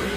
Bring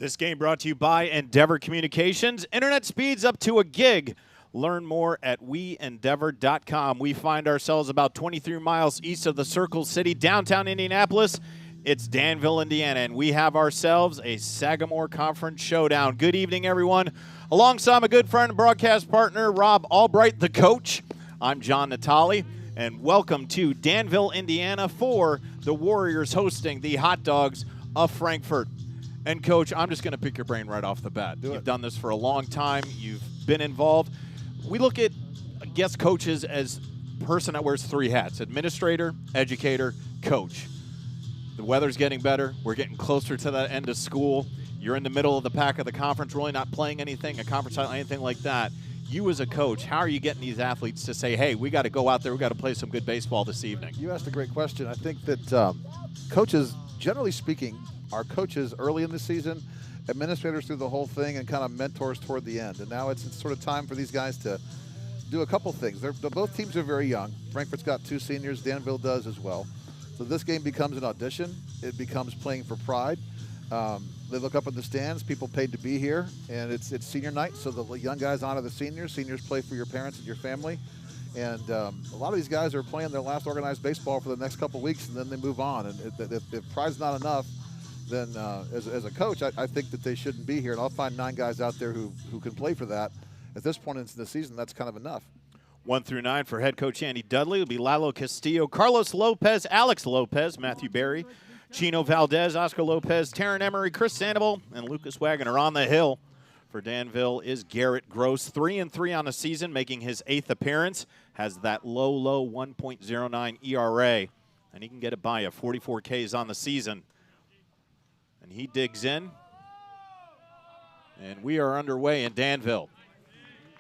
This game brought to you by Endeavor Communications. Internet speeds up to a gig. Learn more at weendeavor.com. We find ourselves about 23 miles east of the Circle City, downtown Indianapolis. It's Danville, Indiana, and we have ourselves a Sagamore Conference Showdown. Good evening, everyone. Alongside my good friend and broadcast partner, Rob Albright, the coach, I'm John Natali, and welcome to Danville, Indiana for the Warriors hosting the Hot Dogs of Frankfort. And, Coach, I'm just going to pick your brain right off the bat. You've done this for a long time. You've been involved. We look at guest coaches as a person that wears three hats: administrator, educator, coach. The weather's getting better. We're getting closer to the end of school. You're in the middle of the pack of the conference, really not playing anything, a conference title, anything like that. You as a coach, how are you getting these athletes to say, hey, we got to go out there, we got to play some good baseball this evening? You asked a great question. I think that coaches, generally speaking, are coaches early in the season, administrators through the whole thing, and kind of mentors toward the end. And now it's sort of time for these guys to do a couple things. Both teams are very young. Frankfort's got two seniors. Danville does as well. So this game becomes an audition. It becomes playing for pride. They look up at the stands, people paid to be here, and it's senior night, so the young guys honor the seniors. Seniors play for your parents and your family. And a lot of these guys are playing their last organized baseball for the next couple of weeks, and then they move on. And if pride's not enough, then as a coach, I think that they shouldn't be here. And I'll find 9 guys out there who can play for that. At this point in the season, that's kind of enough. 1 through 9 for head coach Andy Dudley will be Lalo Castillo, Carlos Lopez, Alex Lopez, Matthew Berry, Chino Valdez, Oscar Lopez, Taryn Emery, Chris Sandoval, and Lucas Wagner. On the hill for Danville is Garrett Gross, 3-3 on the season, making his 8th appearance. Has that low 1.09 ERA, and he can get it by you. 44 Ks on the season. And he digs in, and we are underway in Danville.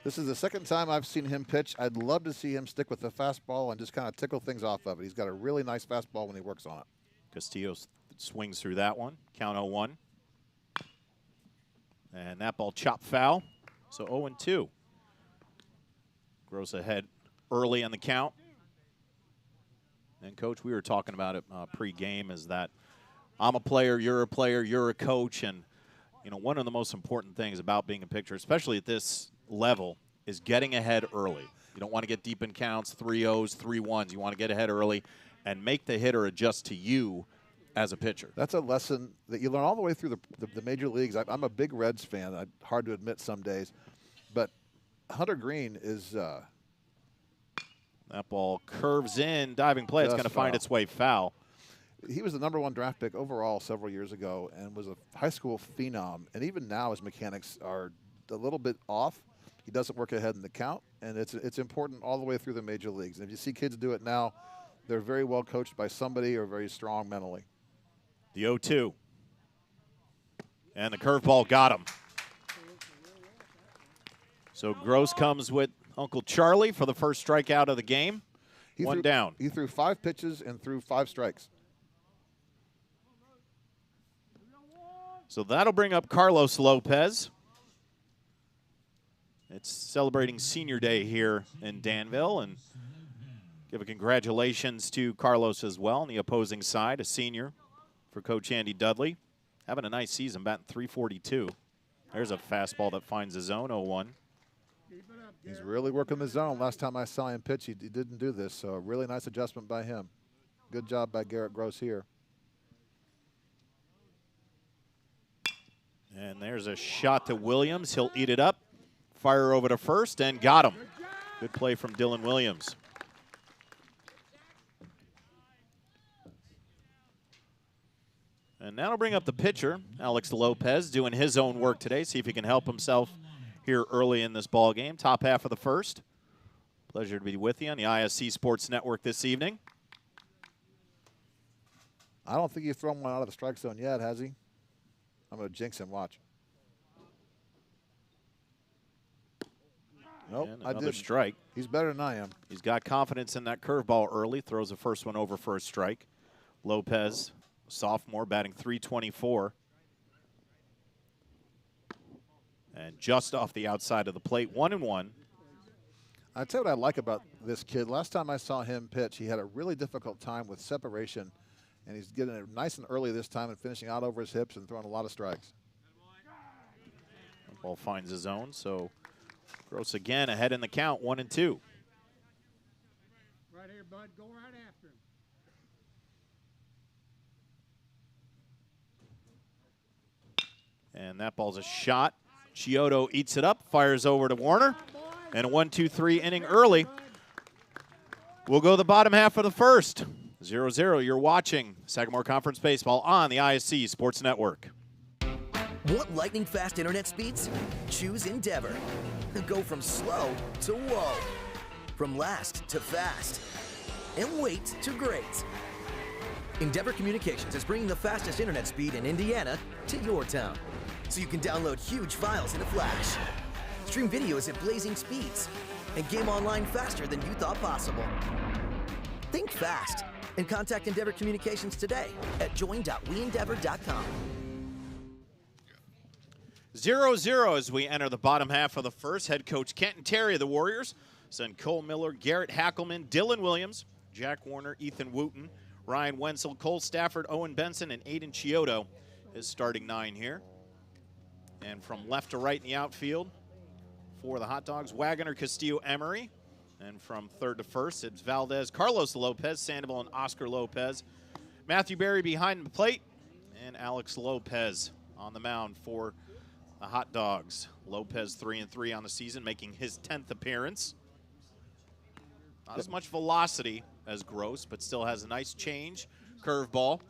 This is the second time I've seen him pitch. I'd love to see him stick with the fastball and just kind of tickle things off of it. He's got a really nice fastball when he works on it. Castillo swings through that one. Count 0-1. And that ball chopped foul. So 0-2. Gross ahead early on the count. And, Coach, we were talking about it pre-game, is that I'm a player, you're a coach. And, you know, one of the most important things about being a pitcher, especially at this level, is getting ahead early. You don't want to get deep in counts, 3-0s, 3-1s. You want to get ahead early and make the hitter adjust to you as a pitcher. That's a lesson that you learn all the way through the major leagues. I'm a big Reds fan. Hard to admit some days. But Hunter Green is that ball curves in, diving play. It's going to find its way foul. He was the #1 draft pick overall several years ago and was a high school phenom. And even now his mechanics are a little bit off. He doesn't work ahead in the count, and it's important all the way through the major leagues. And if you see kids do it now, they're very well coached by somebody or very strong mentally. The 0-2. And the curveball got him. So Gross comes with Uncle Charlie for the first strikeout of the game. One down. He threw 5 pitches and threw 5 strikes. So that'll bring up Carlos Lopez. It's celebrating Senior Day here in Danville, and give a congratulations to Carlos as well on the opposing side, a senior for Coach Andy Dudley. Having a nice season, batting .342. There's a fastball that finds the zone, 0-1. He's really working the zone. Last time I saw him pitch, he didn't do this, so a really nice adjustment by him. Good job by Garrett Gross here. And there's a shot to Williams. He'll eat it up. Fire over to first and got him. Good play from Dylan Williams. And that'll bring up the pitcher, Alex Lopez, doing his own work today. See if he can help himself here early in this ball game. Top half of the first. Pleasure to be with you on the ISC Sports Network this evening. I don't think he's thrown one out of the strike zone yet, has he? I'm going to jinx him. Watch. Nope, I didn't. Strike. He's better than I am. He's got confidence in that curveball early. Throws the first one over for a strike. Lopez, sophomore, batting .324. And just off the outside of the plate, 1-1. I tell you what I like about this kid. Last time I saw him pitch, he had a really difficult time with separation, and he's getting it nice and early this time and finishing out over his hips and throwing a lot of strikes. Ball finds his own, so Gross again ahead in the count, 1-2. Right here, bud. Go right after him. And that ball's a shot. Chiodo eats it up, fires over to Warner. And a 1-2-3 inning early. We'll go the bottom half of the first. 0-0. You're watching Sagamore Conference Baseball on the ISC Sports Network. Want lightning fast internet speeds? Choose Endeavor. Go from slow to whoa. From last to fast. And wait to great. Endeavor Communications is bringing the fastest internet speed in Indiana to your town. So you can download huge files in a flash. Stream videos at blazing speeds. And game online faster than you thought possible. Think fast and contact Endeavor Communications today at join.weendeavor.com. 0-0 as we enter the bottom half of the first. Head coach Kenton Terry of the Warriors send Cole Miller, Garrett Hackelman, Dylan Williams, Jack Warner, Ethan Wooten, Ryan Wenzel, Cole Stafford, Owen Benson, and Aiden Chiodo is starting 9 here. And from left to right in the outfield for the Hot Dogs, Wagoner, Castillo, Emery. And from third to first, it's Valdez, Carlos Lopez, Sandoval, and Oscar Lopez. Matthew Berry behind the plate, and Alex Lopez on the mound for the Hot Dogs. Lopez 3-3 on the season, making his 10th appearance. Not as much velocity as Gross, but still has a nice change. Curveball.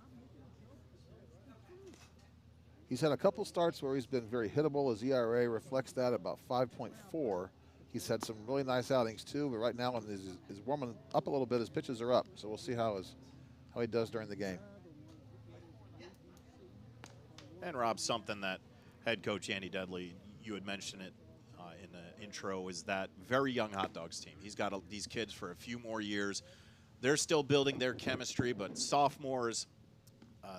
He's had a couple starts where he's been very hittable. His ERA reflects that, about 5.4. He's had some really nice outings too, but right now he's warming up a little bit. His pitches are up, so we'll see how he does during the game. And Rob, something that head coach Andy Dudley, you had mentioned it in the intro, is that very young Hot Dogs team. He's got these kids for a few more years. They're still building their chemistry, but sophomores,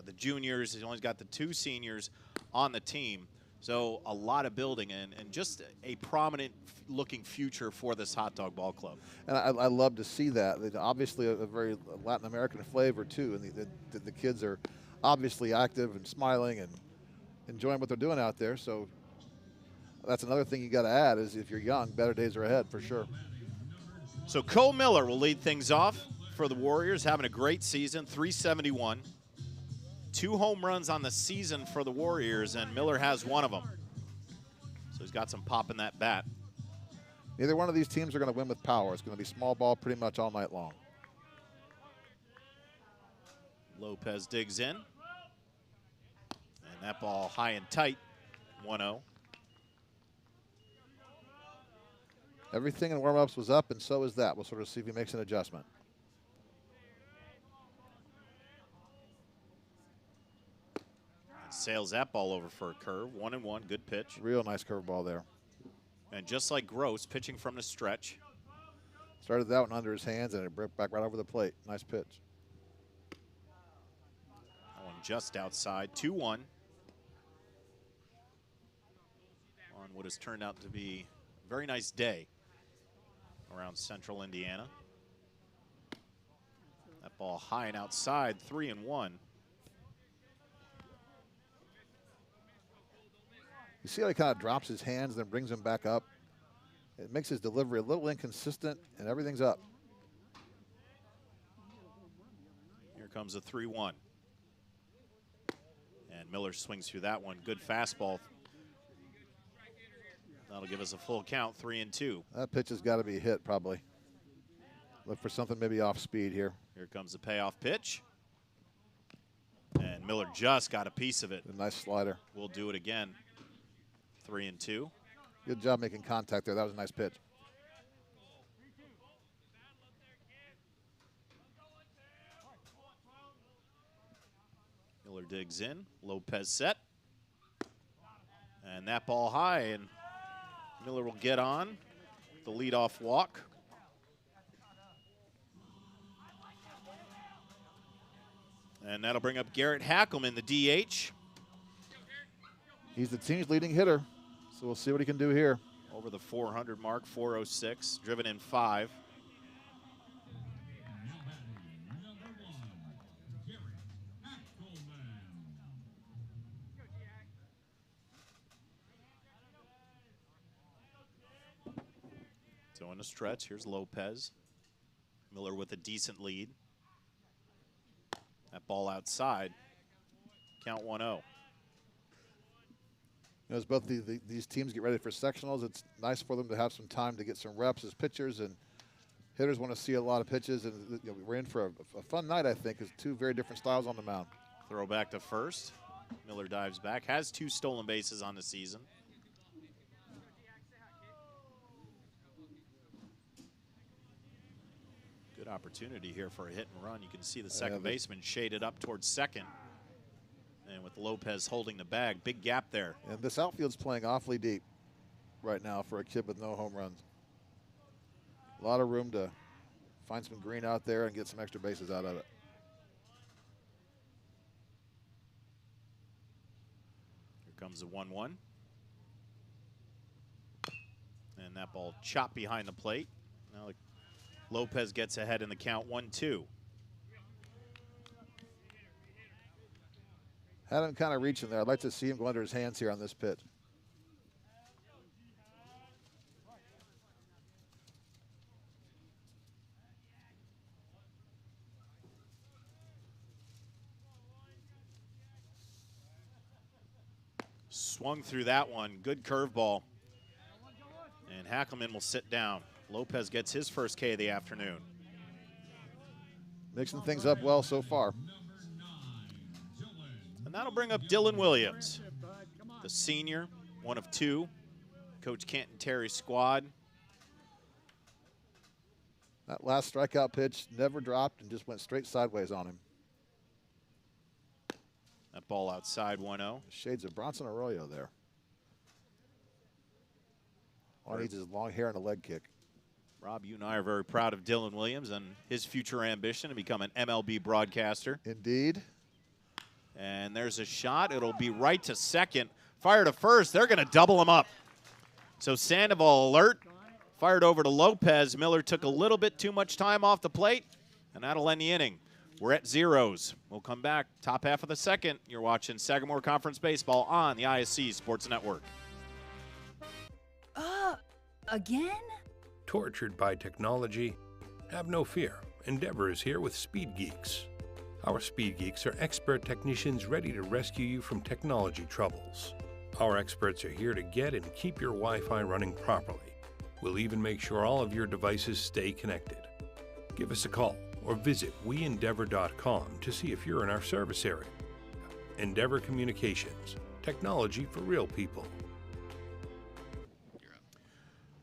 the juniors, he's only got the 2 seniors on the team. So a lot of building and just a prominent looking future for this Hot Dog Ball Club. And I love to see that. Obviously a very Latin American flavor too, and the kids are obviously active and smiling and enjoying what they're doing out there. So that's another thing you got to add is if you're young, better days are ahead for sure. So Cole Miller will lead things off for the Warriors, having a great season, 371. 2 home runs on the season for the Warriors, and Miller has one of them. So he's got some pop in that bat. Neither one of these teams are going to win with power. It's going to be small ball pretty much all night long. Lopez digs in. And that ball high and tight, 1-0. Everything in warm-ups was up, and so is that. We'll sort of see if he makes an adjustment. Sails that ball over for a curve. 1-1, good pitch. Real nice curveball there. And just like Gross, pitching from the stretch. Started that one under his hands, and it broke back right over the plate. Nice pitch. That one just outside, 2-1. On what has turned out to be a very nice day around central Indiana. That ball high and outside, 3-1. You see how he kind of drops his hands, then brings them back up. It makes his delivery a little inconsistent, and everything's up. Here comes a 3-1. And Miller swings through that one. Good fastball. That'll give us a full count, 3-2. That pitch has got to be hit, probably. Look for something maybe off speed here. Here comes the payoff pitch. And Miller just got a piece of it. A nice slider. We'll do it again. 3-2. Good job making contact there. That was a nice pitch. Miller digs in. Lopez set. And that ball high, and Miller will get on the leadoff walk. And that'll bring up Garrett Hackelman, the DH. He's the team's leading hitter, so we'll see what he can do here. Over the 400 mark, 406, driven in 5. So in a stretch, here's Lopez. Miller with a decent lead. That ball outside. Count 1-0. As both these teams get ready for sectionals, it's nice for them to have some time to get some reps as pitchers, and hitters want to see a lot of pitches. And we're in for a fun night, I think, as two very different styles on the mound. Throw back to first. Miller dives back. Has 2 stolen bases on the season. Good opportunity here for a hit and run. You can see the second baseman shaded up towards second. And with Lopez holding the bag, big gap there. And this outfield's playing awfully deep right now for a kid with no home runs. A lot of room to find some green out there and get some extra bases out of it. Here comes the 1-1. And that ball chopped behind the plate. Now Lopez gets ahead in the count 1-2. Had him kind of reaching there. I'd like to see him go under his hands here on this pitch. Swung through that one. Good curveball. And Hackelman will sit down. Lopez gets his first K of the afternoon. Mixing things up well so far. And that'll bring up Dylan Williams, the senior, one of 2. Coach Canton Terry's squad. That last strikeout pitch never dropped and just went straight sideways on him. That ball outside 1-0. Shades of Bronson Arroyo there. All he needs is long hair and a leg kick. Rob, you and I are very proud of Dylan Williams and his future ambition to become an MLB broadcaster. Indeed. And there's a shot. It'll be right to second. Fire to first. They're going to double him up. So Sandoval alert. Fired over to Lopez. Miller took a little bit too much time off the plate, and that'll end the inning. We're at 0s. We'll come back top half of the second. You're watching Sagamore Conference Baseball on the ISC Sports Network. Again? Tortured by technology? Have no fear. Endeavor is here with Speed Geeks. Our Speed Geeks are expert technicians ready to rescue you from technology troubles. Our experts are here to get and keep your Wi-Fi running properly. We'll even make sure all of your devices stay connected. Give us a call or visit weendeavor.com to see if you're in our service area. Endeavor Communications, technology for real people.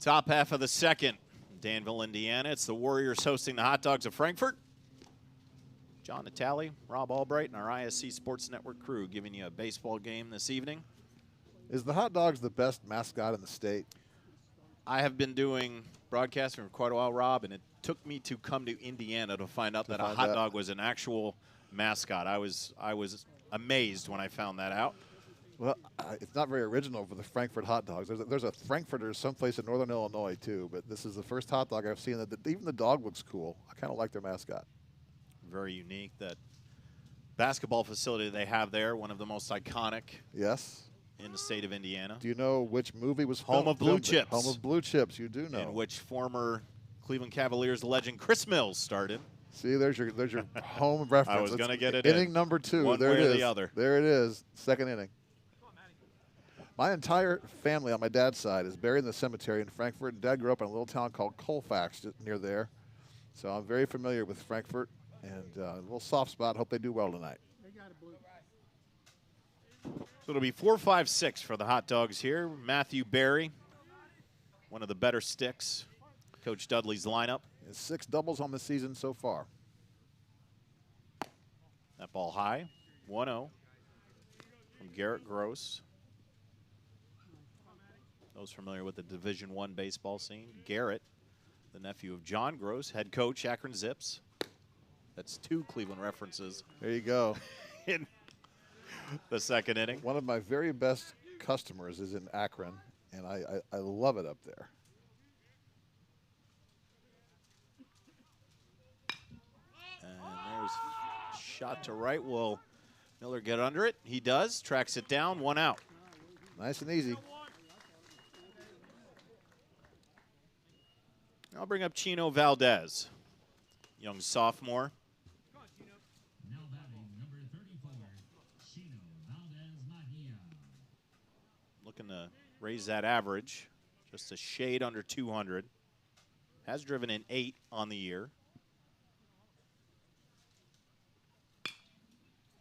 Top half of the second, Danville, Indiana. It's the Warriors hosting the Hot Dogs of Frankfort. John Natale, Rob Albright, and our ISC Sports Network crew giving you a baseball game this evening. Is the Hot Dogs the best mascot in the state? I have been doing broadcasting for quite a while, Rob, and it took me to come to Indiana to find out that a hot dog was an actual mascot. I was amazed when I found that out. Well, it's not very original for the Frankfort hot dogs. There's a Frankfurter someplace in northern Illinois, too, but this is the first hot dog I've seen that even the dog looks cool. I kind of like their mascot. Very unique. That basketball facility they have there, one of the most iconic in the state of Indiana. Do you know which movie was Home of Blue Chips? Home of Blue Chips, you do know. In which former Cleveland Cavaliers legend Chris Mills started. See, there's your home reference. I was going to get it inning number 2. One there way it or is. the other. There it is. Second inning. My entire family on my dad's side is buried in the cemetery in Frankfort, and Dad grew up in a little town called Colfax, just near there. So I'm very familiar with Frankfort, and a little soft spot. Hope they do well tonight. So it'll be 4-5-6 for the Hot Dogs here. Matthew Berry, one of the better sticks. Coach Dudley's lineup. 6 doubles on the season so far. That ball high, 1-0 from Garrett Gross. Those familiar with the Division I baseball scene. Garrett, the nephew of John Gross, head coach, Akron Zips. That's 2 Cleveland references. There you go. In the second inning. One of my very best customers is in Akron, and I love it up there. And there's a shot to right. Will Miller get under it? He does. Tracks it down. 1 out. Nice and easy. I'll bring up Chino Valdez, young sophomore. Now batting number 34, Chino Valdez-Mejia. Looking to raise that average, just a shade under 200. Has driven in 8 on the year.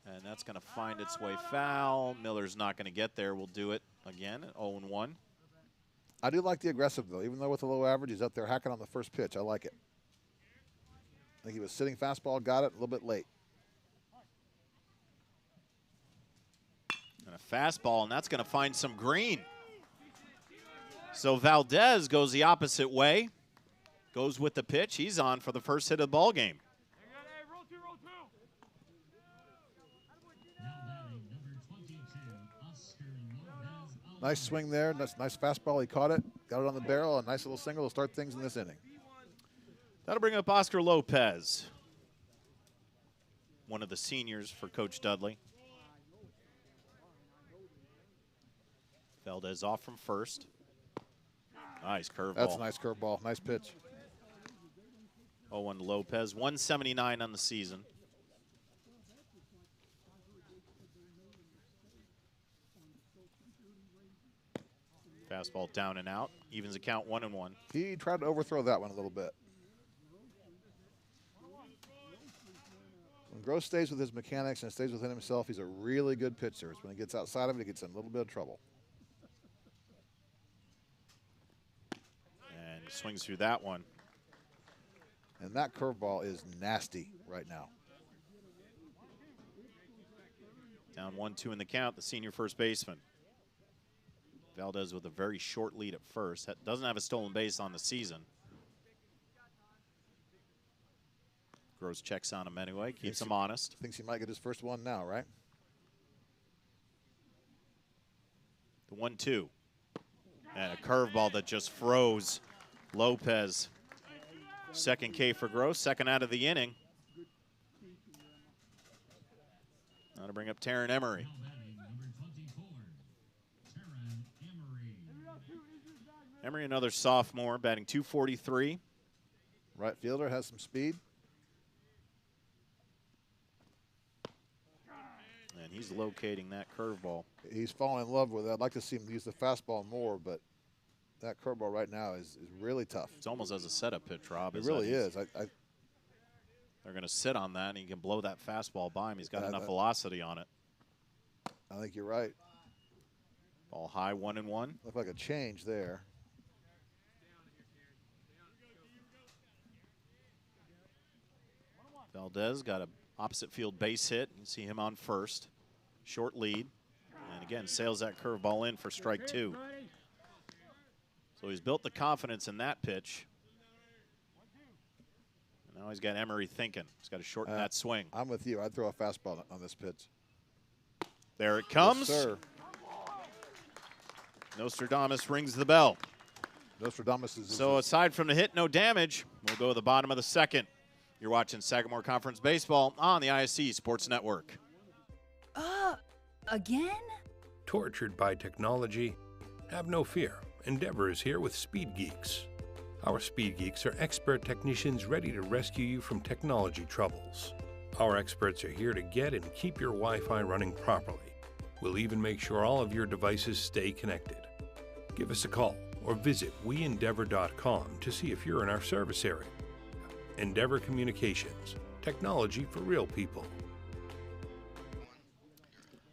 And that's going to find its way foul. Miller's not going to get there. We'll do it again at 0-1. I do like the aggressive, though. Even though with a low average, he's up there hacking on the first pitch. I like it. I think he was sitting fastball, got it a little bit late. And a fastball, and that's going to find some green. So Valdez goes the opposite way. Goes with the pitch. He's on for the first hit of the ball game. Now batting number 22, Oscar Lopez. Nice swing there. Nice fastball. He caught it. Got it on the barrel. A nice little single to start things in this inning. That'll bring up Oscar Lopez, one of the seniors for Coach Dudley. Valdez off from first. Nice curveball. That's a nice curveball. Nice pitch. 0-1 to Lopez. 179 on the season. Fastball down and out. Evens the count 1-1. He tried to overthrow that one a little bit. When Gross stays with his mechanics and stays within himself, he's a really good pitcher. It's when he gets outside of it, he gets in a little bit of trouble. And he swings through that one. And that curveball is nasty right now. Down 1-2 in the count, the senior first baseman. Valdez with a very short lead at first. Doesn't have a stolen base on the season. Gross checks on him anyway, keeps him honest. Thinks he might get his first one now, right? The 1-2. And a curveball that just froze Lopez. Second K for Gross, second out of the inning. Now to bring up Taryn Emery. Now batting number 24, Taryn Emery. Emery, another sophomore, batting .243. Right fielder has some speed. And he's locating that curveball. He's falling in love with it. I'd like to see him use the fastball more, but that curveball right now is really tough. It's almost as a setup pitch, Rob. It really is. They're going to sit on that, and he can blow that fastball by him. He's got enough velocity on it. I think you're right. Ball high, 1-1. Looked like a change there. Valdez got a opposite field base hit. You see him on first. Short lead. And again, sails that curveball in for strike 2. So he's built the confidence in that pitch. And now he's got Emery thinking. He's got to shorten that swing. I'm with you. I'd throw a fastball on this pitch. There it comes. Yes, sir. Nostradamus rings the bell. Nostradamus is. So aside from the hit, no damage. We'll go to the bottom of the second. You're watching Sagamore Conference Baseball on the ISC Sports Network. Again? Tortured by technology? Have no fear. Endeavor is here with Speed Geeks. Our Speed Geeks are expert technicians ready to rescue you from technology troubles. Our experts are here to get and keep your Wi-Fi running properly. We'll even make sure all of your devices stay connected. Give us a call or visit weendeavor.com to see if you're in our service area. Endeavor Communications, technology for real people.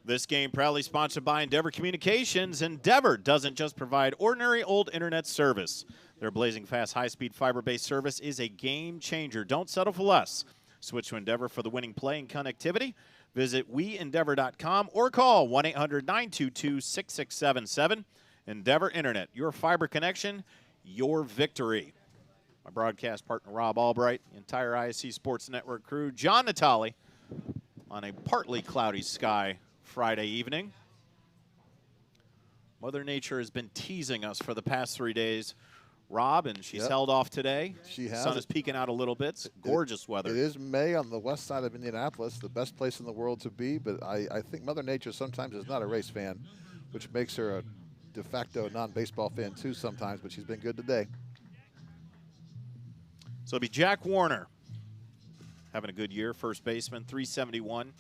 This game proudly sponsored by Endeavor Communications. Endeavor doesn't just provide ordinary old internet service. Their blazing fast, high-speed, fiber-based service is a game changer. Don't settle for less. Switch to Endeavor for the winning play and connectivity. Visit weendeavor.com or call 1-800-922-6677. Endeavor Internet, your fiber connection, your victory. My broadcast partner, Rob Albright, the entire ISC Sports Network crew, John Natale, on a partly cloudy sky Friday evening. Mother Nature has been teasing us for the past 3 days, Rob, and she's held off today. She has. Sun is peeking out a little bit. It's gorgeous weather. It is May on the west side of Indianapolis, the best place in the world to be, but I think Mother Nature sometimes is not a race fan, which makes her a de facto non-baseball fan too sometimes, but she's been good today. So it'll be Jack Warner having a good year, first baseman, 371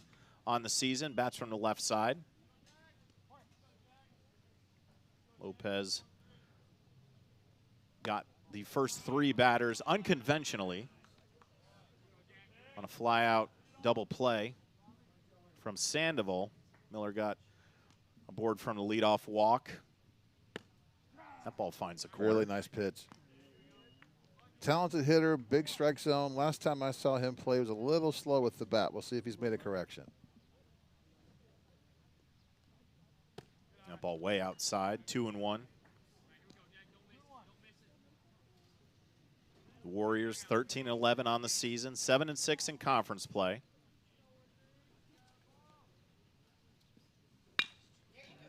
on the season, bats from the left side. Lopez got the first 3 batters unconventionally on a fly-out double play from Sandoval. Miller got a board from the leadoff walk. That ball finds the corner. Really nice pitch. Talented hitter, big strike zone. Last time I saw him play, he was a little slow with the bat. We'll see if he's made a correction. That ball way outside, 2-1. The Warriors 13-11 on the season, 7-6 in conference play.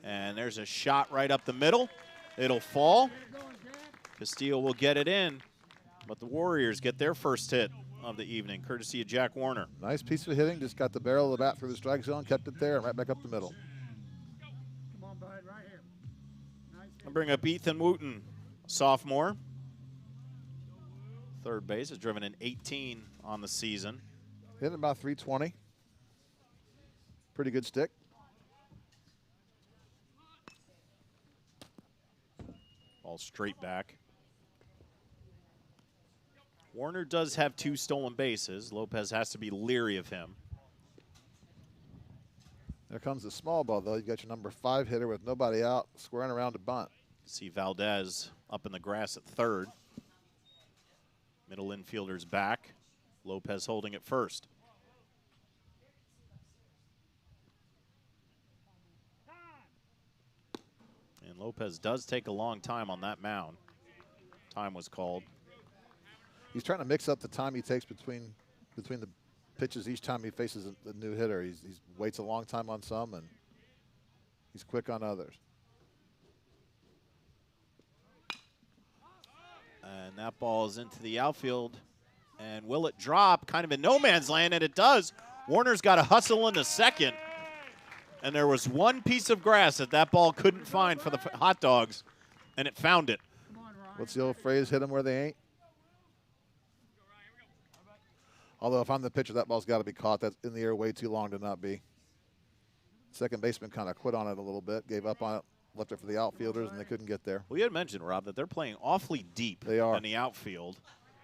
And there's a shot right up the middle. It'll fall. Castillo will get it in, but the Warriors get their first hit of the evening, courtesy of Jack Warner. Nice piece of hitting. Just got the barrel of the bat through the strike zone, kept it there, and right back up the middle. Come on, bud, right here. Nice. I'll bring up Ethan Wooten, sophomore. Third base, has driven an 18 on the season. Hit about 320. Pretty good stick. Ball straight back. Warner does have 2 stolen bases. Lopez has to be leery of him. There comes the small ball, though. You got your number 5 hitter with nobody out, squaring around to bunt. See Valdez up in the grass at third. Middle infielder's back. Lopez holding at first. And Lopez does take a long time on that mound. Time was called. He's trying to mix up the time he takes between the pitches each time he faces a new hitter. He waits a long time on some, and he's quick on others. And that ball is into the outfield. And will it drop? Kind of in no man's land, and it does. Warner's got to hustle in the second. And there was one piece of grass that ball couldn't find for the hot dogs, and it found it. What's the old phrase, hit them where they ain't? Although if I'm the pitcher, that ball's got to be caught. That's in the air way too long to not be. Second baseman kind of quit on it a little bit, gave up on it, left it for the outfielders, and they couldn't get there. Well, you had mentioned, Rob, that they're playing awfully deep They are. in the outfield.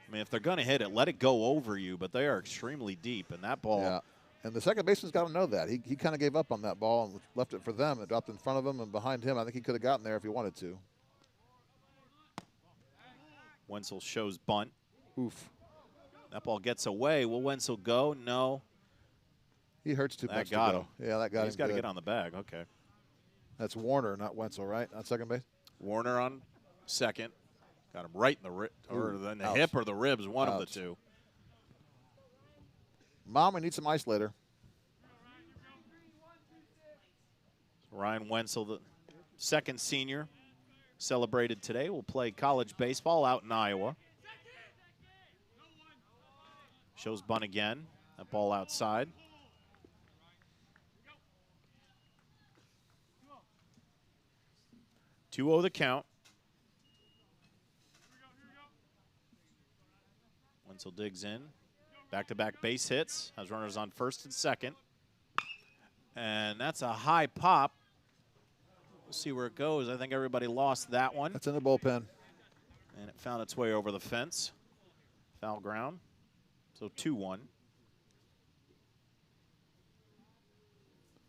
I mean, if they're going to hit it, let it go over you, but they are extremely deep, and that ball. Yeah. And the second baseman's got to know that. He kind of gave up on that ball and left it for them. It dropped in front of him and behind him. I think he could have gotten there if he wanted to. Wenzel shows bunt. Oof. That ball gets away. Will Wenzel go? No. He hurts too That much got to go. him. Yeah, that got He's him got to good. get on the bag. Okay. That's Warner, not Wenzel, right? On second base? Warner on second. Got him right in the or in the ouch. hip or the ribs, one of Ouch. the two. Mom, we need some ice later. Ryan Wenzel, the second senior, celebrated today. Will play college baseball out in Iowa. Shows bunt again. That ball outside. Two-0 the count. Wenzel digs in. Back-to-back base hits. Has runners on first and second. And that's a high pop. We'll see where it goes. I think everybody lost that one. That's in the bullpen. And it found its way over the fence. Foul ground. So 2-1.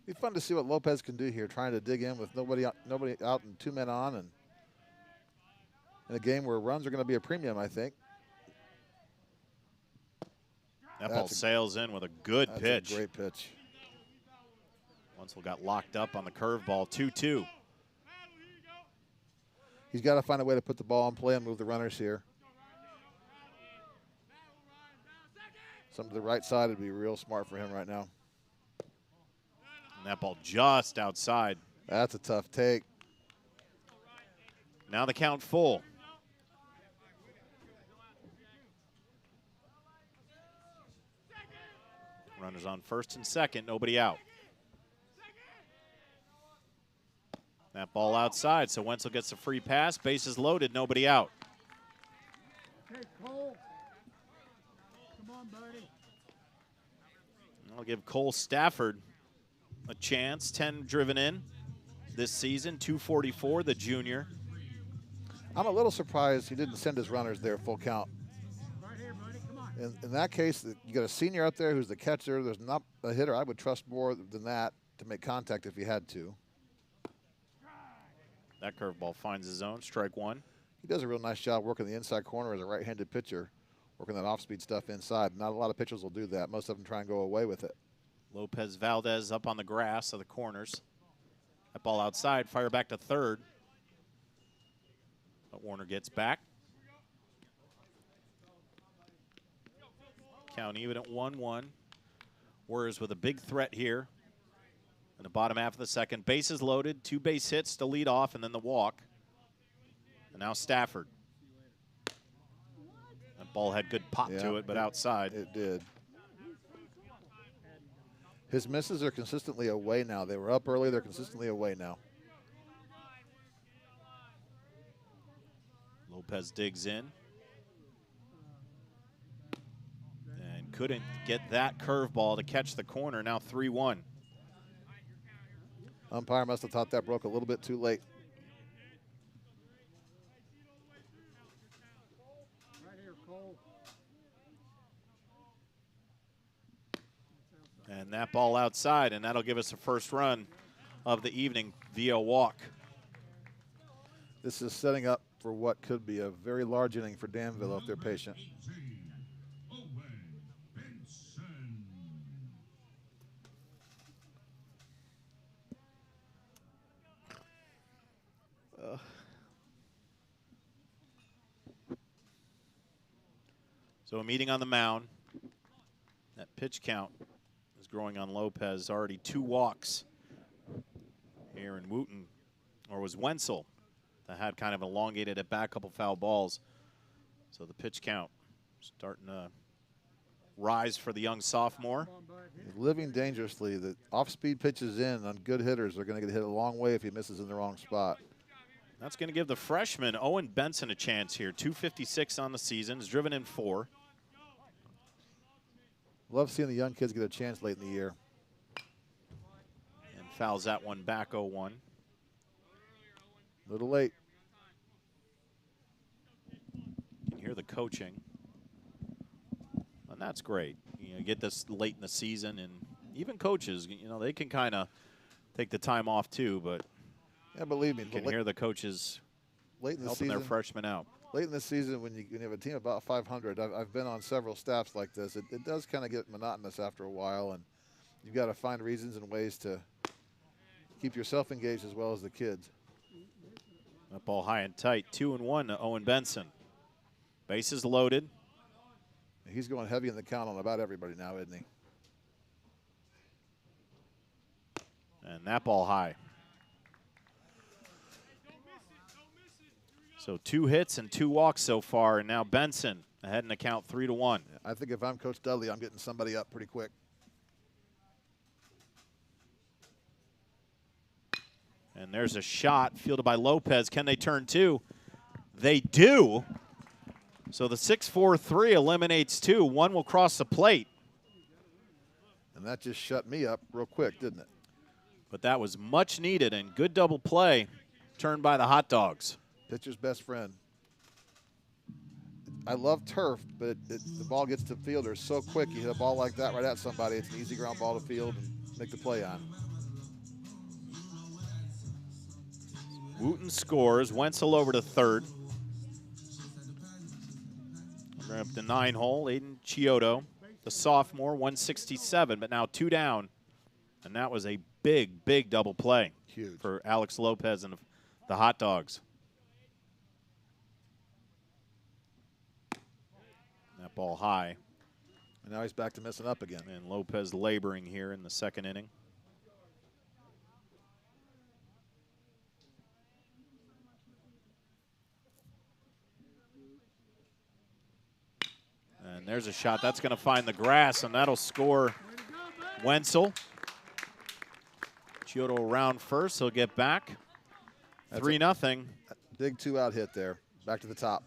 Be fun to see what Lopez can do here, trying to dig in with nobody out and 2 men on, and in a game where runs are going to be a premium, I think. That ball sails in with a good pitch. A great pitch. Wenzel got locked up on the curveball. 2-2. He's got to find a way to put the ball in play and move the runners here. Some to the right side would be real smart for him right now. And that ball just outside. That's a tough take. Now the count full. Runners on first and second, nobody out. That ball outside, so Wenzel gets a free pass. Bases loaded, nobody out. Hey, Cole. I'll give Cole Stafford a chance. 10 driven in this season, 244, the junior. I'm a little surprised he didn't send his runners there full count. In that case, you got a senior out there who's the catcher. There's not a hitter I would trust more than that to make contact if he had to. That curveball finds his own, strike one. He does a real nice job working the inside corner as a right-handed pitcher, working that off-speed stuff inside. Not a lot of pitchers will do that. Most of them try and go away with it. Lopez Valdez up on the grass of the corners. That ball outside, fire back to third. But Warner gets back. Count even at 1-1. Warriors with a big threat here in the bottom half of the second. Bases loaded, 2 base hits to lead off, and then the walk. And now Stafford. That ball had good pop to it, but outside. It did. His misses are consistently away now. They were up early. They're consistently away now. Lopez digs in. And couldn't get that curveball to catch the corner. Now 3-1. Umpire must have thought that broke a little bit too late. And that ball outside, and that'll give us the first run of the evening via walk. This is setting up for what could be a very large inning for Danville if they're patient. So a meeting on the mound. That pitch count is growing on Lopez. Already 2 walks here in Wooten, or was Wenzel that had kind of elongated at back, couple foul balls. So the pitch count starting to rise for the young sophomore. Living dangerously. The off-speed pitches in on good hitters are going to get hit a long way if he misses in the wrong spot. That's going to give the freshman Owen Benson a chance here. 256 on the season, has driven in 4. Love seeing the young kids get a chance late in the year. And fouls that one back 0-1. A little late. You can hear the coaching. And that's great. You know, you get this late in the season, and even coaches, you know, they can kind of take the time off too, but yeah, believe me, you can hear the coaches late in the helping season, their freshmen out. Late in the season, when you have a team about 500, I've been on several staffs like this. It does kind of get monotonous after a while, and you've got to find reasons and ways to keep yourself engaged as well as the kids. That ball high and tight, 2-1 to Owen Benson. Bases loaded. He's going heavy in the count on about everybody now, isn't he? And that ball high. So 2 hits and 2 walks so far, and now Benson ahead in the count 3-1. I think if I'm Coach Dudley, I'm getting somebody up pretty quick. And there's a shot fielded by Lopez. Can they turn 2? They do. So the 6-4-3 eliminates 2. 1 will cross the plate. And that just shut me up real quick, didn't it? But that was much needed, and good double play turned by the Hot Dogs. Pitcher's best friend. I love turf, but the ball gets to fielders so quick. You hit a ball like that right at somebody, it's an easy ground ball to field and make the play on. Wooten scores. Wenzel over to third. We're up to 9 hole. Aiden Chiodo, the sophomore, 167, but now 2 down. And that was a big, big double play. Huge. For Alex Lopez and the Hot Dogs. That ball high. And now he's back to messing up again. And Lopez laboring here in the second inning. And there's a shot. That's going to find the grass, and that'll score Wenzel. Chiodo around first. He'll get back. 3-0. Big 2-out hit there. Back to the top.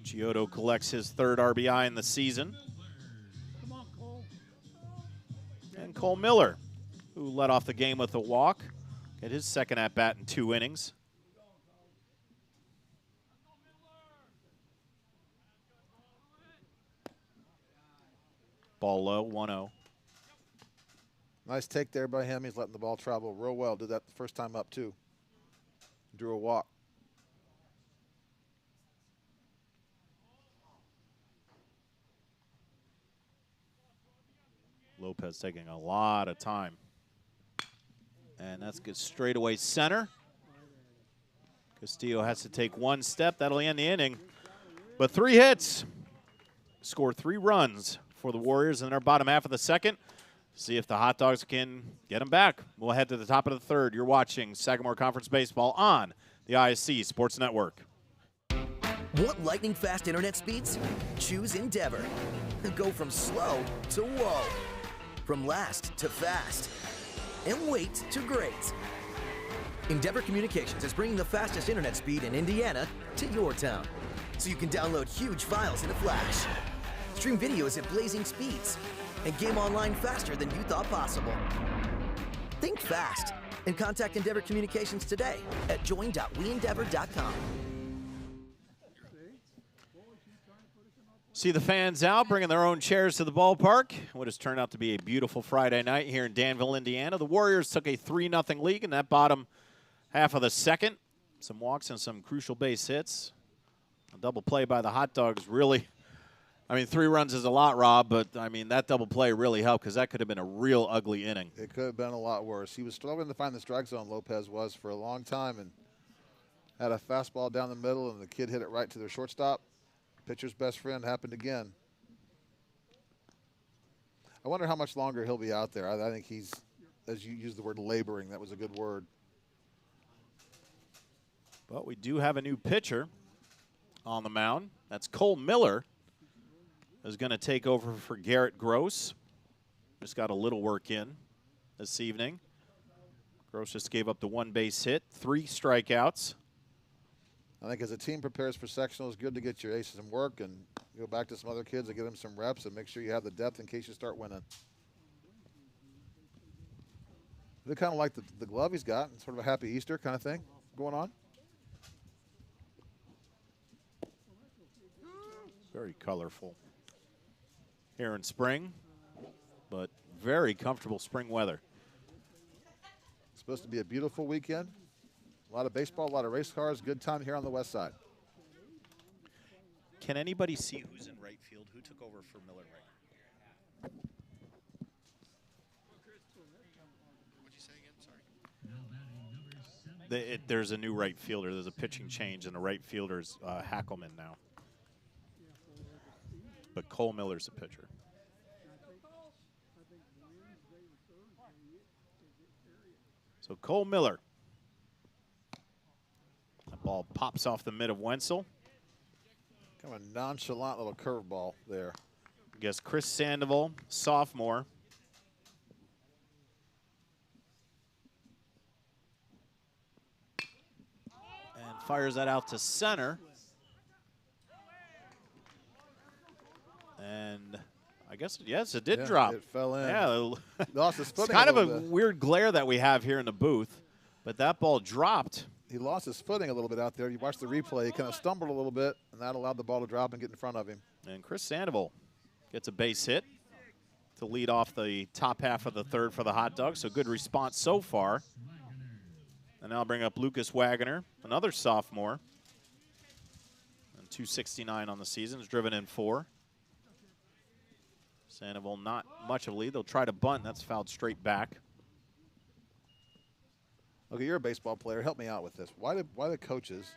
Chiodo collects his 3rd RBI in the season. And Cole Miller, who led off the game with a walk, get his 2nd at-bat in 2 innings. Ball low, 1-0. Nice take there by him. He's letting the ball travel real well. Did that the first time up, too. Drew a walk. Lopez taking a lot of time. And that's good straightaway center. Castillo has to take 1 step. That'll end the inning. But 3 hits. Score 3 runs for the Warriors in their bottom half of the 2nd. See if the Hot Dogs can get them back. We'll head to the top of the 3rd. You're watching Sagamore Conference Baseball on the ISC Sports Network. Want lightning fast internet speeds? Choose Endeavor. Go from slow to whoa. From last to fast. And wait to great. Endeavor Communications is bringing the fastest internet speed in Indiana to your town. So you can download huge files in a flash. Stream videos at blazing speeds. And game online faster than you thought possible. Think fast and contact Endeavor Communications today at join.weendeavor.com. See the fans out, bringing their own chairs to the ballpark. What has turned out to be a beautiful Friday night here in Danville, Indiana. The Warriors took a 3-0 lead in that bottom half of the 2nd. Some walks and some crucial base hits. A double play by the Hot Dogs really, 3 runs is a lot, Rob, but, that double play really helped because that could have been a real ugly inning. It could have been a lot worse. He was struggling to find the strike zone, Lopez was, for a long time, and had a fastball down the middle, and the kid hit it right to their shortstop. Pitcher's best friend happened again. I wonder how much longer he'll be out there. I think he's, as you used the word laboring, that was a good word. But we do have a new pitcher on the mound. That's Cole Miller, is going to take over for Garrett Gross. Just got a little work in this evening. Gross just gave up the 1 base hit, 3 strikeouts. I think as a team prepares for sectional, it's good to get your aces some work and go back to some other kids and get them some reps and make sure you have the depth in case you start winning. They kind of like the glove he's got, sort of a happy Easter kind of thing going on. Very colorful here in spring, but very comfortable spring weather. It's supposed to be a beautiful weekend. A lot of baseball, a lot of race cars. Good time here on the west side. Can anybody see who's in right field? Who took over for Miller right? What'd you say again? Sorry. There's a new right fielder. There's a pitching change, and the right fielder's Hackelman now. But Cole Miller's a pitcher. So Cole Miller. That ball pops off the mid of Wenzel. Kind of a nonchalant little curveball there. I guess Chris Sandoval, sophomore. And fires that out to center. And I guess, yes, it did drop. It fell in. Yeah. Lost his It's footing kind of a bit. weird glare that we have here in the booth, but that ball dropped. He lost his footing a little bit out there. You watch the replay. He kind of stumbled a little bit, and that allowed the ball to drop and get in front of him. And Chris Sandoval gets a base hit to lead off the top half of the 3rd for the Hot Dogs. So good response so far. And now I'll bring up Lucas Wagner, another sophomore. And 269 on the season. Has driven in 4. Sandoval not much of a lead. They'll try to bunt. That's fouled straight back. Okay, you're a baseball player. Help me out with this. Why the coaches,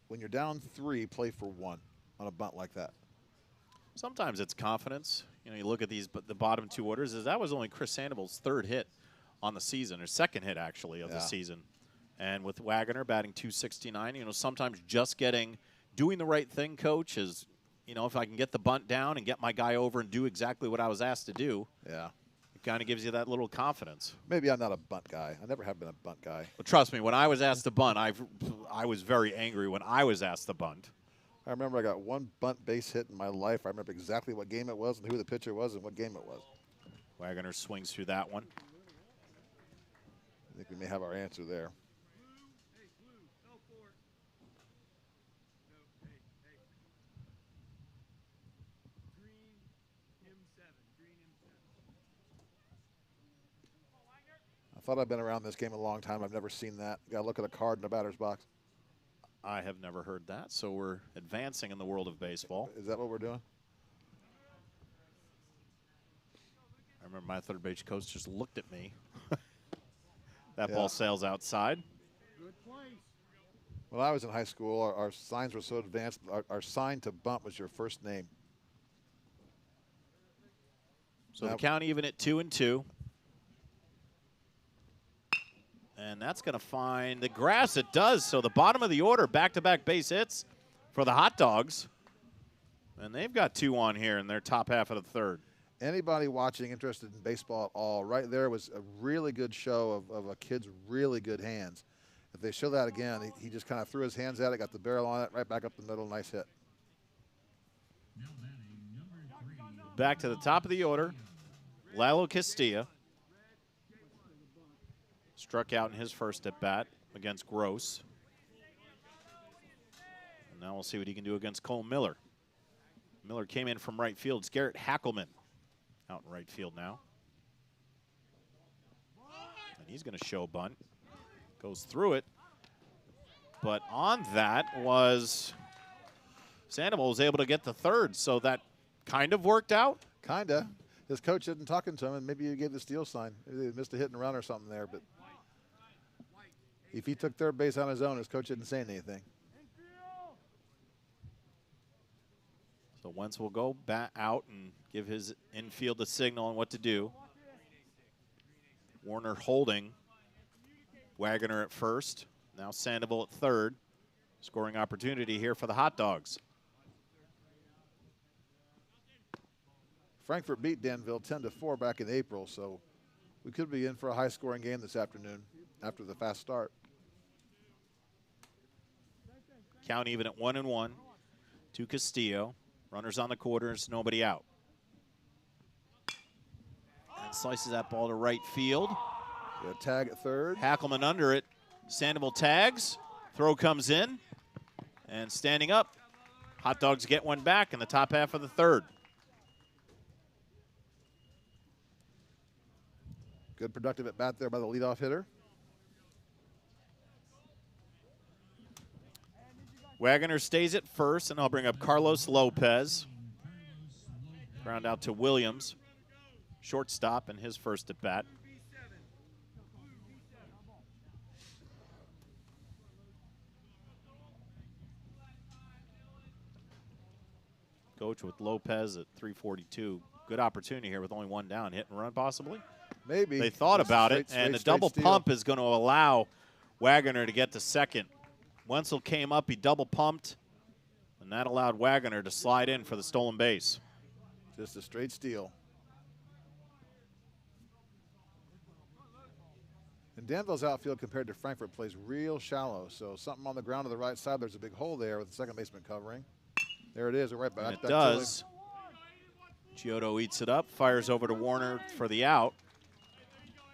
when you're down 3, play for 1 on a bunt like that? Sometimes it's confidence. You know, you look at these, but the bottom 2 orders is that was only Chris Sandoval's 3rd hit on the season, or 2nd hit actually of the season. And with Wagner batting 269, you know, sometimes just doing the right thing, coach, is, you know, if I can get the bunt down and get my guy over and do exactly what I was asked to do. Yeah. It kind of gives you that little confidence. Maybe I'm not a bunt guy. I never have been a bunt guy. Well, trust me, when I was asked to bunt, I was very angry when I was asked to bunt. I remember I got one bunt base hit in my life. I remember exactly what game it was and who the pitcher was and what game it was. Wagoner swings through that one. I think we may have our answer there. I thought I'd been around this game a long time. I've never seen that. Got to look at a card in the batter's box. I have never heard that, so we're advancing in the world of baseball. Is that what we're doing? I remember my third base coach just looked at me. That ball sails outside. When I was in high school, our signs were so advanced. Our sign to bunt was your first name. So the count even at 2-2. And that's going to find the grass. It does. So the bottom of the order, back-to-back base hits for the Hot Dogs. And they've got 2 on here in their top half of the third. Anybody watching interested in baseball at all, right there was a really good show of a kid's really good hands. If they show that again, he just kind of threw his hands at it, got the barrel on it, right back up the middle. Nice hit. Back to the top of the order, Lalo Castilla. Struck out in his first at-bat against Gross. And now we'll see what he can do against Cole Miller. Miller came in from right field. It's Garrett Hackelman out in right field now. And he's going to show bunt. Goes through it. But on that was Sandoval was able to get the third, so that kind of worked out. Kinda. His coach isn't talking to him, and maybe he gave the steal sign. Maybe they missed a hit and run or something there. But if he took third base on his own, his coach didn't say anything. So Wentz will go back out and give his infield a signal on what to do. Warner holding. Wagoner at first. Now Sandoval at third. Scoring opportunity here for the Hot Dogs. Frankfort beat Danville 10-4 back in April, so we could be in for a high-scoring game this afternoon after the fast start. Count even at 1-1 to Castillo. Runners on the quarters, nobody out. And slices that ball to right field. Got a tag at third. Hackelman under it. Sandoval tags. Throw comes in. And standing up, Hot Dogs get one back in the top half of the third. Good productive at bat there by the leadoff hitter. Wagoner stays at first, and I'll bring up Carlos Lopez. Ground out to Williams. Shortstop in his first at bat. Coach with Lopez at 342. Good opportunity here with only one down. Hit and run possibly. Maybe. They thought about it, and the double pump is going to allow Wagoner to get to second. Wenzel came up, he double pumped, and that allowed Wagoner to slide in for the stolen base. Just a straight steal. And Danville's outfield compared to Frankfort plays real shallow, so something on the ground to the right side, there's a big hole there with the second baseman covering. There it is, right back. And it does. Giotto eats it up, fires over to Warner for the out.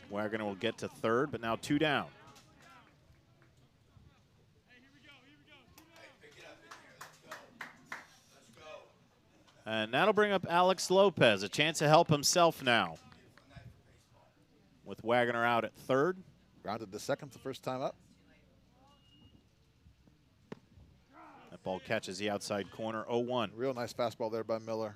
Wagoner will get to third, but now 2 down. And that'll bring up Alex Lopez, a chance to help himself now. With Wagoner out at third. Grounded to second the first time up. That ball catches the outside corner, 0-1. Real nice fastball there by Miller.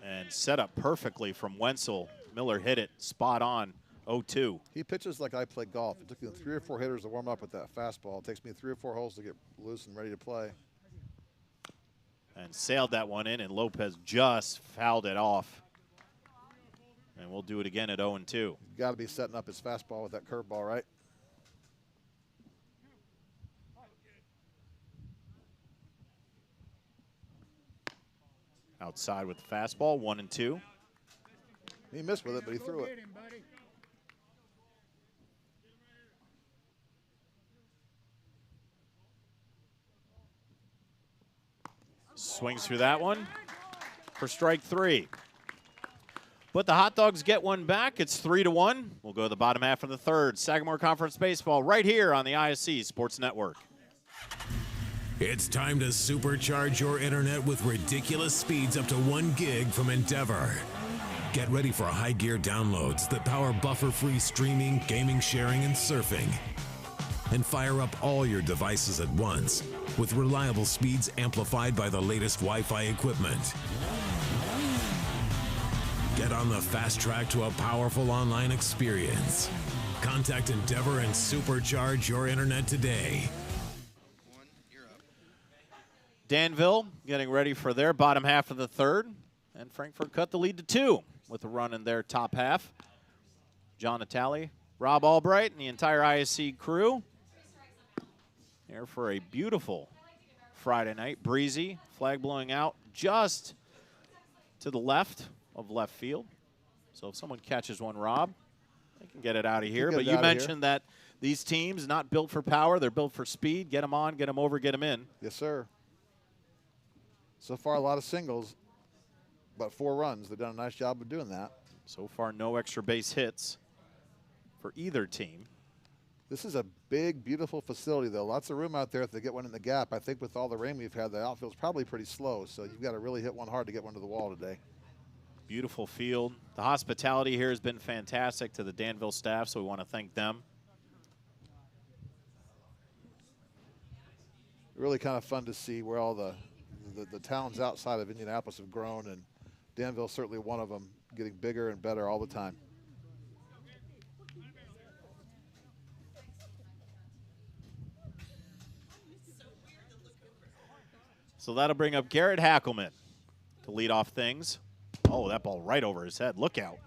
And set up perfectly from Wenzel. Miller hit it spot on, 0-2. He pitches like I play golf. It took me 3 or 4 hitters to warm up with that fastball. It takes me 3 or 4 holes to get loose and ready to play. And sailed that one in, and Lopez just fouled it off. And we'll do it again at 0-2. You've got to be setting up his fastball with that curveball, right? Outside with the fastball, 1-2. He missed with it, but he threw it. Swings through that one for strike 3. But the Hot Dogs get one back. It's 3-1. We'll go to the bottom half of the third. Sagamore Conference Baseball right here on the ISC Sports Network. It's time to supercharge your internet with ridiculous speeds up to 1 gig from Endeavor. Get ready for high gear downloads that power buffer-free streaming, gaming, sharing, and surfing. And fire up all your devices at once with reliable speeds amplified by the latest Wi-Fi equipment. Get on the fast track to a powerful online experience. Contact Endeavor and supercharge your internet today. Danville getting ready for their bottom half of the third. And Frankfort cut the lead to 2 with a run in their top half. John Natale, Rob Albright, and the entire ISC crew here for a beautiful Friday night. Breezy, flag blowing out just to the left of left field. So if someone catches one, Rob, they can get it out of here. But you mentioned that these teams not built for power, they're built for speed. Get them on, get them over, get them in. Yes, sir. So far, a lot of singles, but 4 runs. They've done a nice job of doing that. So far, no extra base hits for either team. This is a big, beautiful facility, though. Lots of room out there if they get one in the gap. I think with all the rain we've had, the outfield's probably pretty slow, so you've got to really hit one hard to get one to the wall today. Beautiful field. The hospitality here has been fantastic to the Danville staff, so we want to thank them. Really kind of fun to see where all the towns outside of Indianapolis have grown, and Danville's certainly one of them, getting bigger and better all the time. So that'll bring up Garrett Hackelman to lead off things. Oh, that ball right over his head. Look out.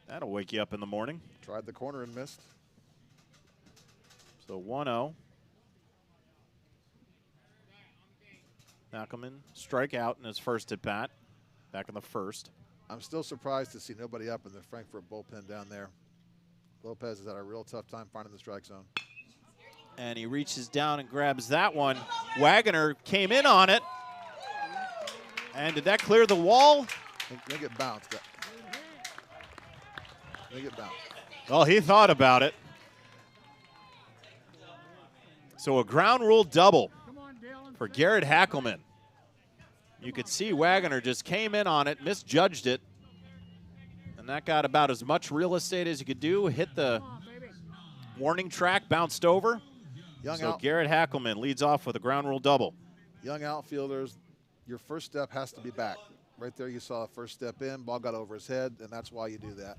That'll wake you up in the morning. Tried the corner and missed. So 1-0. Hackelman strike out in his first at bat, back in the first. I'm still surprised to see nobody up in the Frankfort bullpen down there. Lopez has had a real tough time finding the strike zone. And he reaches down and grabs that one. Wagoner came in on it. And did that clear the wall? I think it bounced. I think it bounced. Well, he thought about it. So a ground rule double for Garrett Hackelman. You could see Wagoner just came in on it, misjudged it, and that got about as much real estate as you could do. Hit the warning track, bounced over. Garrett Hackelman leads off with a ground rule double. Young outfielders, your first step has to be back. Right there you saw a first step in, ball got over his head, and that's why you do that.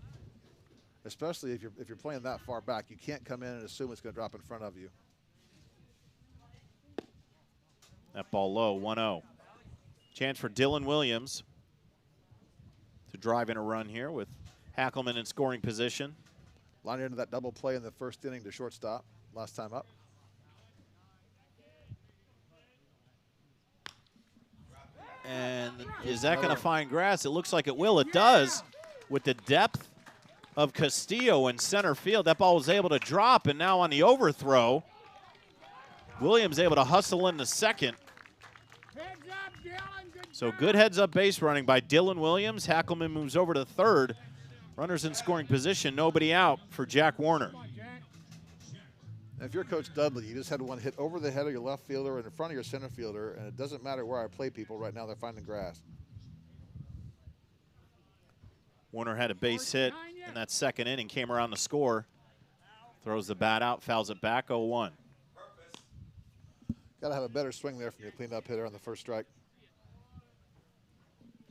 Especially if you're playing that far back. You can't come in and assume it's going to drop in front of you. That ball low, 1-0. Chance for Dylan Williams to drive in a run here with Hackelman in scoring position. Line into that double play in the first inning to shortstop last time up. And is that going to find grass? It looks like it will. It does with the depth of Castillo in center field. That ball was able to drop, and now on the overthrow, Williams able to hustle in the second. So good heads-up base running by Dylan Williams. Hackelman moves over to third. Runners in scoring position, nobody out for Jack Warner. If you're Coach Dudley, you just had one hit over the head of your left fielder and in front of your center fielder, and it doesn't matter where I play people right now, they're finding grass. Warner had a base hit in that second inning, came around the score, throws the bat out, fouls it back, 0-1. Got to have a better swing there from your cleanup hitter on the first strike.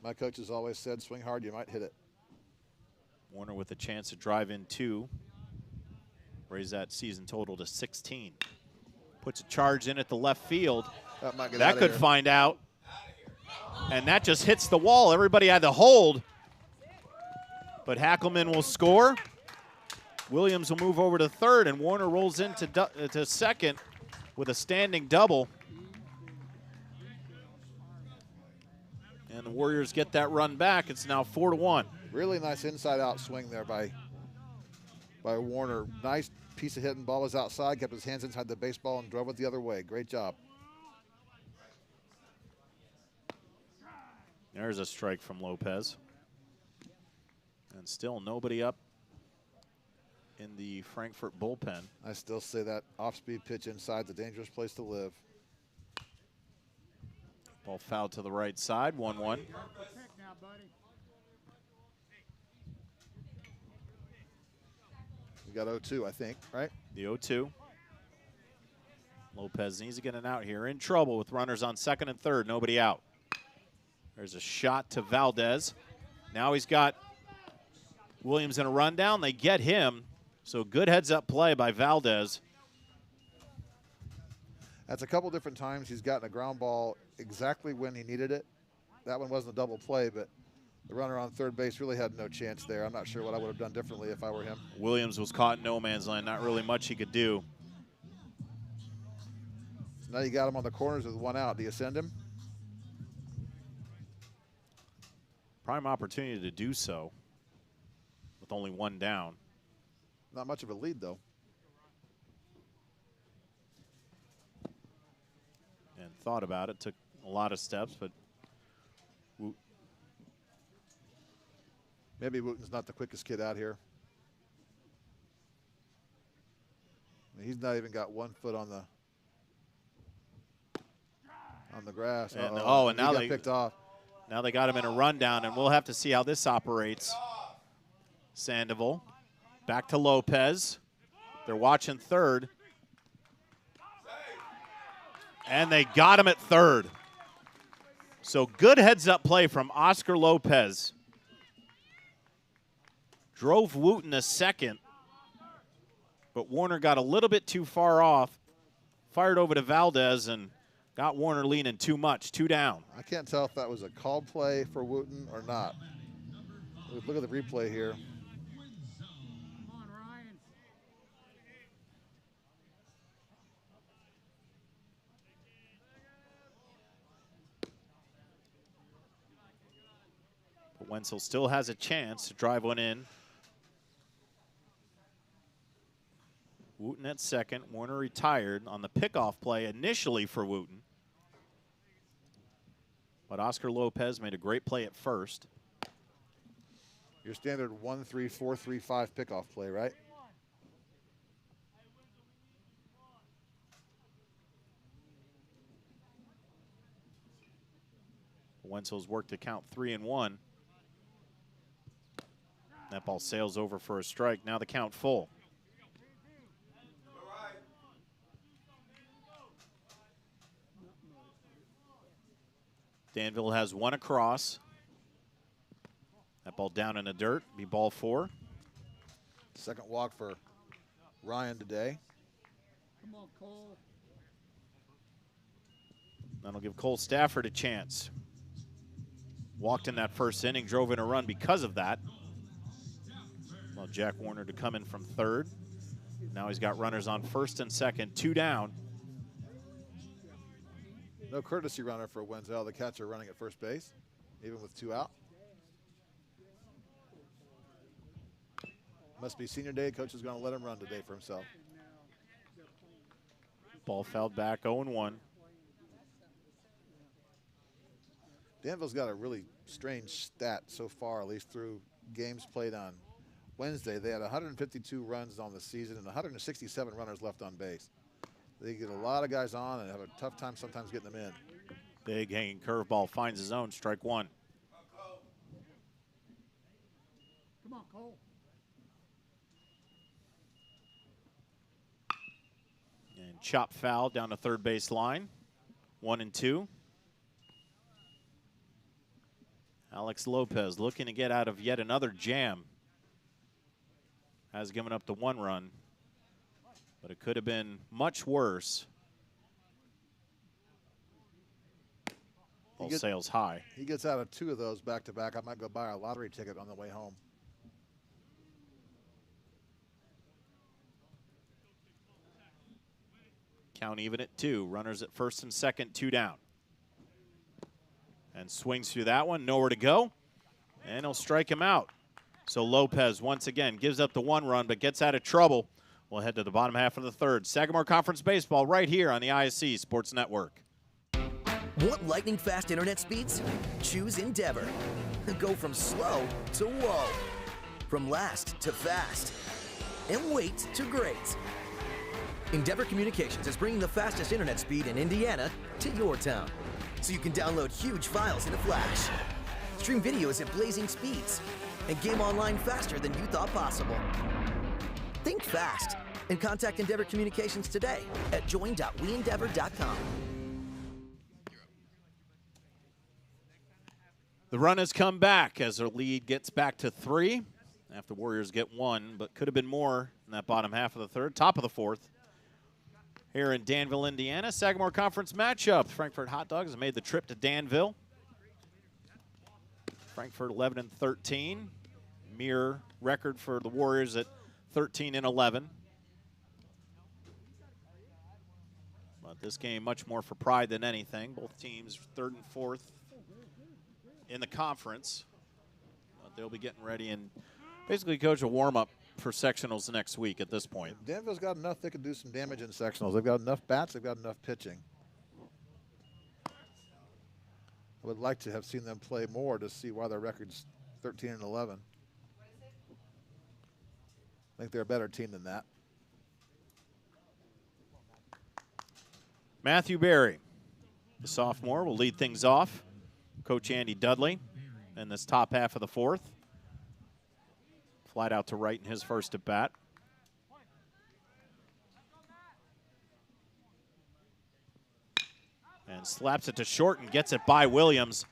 My coach has always said, swing hard, you might hit it. Warner with a chance to drive in 2. Raise that season total to 16. Puts a charge in at the left field. That could find out. And that just hits the wall. Everybody had to hold. But Hackelman will score. Williams will move over to third, and Warner rolls into to second with a standing double. And Warriors get that run back. It's now 4-1. Really nice inside-out swing there by Warner. Nice piece of hitting. Ball was outside, kept his hands inside the baseball and drove it the other way. Great job. There's a strike from Lopez. And still nobody up in the Frankfort bullpen. I still say that off-speed pitch inside's a dangerous place to live. Ball fouled to the right side, 1-1. We got 0-2, I think, right? The 0-2. Lopez needs to get an out here. In trouble with runners on second and third. Nobody out. There's a shot to Valdez. Now he's got Williams in a rundown. They get him. So good heads-up play by Valdez. That's a couple different times he's gotten a ground ball exactly when he needed it. That one wasn't a double play, but the runner on third base really had no chance there. I'm not sure what I would have done differently if I were him. Williams was caught in no man's land. Not really much he could do. So now you got him on the corners with one out. Do you send him? Prime opportunity to do so with only one down. Not much of a lead, though. And thought about it, took a lot of steps, but maybe Wooten's not the quickest kid out here. I mean, he's not even got 1 foot on the grass. And, and he now got they picked off. Now they got him in a rundown, and we'll have to see how this operates. Sandoval back to Lopez. They're watching third. And they got him at third. So good heads-up play from Oscar Lopez. Drove Wooten to second, but Warner got a little bit too far off. Fired over to Valdez and got Warner leaning too much, 2 down. I can't tell if that was a called play for Wooten or not. Look at the replay here. But Wenzel still has a chance to drive one in. Wooten at second. Warner retired on the pickoff play initially for Wooten. But Oscar Lopez made a great play at first. Your standard 1-3-4-3-5 pickoff play, right? Wenzel's worked to count 3-1. That ball sails over for a strike. Now the count full. Danville has one across. That ball down in the dirt. Be ball 4. Second walk for Ryan today. Come on, Cole. That'll give Cole Stafford a chance. Walked in that first inning, drove in a run because of that. Well, Jack Warner to come in from third. Now he's got runners on first and second, 2 down. No courtesy runner for Wenzel, the catcher running at first base, even with 2 out. Must be senior day. Coach is going to let him run today for himself. Ball fouled back, 0-1. Danville's got a really strange stat so far, at least through games played on Wednesday. They had 152 runs on the season and 167 runners left on base. They get a lot of guys on and have a tough time sometimes getting them in. Big hanging curveball finds his own, strike 1. Come on, Cole. And chop foul down the third base line, 1-2. Alex Lopez looking to get out of yet another jam. Has given up the 1 run, but it could have been much worse. Ball sails high. He gets out of 2 of those back-to-back. I might go buy a lottery ticket on the way home. Count even at 2. Runners at first and second, 2 down. And swings through that one, nowhere to go. And he'll strike him out. So Lopez once again gives up the 1 run, but gets out of trouble. We'll head to the bottom half of the 3rd. Sagamore Conference Baseball right here on the ISC Sports Network. Want lightning fast internet speeds? Choose Endeavor. Go from slow to whoa. From last to fast. And wait to great. Endeavor Communications is bringing the fastest internet speed in Indiana to your town, so you can download huge files in a flash, stream videos at blazing speeds, and game online faster than you thought possible. Think fast and contact Endeavor Communications today at join.weendeavor.com. The run has come back as their lead gets back to 3 after Warriors get 1, but could have been more in that bottom half of the 3rd, top of the 4th. Here in Danville, Indiana, Sagamore Conference matchup. Frankfort Hot Dogs have made the trip to Danville. Frankfort 11-13, mirror record for the Warriors at 13-11. But this game much more for pride than anything. Both teams 3rd and 4th in the conference. But they'll be getting ready and basically coach a warm-up for sectionals next week at this point. Danville's got enough they can do some damage in sectionals. They've got enough bats, they've got enough pitching. I would like to have seen them play more to see why their record's 13-11. I think they're a better team than that. Matthew Berry, the sophomore, will lead things off. Coach Andy Dudley in this top half of the 4th. Flied out to right in his first at bat. And slaps it to short and gets it by Williams.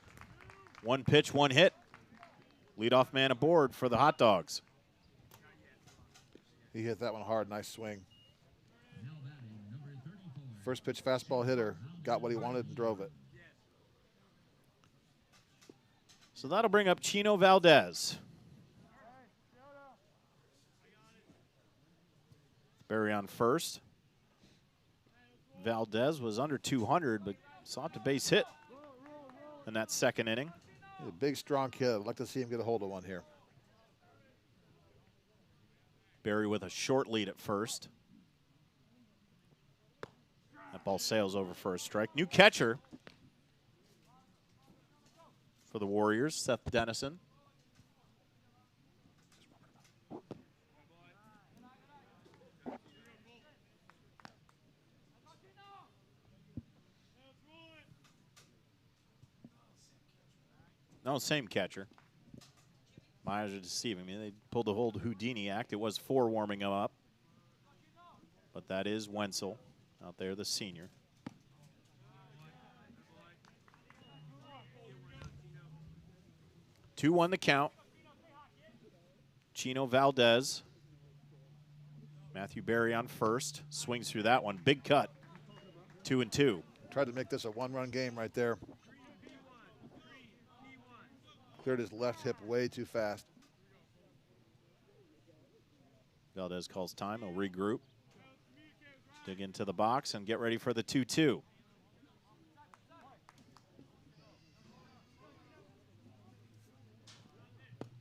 1 pitch, 1 hit. Leadoff man aboard for the Hot Dogs. He hit that one hard, nice swing. First pitch fastball hitter, got what he wanted and drove it. So that'll bring up Chino Valdez. Berry on first. Valdez was under 200, but sought a base hit in that 2nd inning. He's a big, strong kid. I'd like to see him get a hold of one here. Berry with a short lead at first. That ball sails over for a strike. New catcher for the Warriors, Seth Dennison. No, same catcher. My eyes are deceiving me. They pulled the whole Houdini act. It was 4 warming him up. But that is Wenzel out there, the senior. Two on the count. Chino Valdez. Matthew Berry on first. Swings through that one. Big cut. 2-2. Tried to make this a 1-run game right there. Cleared his left hip way too fast. Valdez calls time. He'll regroup. Dig into the box and get ready for the 2-2.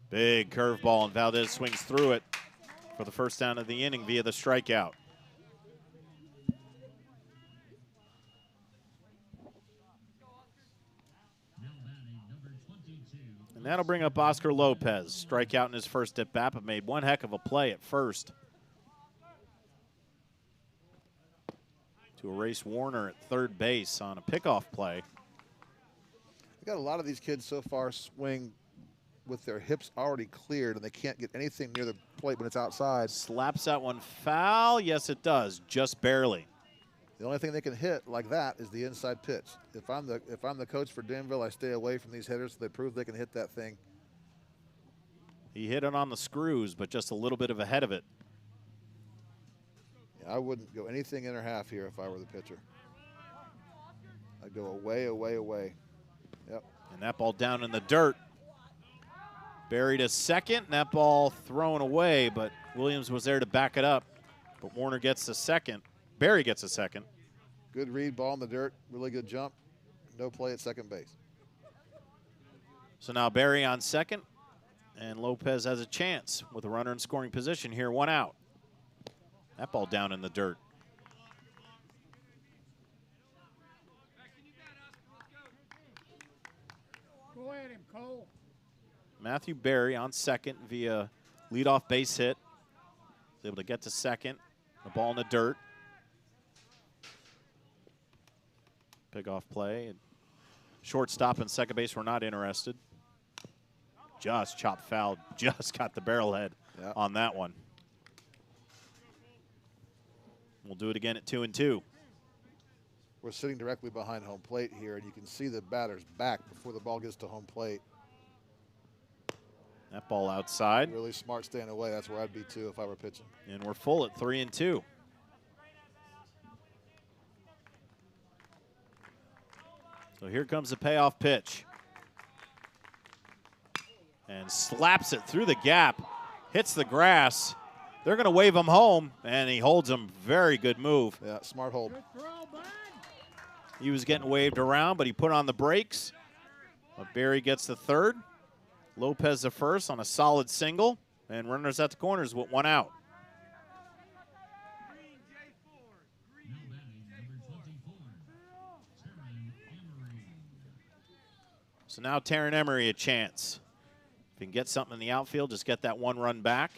Big curveball, and Valdez swings through it for the first down of the inning via the strikeout. And that'll bring up Oscar Lopez. Strikeout in his first at bat, but made one heck of a play at first to erase Warner at third base on a pickoff play. We got a lot of these kids so far swing with their hips already cleared, and they can't get anything near the plate when it's outside. Slaps that one foul. Yes, it does, just barely. The only thing they can hit like that is the inside pitch. If I'm the coach for Danville, I stay away from these hitters so they prove they can hit that thing. He hit it on the screws, but just a little bit of ahead of it. Yeah, I wouldn't go anything inner half here if I were the pitcher. I'd go away, away, away. Yep. And that ball down in the dirt. Buried a second, and that ball thrown away, but Williams was there to back it up. But Warner gets the second. Berry gets a second. Good read, ball in the dirt, really good jump. No play at second base. So now Barry on second, and Lopez has a chance with a runner in scoring position here, 1 out. That ball down in the dirt. Go at him, Cole. Matthew Barry on second via leadoff base hit. Was able to get to second. The ball in the dirt. Pick off play. Shortstop and second base were not interested. Just chopped foul. Just got the barrel head on that one. We'll do it again at 2-2. We're sitting directly behind home plate here, and you can see the batter's back before the ball gets to home plate. That ball outside. Really smart staying away. That's where I'd be too if I were pitching. And we're full at 3-2. So here comes the payoff pitch. And slaps it through the gap. Hits the grass. They're going to wave him home, and he holds him. Very good move. Yeah, smart hold. Good throw, bud. He was getting waved around, but he put on the brakes. But Barry gets the third. Lopez the first on a solid single. And runners at the corners with 1 out. Now batting number 24, Taryn Emery. So now Taryn Emery a chance. If he can get something in the outfield, just get that 1 run back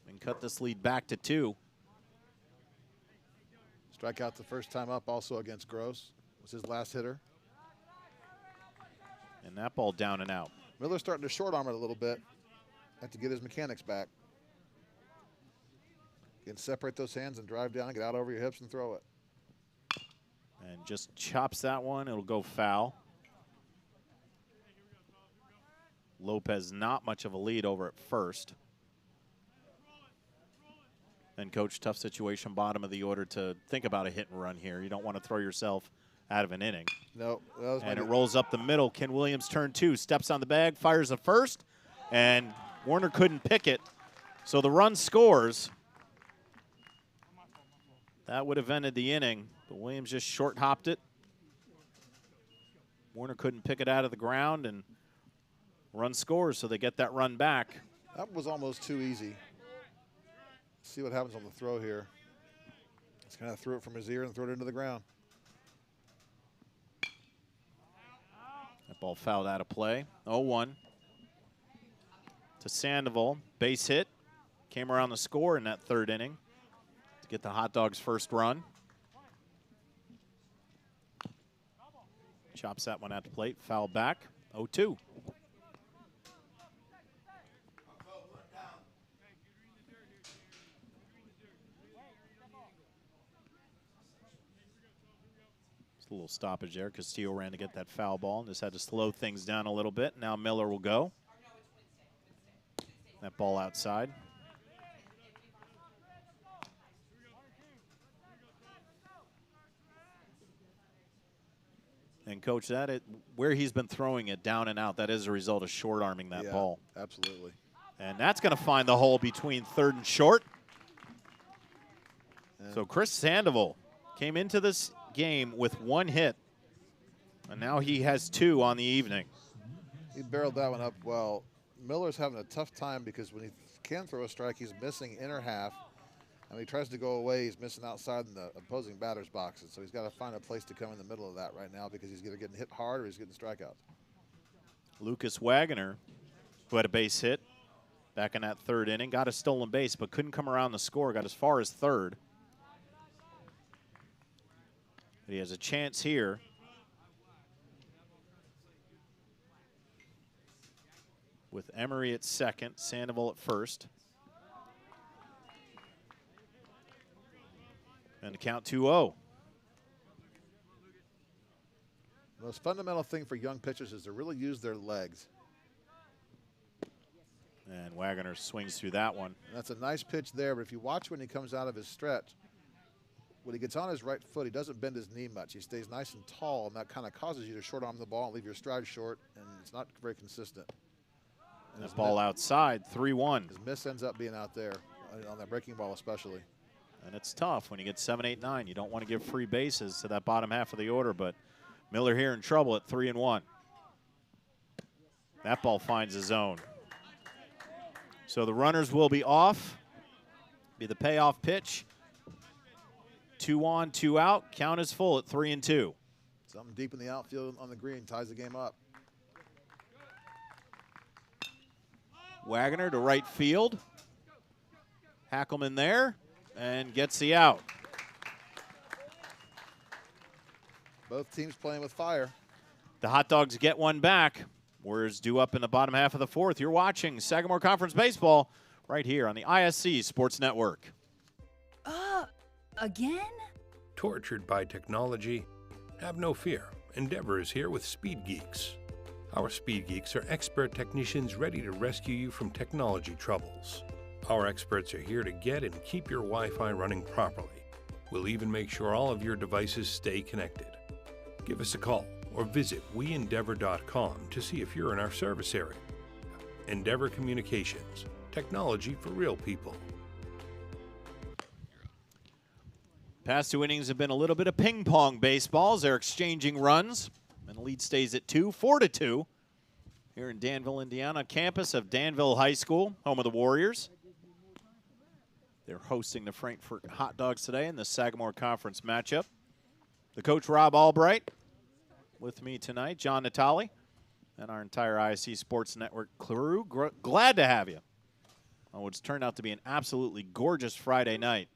and cut this lead back to 2. Strike out the first time up also against Gross. Was his last hitter. And that ball down and out. Miller's starting to short arm it a little bit. Have to get his mechanics back. You can separate those hands and drive down, get out over your hips and throw it. And just chops that one. It'll go foul. Lopez not much of a lead over at first. And coach, tough situation, bottom of the order to think about a hit and run here. You don't want to throw yourself out of an inning. No. That was and it rolls up the middle. Ken Williams, turn 2, steps on the bag, fires a first, and Warner couldn't pick it. So the run scores. That would have ended the inning, but Williams just short hopped it. Warner couldn't pick it out of the ground, and run scores, so they get that run back. That was almost too easy. See what happens on the throw here. Just kind of threw it from his ear and threw it into the ground. That ball fouled out of play. 0-1 to Sandoval. Base hit. Came around the score in that third inning to get the Hot Dogs' first run. Chops that one at the plate. Foul back. 0-2. A little stoppage there. Castillo ran to get that foul ball and just had to slow things down a little bit. Now Miller will go. That ball outside. And coach, where he's been throwing it down and out, that is a result of short arming that ball. Absolutely. And that's going to find the hole between third and short. And so Chris Sandoval came into this game with 1 hit, and now he has 2 on the evening. he barreled that one up well. Miller's having a tough time because when he can throw a strike, he's missing inner half. And when he tries to go away, he's missing outside in the opposing batter's boxes. So he's got to find a place to come in the middle of that right now because he's either getting hit hard or he's getting strikeouts. Lucas Wagner, who had a base hit back in that third inning, got a stolen base but couldn't come around the score, got as far as third. But he has a chance here. With Emery at second, Sandoval at first. And the count 2-0. The most fundamental thing for young pitchers is to really use their legs. And Wagner swings through that one. And that's a nice pitch there, but if you watch when he comes out of his stretch, when he gets on his right foot, he doesn't bend his knee much. He stays nice and tall, and that kind of causes you to short arm the ball and leave your stride short, and it's not very consistent. And That ball outside, 3-1. His miss ends up being out there, on that breaking ball especially. And it's tough when you get 7, 8, 9. You don't want to give free bases to that bottom half of the order, but Miller here in trouble at 3-1. That ball finds the zone. So the runners will be off. Be the payoff pitch. 2 on, 2 out. Count is full at 3-2. Something deep in the outfield on the green ties the game up. Wagner to right field. Hackelman there and gets the out. Both teams playing with fire. The Hot Dogs get one back. Warriors due up in the bottom half of the fourth. You're watching Sagamore Conference Baseball right here on the ISC Sports Network. Again? Tortured by technology? Have no fear. Endeavor is here with Speed Geeks. Our Speed Geeks are expert technicians ready to rescue you from technology troubles. Our experts are here to get and keep your Wi-Fi running properly. We'll even make sure all of your devices stay connected. Give us a call or visit weendeavor.com to see if you're in our service area. Endeavor Communications, technology for real people. Past 2 innings have been a little bit of ping pong baseballs. They're exchanging runs, and the lead stays at 4-2 here in Danville, Indiana, campus of Danville High School, home of the Warriors. They're hosting the Frankfort Hot Dogs today in the Sagamore Conference matchup. The coach, Rob Albright, with me tonight, John Natali, and our entire ISC Sports Network crew. Glad to have you on what's turned out to be an absolutely gorgeous Friday night.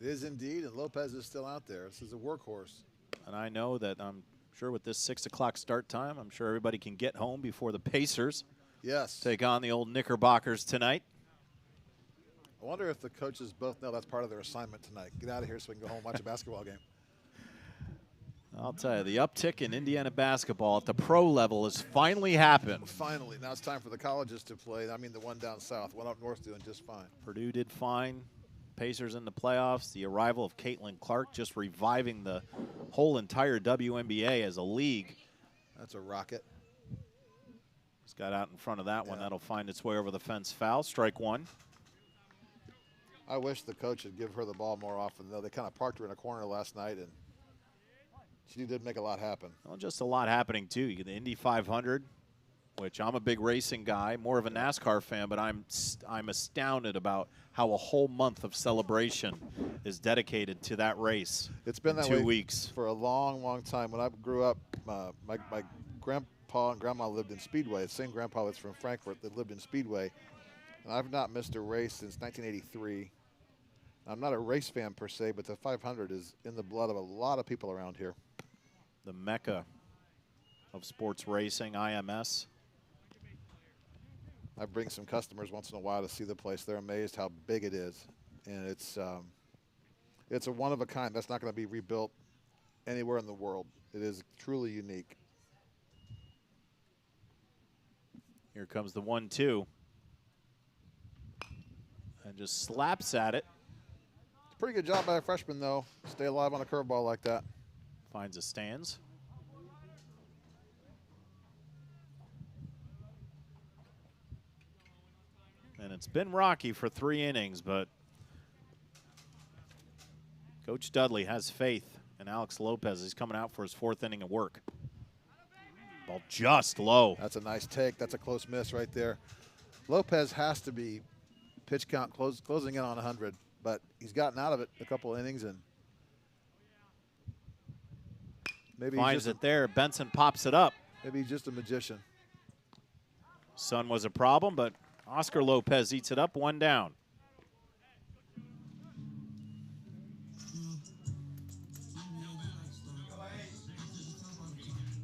It is indeed, and Lopez is still out there. This is a workhorse. And I know that I'm sure with this 6 o'clock start time, I'm sure everybody can get home before the Pacers take on the old Knickerbockers tonight. I wonder if the coaches both know that's part of their assignment tonight. Get out of here so we can go home and watch a basketball game. I'll tell you, the uptick in Indiana basketball at the pro level has finally happened. Finally. Now it's time for the colleges to play. I mean the one down south. One up north doing just fine. Purdue did fine. Pacers in the playoffs. The arrival of Caitlin Clark just reviving the whole entire WNBA as a league. That's a rocket. Just got out in front of that one. That'll find its way over the fence foul. Strike one. I wish the coach would give her the ball more often, though. They kind of parked her in a corner last night, and she did make a lot happen. Well, just a lot happening, too. You get the Indy 500, which I'm a big racing guy, more of a NASCAR fan, but I'm astounded about how a whole month of celebration is dedicated to that race. It's been that 2 way weeks for a long, long time. When I grew up, my grandpa and grandma lived in Speedway. The same grandpa that's from Frankfort that lived in Speedway. And I've not missed a race since 1983. I'm not a race fan per se, but the 500 is in the blood of a lot of people around here. The mecca of sports racing, IMS. I bring some customers once in a while to see the place. They're amazed how big it is, and it's a one of a kind. That's not going to be rebuilt anywhere in the world. It is truly unique. Here comes the 1-2, and just slaps at it. It's a pretty good job by a freshman, though. Stay alive on a curveball like that. Finds the stands. And it's been rocky for 3 innings, but Coach Dudley has faith in Alex Lopez. He's coming out for his 4th inning of work. Ball just low. That's a nice take. That's a close miss right there. Lopez has to be pitch count closing in on 100, but he's gotten out of it a couple innings, and maybe finds it there. Benson pops it up. Maybe he's just a magician. Sun was a problem, but Oscar Lopez eats it up, 1 down.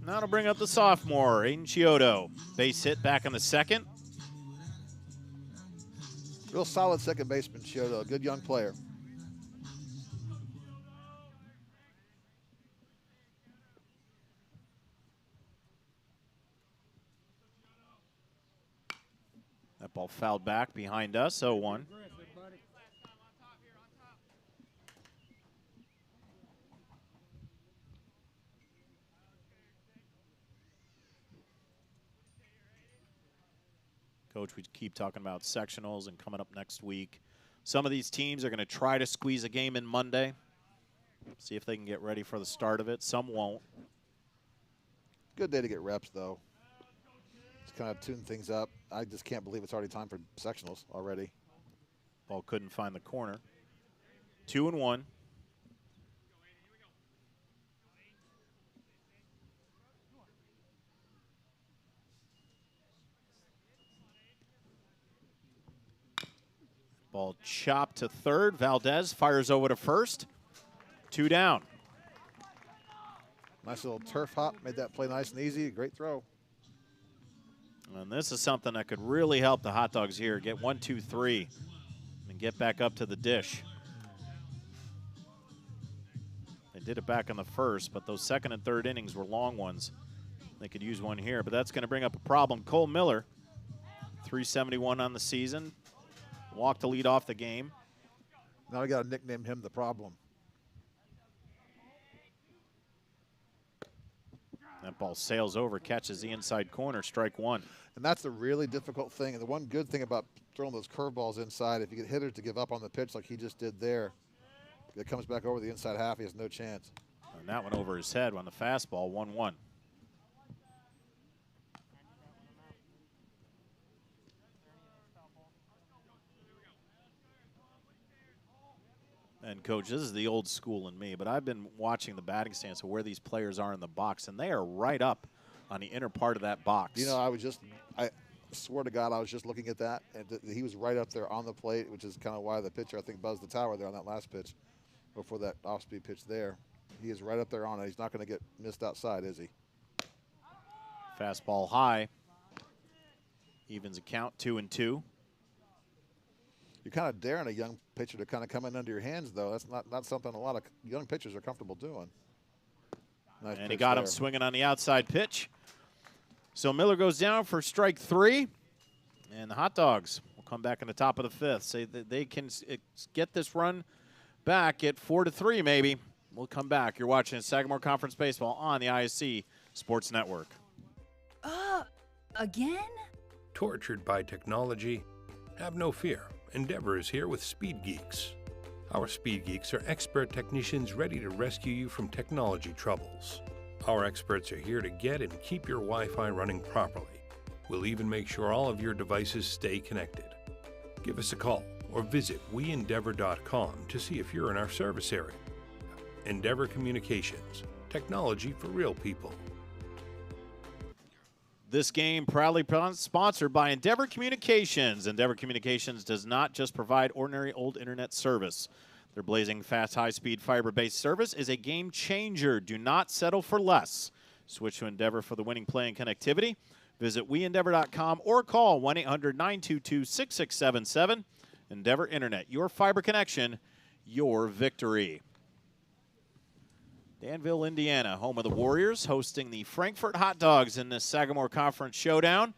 Now to bring up the sophomore, Aiden Chiodo. Base hit back in the 2nd. Real solid second baseman, Chiodo. Good young player. That ball fouled back behind us, 0-1. Coach, we keep talking about sectionals and coming up next week. Some of these teams are going to try to squeeze a game in Monday, see if they can get ready for the start of it. Some won't. Good day to get reps, though. Just kind of tune things up. I just can't believe it's already time for sectionals already. Ball couldn't find the corner. 2-1. Ball chopped to third. Valdez fires over to first. 2 down. Nice little turf hop. Made that play nice and easy. Great throw. And this is something that could really help the Hot Dogs here. Get 1, 2, 3 and get back up to the dish. They did it back in the first, but those second and third innings were long ones. They could use one here, but that's going to bring up a problem. Cole Miller, 371 on the season. Walked to lead off the game. Now we got to nickname him the problem. That ball sails over, catches the inside corner, strike 1. And that's the really difficult thing. And the one good thing about throwing those curveballs inside, if you get hitters to give up on the pitch like he just did there, it comes back over the inside half, he has no chance. And that one over his head on the fastball, 1-1. And, Coach, this is the old school in me, but I've been watching the batting stance of where these players are in the box, and they are right up on the inner part of that box. You know, I swear to God, I was just looking at that, and he was right up there on the plate, which is kind of why the pitcher, I think, buzzed the tower there on that last pitch before that off-speed pitch there. He is right up there on it. He's not going to get missed outside, is he? Fastball high. Evens a count, 2-2. You're kind of daring a young pitcher to kind of come in under your hands, though. That's not something a lot of young pitchers are comfortable doing. Nice and he got him swinging on the outside pitch. So Miller goes down for strike 3. And the Hot Dogs will come back in the top of the 5th. Say that they can get this run back at 4-3 maybe. We'll come back. You're watching Sagamore Conference Baseball on the ISC Sports Network. Again? Tortured by technology? Have no fear. Endeavor is here with Speed Geeks. Our Speed Geeks are expert technicians ready to rescue you from technology troubles. Our experts are here to get and keep your Wi-Fi running properly. We'll even make sure all of your devices stay connected. Give us a call or visit weendeavor.com to see if you're in our service area. Endeavor Communications, technology for real people. This game proudly sponsored by Endeavor Communications. Endeavor Communications does not just provide ordinary old internet service. Their blazing fast, high-speed, fiber-based service is a game changer. Do not settle for less. Switch to Endeavor for the winning play and connectivity. Visit weendeavor.com or call 1-800-922-6677. Endeavor Internet, your fiber connection, your victory. Danville, Indiana, home of the Warriors, hosting the Frankfort Hot Dogs in this Sagamore Conference Showdown.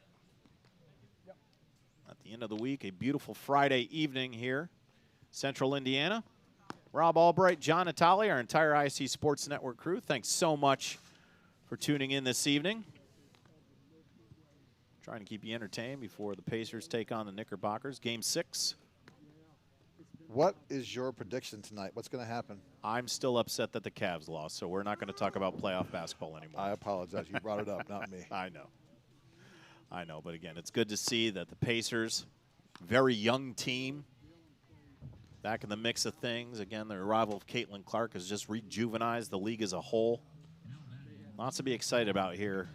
At the end of the week, a beautiful Friday evening here, Central Indiana. Rob Albright, John Natale, our entire IC Sports Network crew, thanks so much for tuning in this evening. Trying to keep you entertained before the Pacers take on the Knickerbockers. Game 6. What is your prediction tonight? What's going to happen? I'm still upset that the Cavs lost, so we're not going to talk about playoff basketball anymore. I apologize. You brought it up, not me. I know. But again, it's good to see that the Pacers, very young team, back in the mix of things. Again, the arrival of Caitlin Clark has just rejuvenized the league as a whole. Lots to be excited about here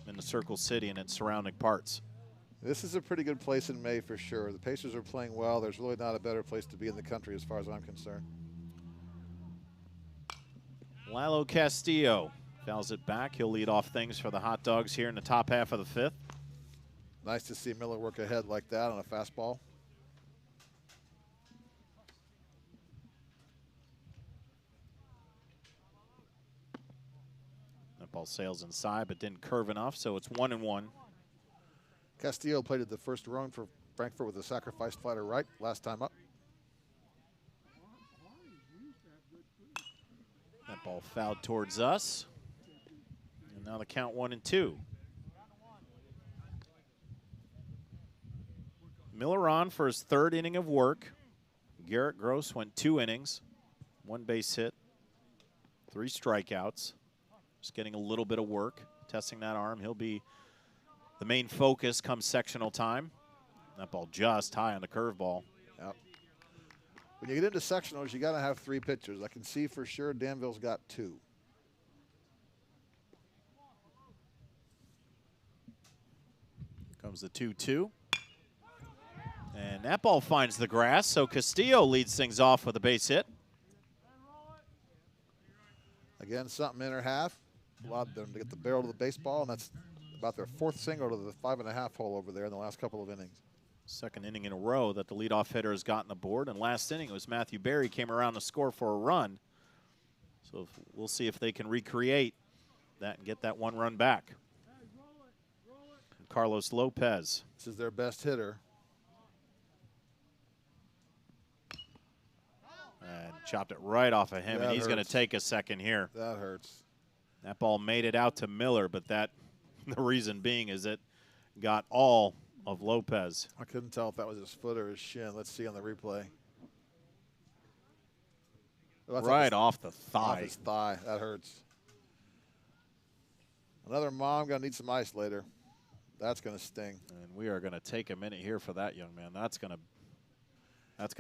in the Circle City and its surrounding parts. This is a pretty good place in May for sure. The Pacers are playing well. There's really not a better place to be in the country as far as I'm concerned. Lalo Castillo fouls it back. He'll lead off things for the Hot Dogs here in the top half of the 5th. Nice to see Miller work ahead like that on a fastball. That ball sails inside but didn't curve enough, so it's 1-1. Castillo played at the first run for Frankfort with a sacrifice fly to right last time up. That ball fouled towards us. And now the count 1-2. Miller on for his 3rd inning of work. Garrett Gross went 2 innings, 1 base hit, 3 strikeouts. Just getting a little bit of work. testing that arm. He'll be the main focus come sectional time. That ball just high on the curveball. Yep. When you get into sectionals, you got to have 3 pitchers. I can see for sure Danville's got 2. Comes the 2-2. And that ball finds the grass, so Castillo leads things off with a base hit. Again, something inner half. Allowed them to get the barrel to the baseball, and that's about their 4th single to the 5.5 hole over there in the last couple of innings. Second inning in a row that the leadoff hitter has gotten aboard, and last inning it was Matthew Berry came around to score for a run. So we'll see if they can recreate that and get that 1 run back. And Carlos Lopez. This is their best hitter. And chopped it right off of him, That and he's going to hurts. take a second here. That hurts. That ball made it out to Miller, but the reason being is it got all of Lopez. I couldn't tell if that was his foot or his shin. Let's see on the replay. Oh, that's Right off off the his thigh. thigh. That hurts. Another mom going to need some ice later. That's going to sting. And we are going to take a minute here for that young man. That's going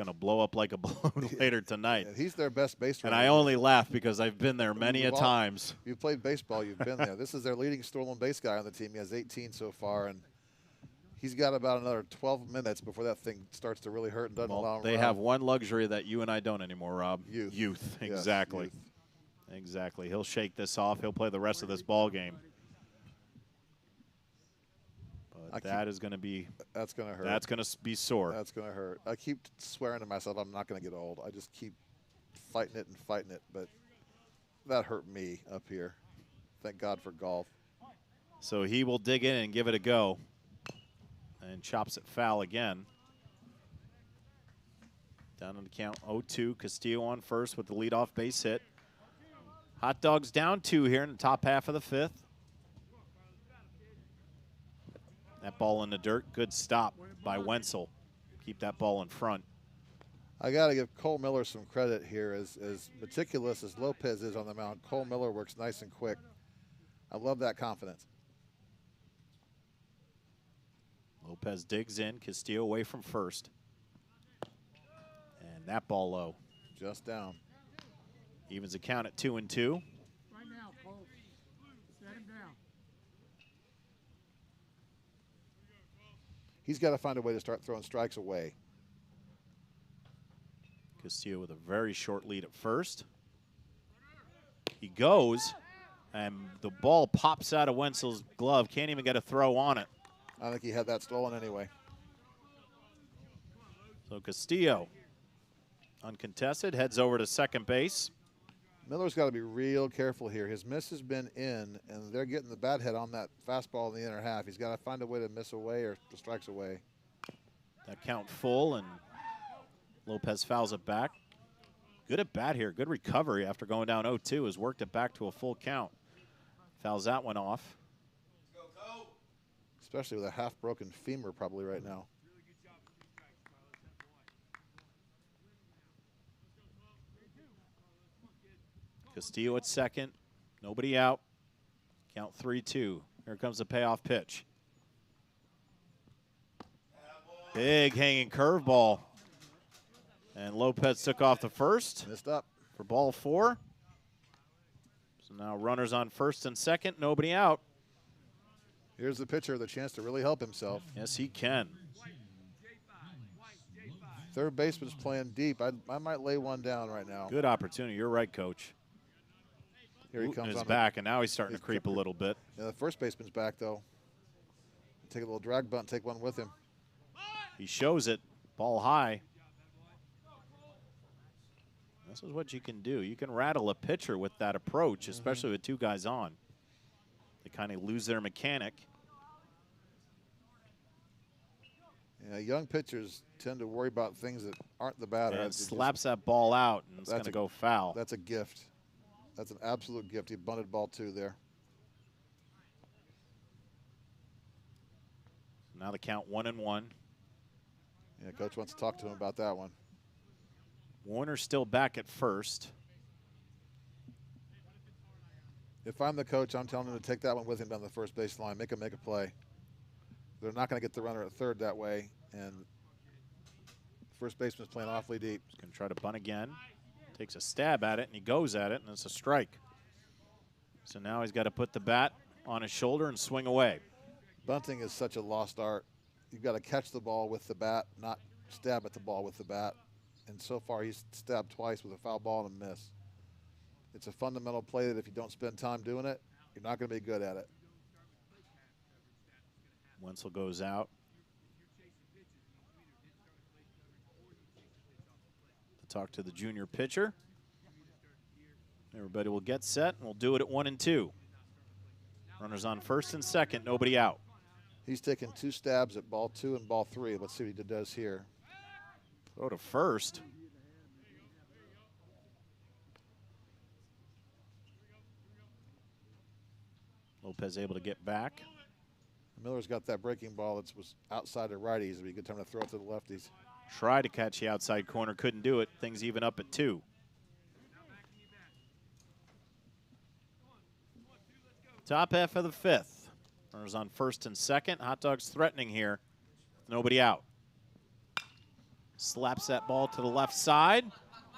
to blow up like a balloon later tonight. Yeah, he's their best base runner. And I only laugh because I've been there many a We've all- times. You've played baseball. You've been there. This is their leading stolen base guy on the team. He has 18 so far, and he's got about another 12 minutes before that thing starts to really hurt and doesn't allow Well, him they to have run. one luxury that you and I don't anymore, Rob. Youth. Youth, Yes, exactly. youth. Exactly. He'll shake this off. He'll play the rest of this ball game. But that is going to be That's going to hurt. that's going to be sore. That's going to hurt. I keep swearing to myself I'm not going to get old. I just keep fighting it, but that hurt me up here. Thank God for golf. So he will dig in and give it a go. And chops it foul again. Down on the count 0-2. Castillo on first with the leadoff base hit. Hot Dogs down 2 here in the top half of the 5th. That ball in the dirt. Good stop by Wenzel. Keep that ball in front. I got to give Cole Miller some credit here. As meticulous as Lopez is on the mound, Cole Miller works nice and quick. I love that confidence. Lopez digs in. Castillo away from first. And that ball low. Just down. Evens the count at 2-2. Right now, Cole. Set him down. He's got to find a way to start throwing strikes away. Castillo with a very short lead at first. He goes, and the ball pops out of Wenzel's glove. Can't even get a throw on it. I think he had that stolen anyway. So Castillo, uncontested, heads over to second base. Miller's got to be real careful here. His miss has been in, and they're getting the bat head on that fastball in the inner half. He's got to find a way to miss away or the strikes away. That count full, and Lopez fouls it back. Good at bat here. Good recovery after going down 0-2. Has worked it back to a full count. Fouls that one off. Especially with a half-broken femur probably right now. Castillo at second. Nobody out. Count 3-2. Here comes the payoff pitch. Big hanging curveball. And Lopez took off the first Missed up. for ball 4. So now runners on first and second. Nobody out. Here's the pitcher, the chance to really help himself. Yes, he can. Third baseman's playing deep. I might lay one down right now. Good opportunity. You're right, Coach. Here he Ooh, comes his on back, and now he's starting to creep a little bit. Yeah, the first baseman's back, though. Take a little drag bunt, take one with him. He shows it. Ball high. This is what you can do. You can rattle a pitcher with that approach, especially with 2 guys on. They kind of lose their mechanic. Yeah, young pitchers tend to worry about things that aren't the batter. And It's just- slaps that ball out, and it's going That's to a- go foul. That's a gift. That's an absolute gift. He bunted ball 2 there. Now the count 1-1. Yeah, Coach wants to talk to him about that one. Warner's still back at first. If I'm the coach, I'm telling him to take that one with him down the first baseline, make a play. They're not going to get the runner at third that way, and first baseman's playing awfully deep. He's going to try to bunt again. Takes a stab at it, and he goes at it, and it's a strike. So now he's got to put the bat on his shoulder and swing away. Bunting is such a lost art. You've got to catch the ball with the bat, not stab at the ball with the bat. And so far, he's stabbed twice with a foul ball and a miss. It's a fundamental play that if you don't spend time doing it, you're not going to be good at it. Wenzel goes out. To talk to the junior pitcher. Everybody will get set, and we'll do it at 1 and 2. Runners on first and second, nobody out. He's taken 2 stabs at ball 2 and ball 3. Let's see what he does here. Throw to first. Lopez able to get back. Miller's got that breaking ball that was outside the righties. It'd be a good time to throw it to the lefties. Tried to catch the outside corner, couldn't do it. Things even up at 2. Top half of the 5th. Runners on first and second. Hot Dogs threatening here. Nobody out. Slaps that ball to the left side.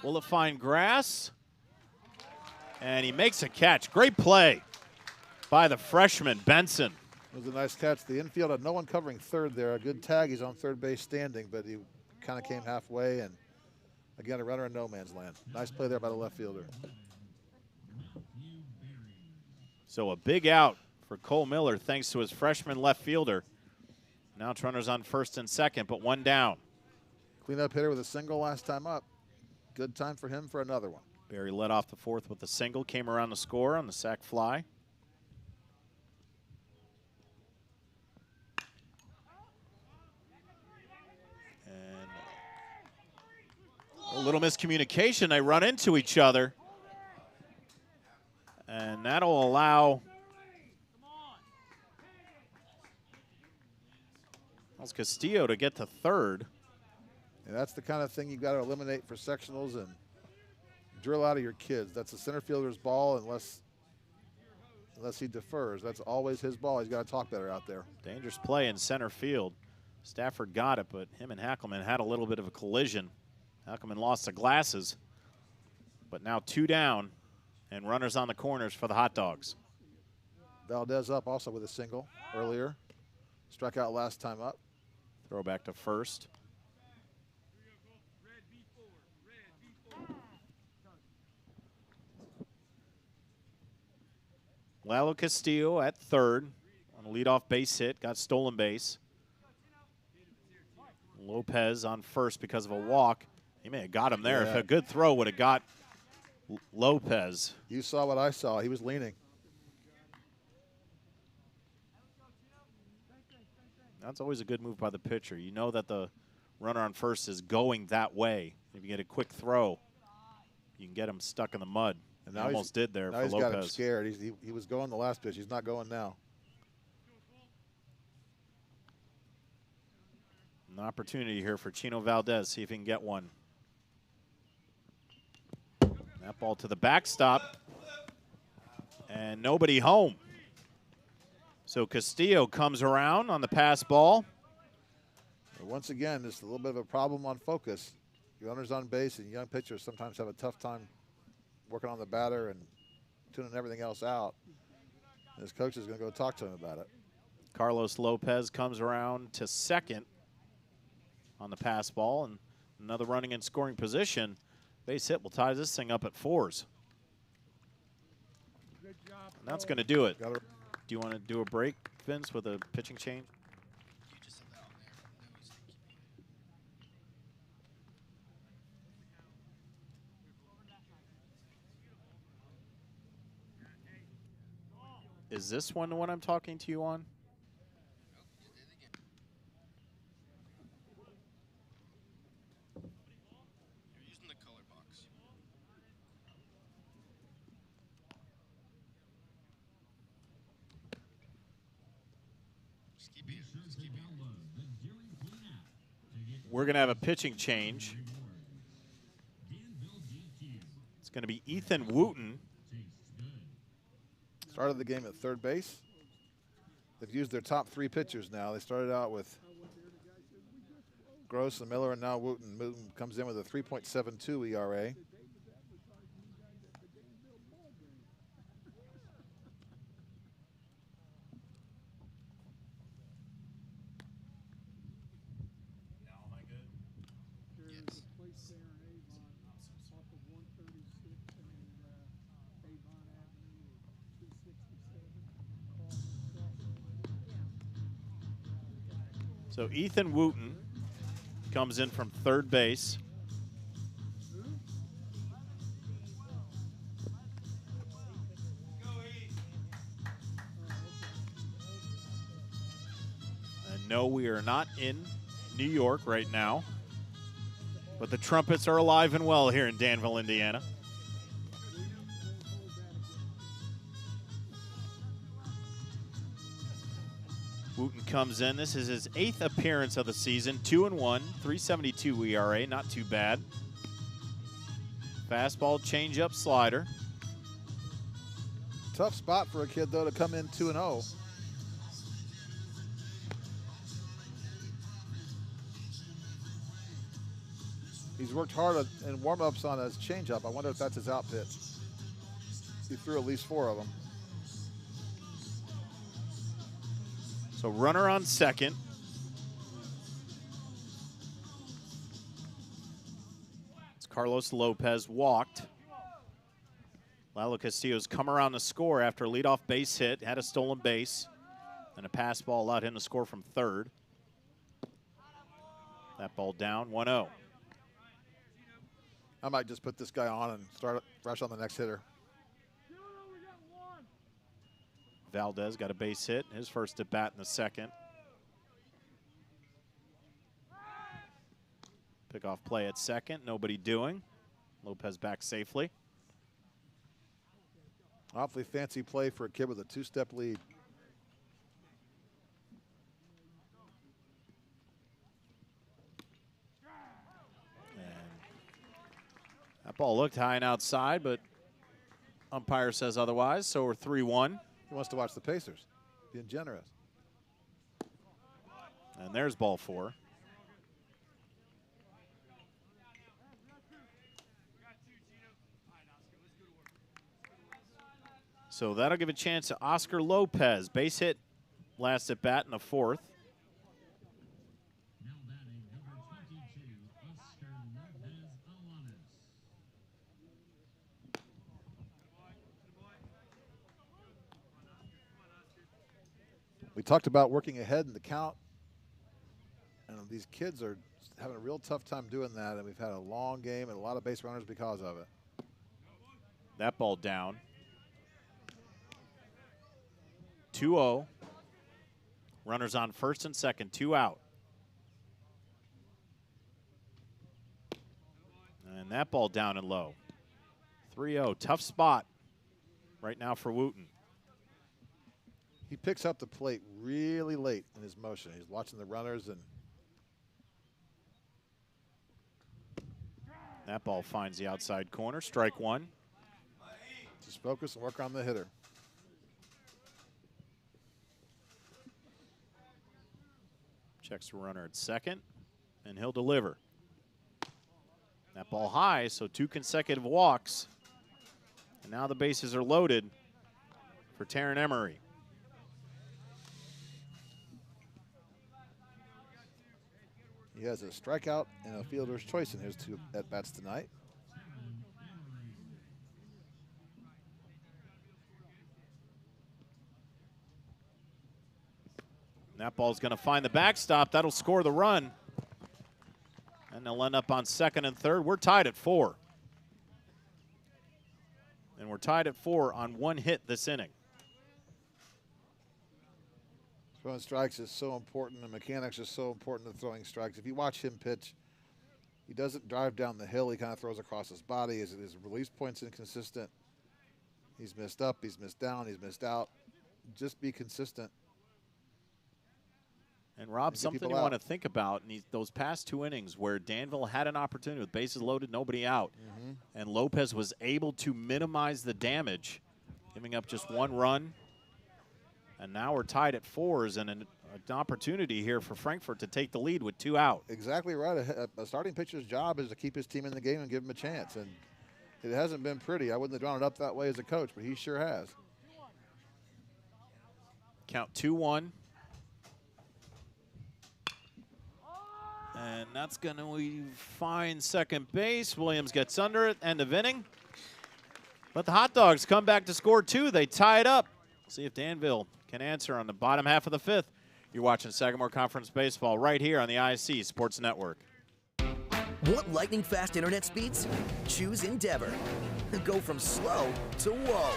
Will it find grass? And he makes a catch. Great play by the freshman, Benson. It was a nice catch. The infield had no one covering third there. A good tag. He's on third base standing, but he kind of came halfway, and again, a runner in no man's land. Nice play there by the left fielder. So a big out for Cole Miller thanks to his freshman left fielder. Now it's runners on first and second, but 1 down. Cleanup hitter with a single last time up. Good time for him for another one. Barry led off the 4th with a single, came around the score on the sac fly. And a little miscommunication. They run into each other. And that'll allow Castillo to get to third. And that's the kind of thing you got to eliminate for sectionals and drill out of your kids. That's the center fielder's ball unless he defers. That's always his ball. He's got to talk better out there. Dangerous play in center field. Stafford got it, but him and Hackelman had a little bit of a collision. Hackelman lost the glasses, but now 2 down and runners on the corners for the Hot Dogs. Valdez up also with a single earlier. Struck out last time up. Throw back to first. Lalo Castillo at third on a leadoff base hit, got stolen base. Lopez on first because of a walk. He may have got him there. Yeah. If a good throw would have got Lopez. You saw what I saw. He was leaning. That's always a good move by the pitcher. You know that the runner on first is going that way. If you get a quick throw, you can get him stuck in the mud. And almost did there now for he's Lopez. Got him scared. He was going the last pitch. He's not going now. An opportunity here for Chino Valdez. See if he can get one. That ball to the backstop. And nobody home. So Castillo comes around on the pass ball. But once again, there's a little bit of a problem on focus. Runners on base and young pitchers sometimes have a tough time working on the batter and tuning everything else out. And his coach is going to go talk to him about it. Carlos Lopez comes around to second on the pass ball, and another running and scoring position. Base hit will tie this thing up at 4s. And that's going to do it. Do you want to do a break, Vince, with a pitching change? You just said that on there. That was Is this one the one I'm talking to you on? You're using the color box. Just keep it. Just keep it. We're going to have a pitching change. It's going to be Ethan Wooten started the game at third base. They've used their top 3 pitchers now. They started out with Gross and Miller, and now Wooten. Wooten comes in with a 3.72 ERA. There's a place there in Avon off of 136 and Avon Avenue, 267. So Ethan Wooten comes in from third base. And no, we are not in New York right now, but the Trumpets are alive and well here in Danville, Indiana. Wooten comes in. This is his 8th appearance of the season. 2-1, 3.72 ERA, not too bad. Fastball, changeup, slider. Tough spot for a kid, though, to come in 2-0. He's worked hard in warm-ups on his changeup. I wonder if that's his out pitch. He threw at least 4 of them. So runner on second. It's Carlos Lopez walked. Lalo Castillo's come around to score after a leadoff base hit, had a stolen base, and a pass ball allowed him to score from third. That ball down, 1-0. I might just put this guy on and start fresh on the next hitter. Valdez got a base hit, his first at bat in the second. Pick-off play at second, nobody doing. Lopez back safely. Awfully fancy play for a kid with a 2-step lead. That ball looked high and outside, but umpire says otherwise, so we're 3-1. He wants to watch the Pacers, being generous. And there's ball 4. So that'll give a chance to Oscar Lopez. Base hit last at bat in the 4th. Now batting number 22, Oscar Lopez Alanis. We talked about working ahead in the count, and these kids are having a real tough time doing that, and we've had a long game and a lot of base runners because of it. That ball down. 2-0. Runners on first and second, 2 out. And that ball down and low. 3-0, tough spot right now for Wooten. He picks up the plate really late in his motion. He's watching the runners, and that ball finds the outside corner, strike 1. just focus and work on the hitter. Checks the runner at second, and he'll deliver. That ball high, so 2 consecutive walks. And now the bases are loaded for Taryn Emery. He has a strikeout and a fielder's choice in his 2 at-bats tonight. And that ball's going to find the backstop. That'll score the run. And they'll end up on second and third. We're tied at 4. And we're tied at 4 on 1 hit this inning. Throwing strikes is so important, and mechanics is so important to throwing strikes. If you watch him pitch, he doesn't drive down the hill. He kind of throws across his body. His release point's inconsistent. He's missed up. He's missed down. He's missed out. Just be consistent. And Rob, And get something people you want to out. think about in those past 2 innings where Danville had an opportunity with bases loaded, nobody out, and Lopez was able to minimize the damage giving up just 1 run. And now we're tied at 4s, and an opportunity here for Frankfort to take the lead with 2 out. Exactly right. A starting pitcher's job is to keep his team in the game and give him a chance. And it hasn't been pretty. I wouldn't have drawn it up that way as a coach, but he sure has. Count 2-1. And that's going to find second base. Williams gets under it, end of inning. But the Hot Dogs come back to score 2. They tie it up. See if Danville can answer on the bottom half of the 5th. You're watching Sagamore Conference Baseball right here on the ISC Sports Network. Want lightning fast internet speeds? Choose Endeavor. Go from slow to whoa.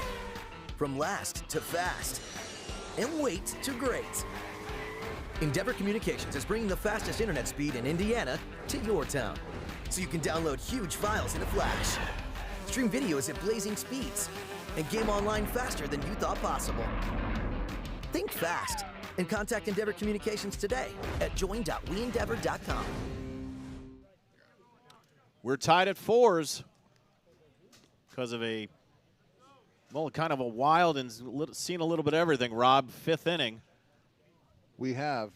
From last to fast. And wait to great. Endeavor Communications is bringing the fastest internet speed in Indiana to your town. So you can download huge files in a flash. Stream videos at blazing speeds. And game online faster than you thought possible. Think fast and contact Endeavor Communications today at join.weendeavor.com. We're tied at 4s because of a, well, kind of a wild and seen a little bit of everything, Rob. 5th inning. We have.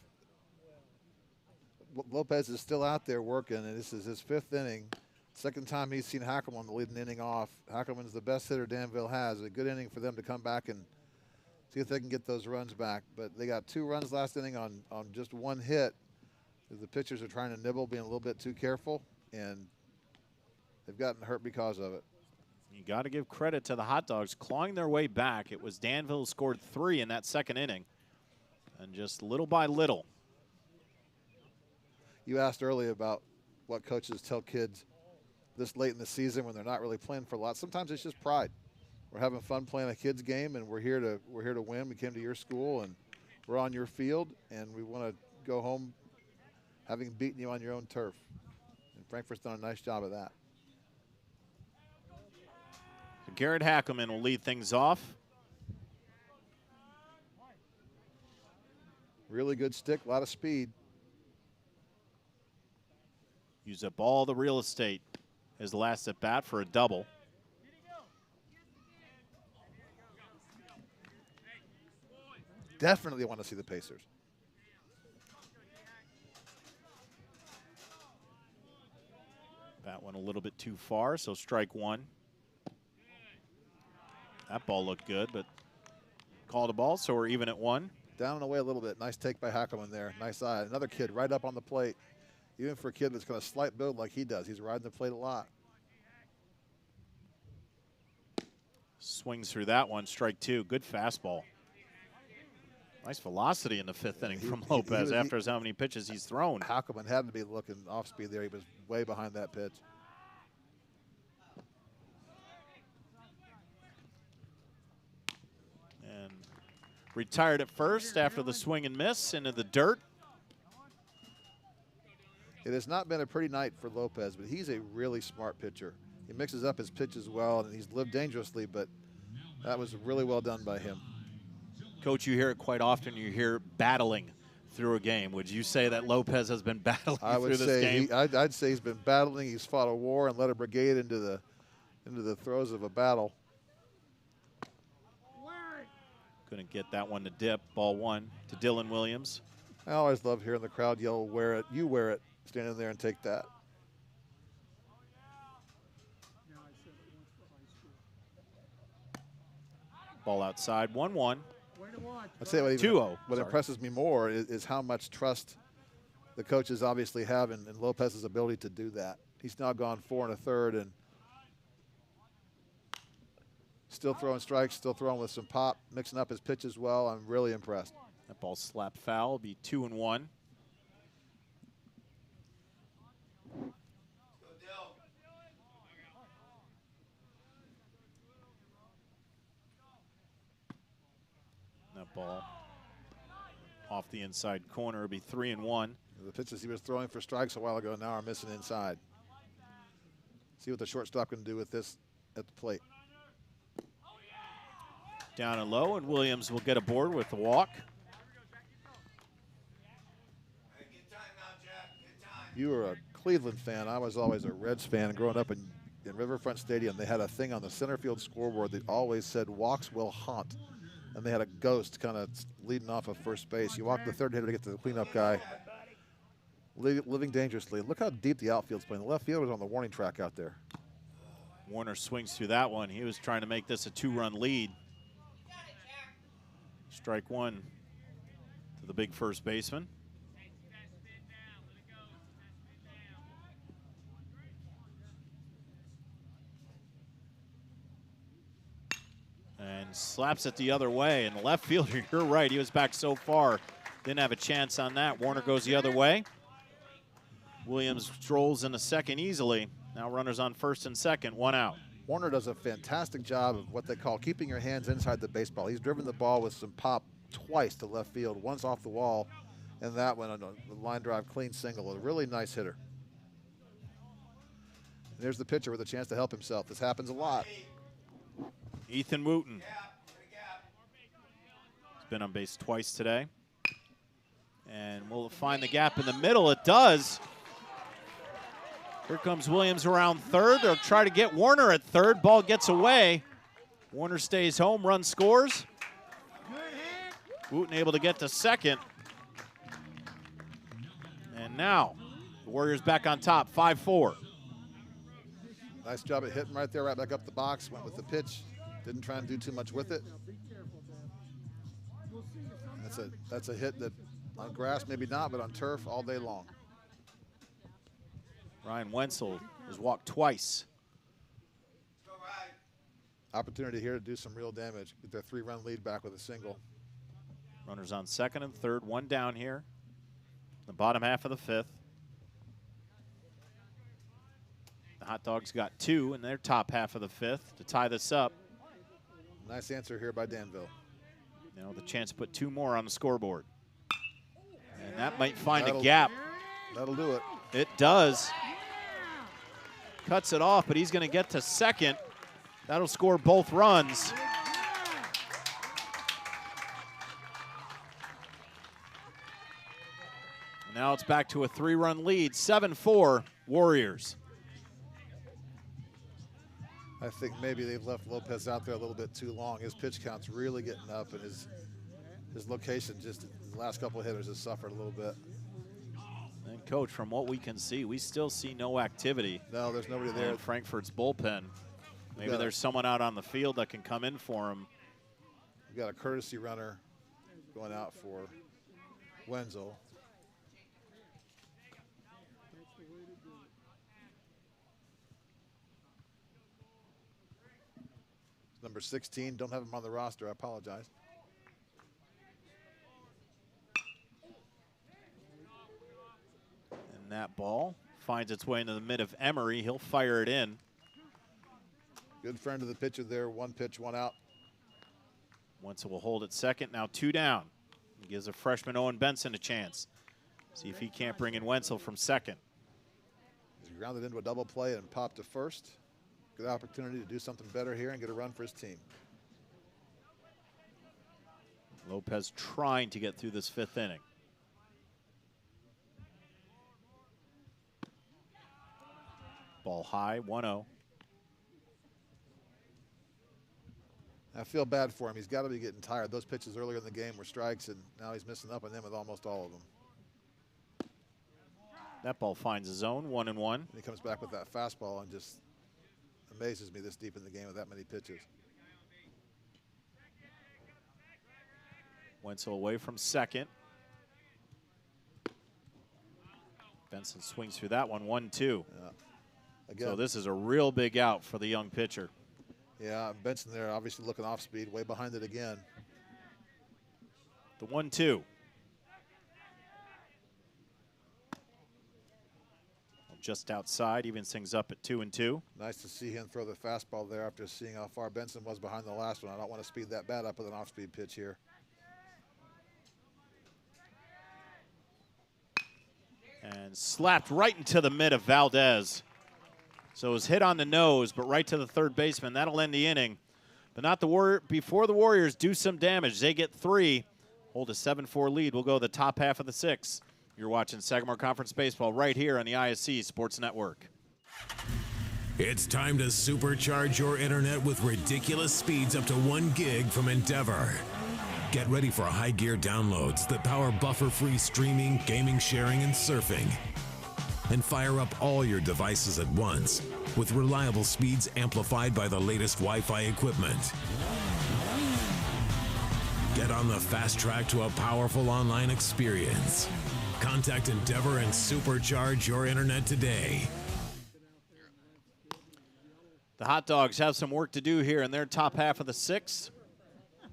Lopez is still out there working, and this is his 5th inning. Second time he's seen Hackelman lead an inning off. Hackelman's the best hitter Danville has. A good inning for them to come back and see if they can get those runs back. But they got 2 runs last inning on just 1 hit. The pitchers are trying to nibble, being a little bit too careful, and they've gotten hurt because of it. You got to give credit to the Hot Dogs clawing their way back. It was Danville who scored 3 in that 2nd inning. And just little by little. You asked earlier about what coaches tell kids this late in the season when they're not really playing for a lot. Sometimes it's just pride. We're having fun playing a kid's game, and we're here to win. We came to your school, and we're on your field, and we want to go home having beaten you on your own turf. And Frankfort's done a nice job of that. So Garrett Hackelman will lead things off. Really good stick, a lot of speed. Use up all the real estate his last at bat for a double. Definitely want to see the Pacers. That one a little bit too far, so strike 1. That ball looked good, but called a ball, so we're even at 1. Down and away a little bit. Nice take by Hackelman there. Nice eye. Another kid right up on the plate. Even for a kid that's got a slight build like he does, he's riding the plate a lot. Swings through that one, strike 2. Good fastball. Nice velocity in the 5th inning from Lopez after how many pitches he's thrown. Hackelman had to be looking off speed there. He was way behind that pitch. And retired at first after the swing and miss into the dirt. It has not been a pretty night for Lopez, but he's a really smart pitcher. He mixes up his pitches well, and he's lived dangerously, but that was really well done by him. Coach, you hear it quite often. You hear battling through a game. Would you say that Lopez has been battling through this game? I'd say he's been battling. He's fought a war and led a brigade into the throes of a battle. Couldn't get that one to dip. Ball 1 to Dylan Williams. I always love hearing the crowd yell, "Wear it, you wear it." Stand in there and take that. Ball outside, 1-1. I'd say what, 2-0. What impresses me more is how much trust the coaches obviously have in Lopez's ability to do that. He's now gone 4 1/3 and still throwing strikes, still throwing with some pop, mixing up his pitches well. I'm really impressed. That ball slapped foul, be 2-1. That ball off the inside corner will be 3-1. The pitches he was throwing for strikes a while ago now are missing inside. See what the shortstop can do with this at the plate. Down and low, and Williams will get aboard with the walk. You were a Cleveland fan. I was always a Reds fan growing up, and in Riverfront Stadium, they had a thing on the center field scoreboard that always said walks will haunt. And they had a ghost kind of leading off of first base. You walk the third hitter to get to the cleanup guy, living dangerously. Look how deep the outfield's playing. The left field was on the warning track out there. Warner swings through that one. He was trying to make this a 2-run lead. Strike one to the big first baseman. And slaps it the other way. And the left fielder, you're right, he was back so far. Didn't have a chance on that. Warner goes the other way. Williams strolls into second easily. Now runners on first and second, 1 out. Warner does a fantastic job of what they call keeping your hands inside the baseball. He's driven the ball with some pop twice to left field, once off the wall, and that one on a line drive clean single. A really nice hitter. And there's the pitcher with a chance to help himself. This happens a lot. Ethan Wooten. He's been on base twice today. And will it find the gap in the middle? It does. Here comes Williams around third. They'll try to get Warner at third. Ball gets away. Warner stays home, run scores. Wooten able to get to second. And now the Warriors back on top, 5-4. Nice job at hitting right there, right back up the box. Went with the pitch. Didn't try and do too much with it. That's a hit that on grass, maybe not, but on turf all day long. Ryan Wenzel has walked twice. Opportunity here to do some real damage. Get their 3-run lead back with a single. Runners on second and third, 1 down here. The bottom half of the 5th. The Hot Dogs got 2 in their top half of the 5th to tie this up. Nice answer here by Danville. Now the chance to put 2 more on the scoreboard. And that might find a gap. That'll do it. It does. Cuts it off, but he's going to get to second. That'll score both runs. Now it's back to a 3-run lead, 7-4 Warriors. I think maybe they've left Lopez out there a little bit too long. His pitch count's really getting up, and his location just the last couple of hitters has suffered a little bit. And Coach, from what we can see, we still see no activity. No, there's nobody there. In Frankfort's bullpen. Maybe there's someone out on the field that can come in for him. We've got a courtesy runner going out for Wenzel. Number 16, don't have him on the roster, I apologize. And that ball finds its way into the mid of Emery. He'll fire it in. Good friend of the pitcher there, 1 pitch, 1 out. Wenzel will hold at second, now 2 down. He gives a freshman Owen Benson a chance. See if he can't bring in Wenzel from second. He's grounded into a double play and popped to first. Good opportunity to do something better here and get a run for his team. Lopez trying to get through this 5th inning. Ball high, 1-0. I feel bad for him. He's got to be getting tired. Those pitches earlier in the game were strikes, and now he's missing up on them with almost all of them. That ball finds a zone, 1-1. And he comes back with that fastball and just amazes me this deep in the game with that many pitches. Wenzel away from second. Benson swings through that one, 1-2. Again, so this is a real big out for the young pitcher. Yeah, Benson there obviously looking off speed, way behind it again. The 1-2. Just outside, evens things up at 2-2. Nice to see him throw the fastball there after seeing how far Benson was behind the last one. I don't want to speed that bat up with an off-speed pitch here. And slapped right into the mid of Valdez. So it was hit on the nose, but right to the third baseman. That'll end the inning. But not the before the Warriors do some damage. They get 3, hold a 7-4 lead. We'll go the top half of the 6th. You're watching Sagamore Conference Baseball right here on the ISC Sports Network. It's time to supercharge your internet with ridiculous speeds up to 1 gig from Endeavor. Get ready for high gear downloads that power buffer-free streaming, gaming, sharing, and surfing. And fire up all your devices at once with reliable speeds amplified by the latest Wi-Fi equipment. Get on the fast track to a powerful online experience. Contact Endeavor and supercharge your internet today. The Hot Dogs have some work to do here in their top half of the 6th.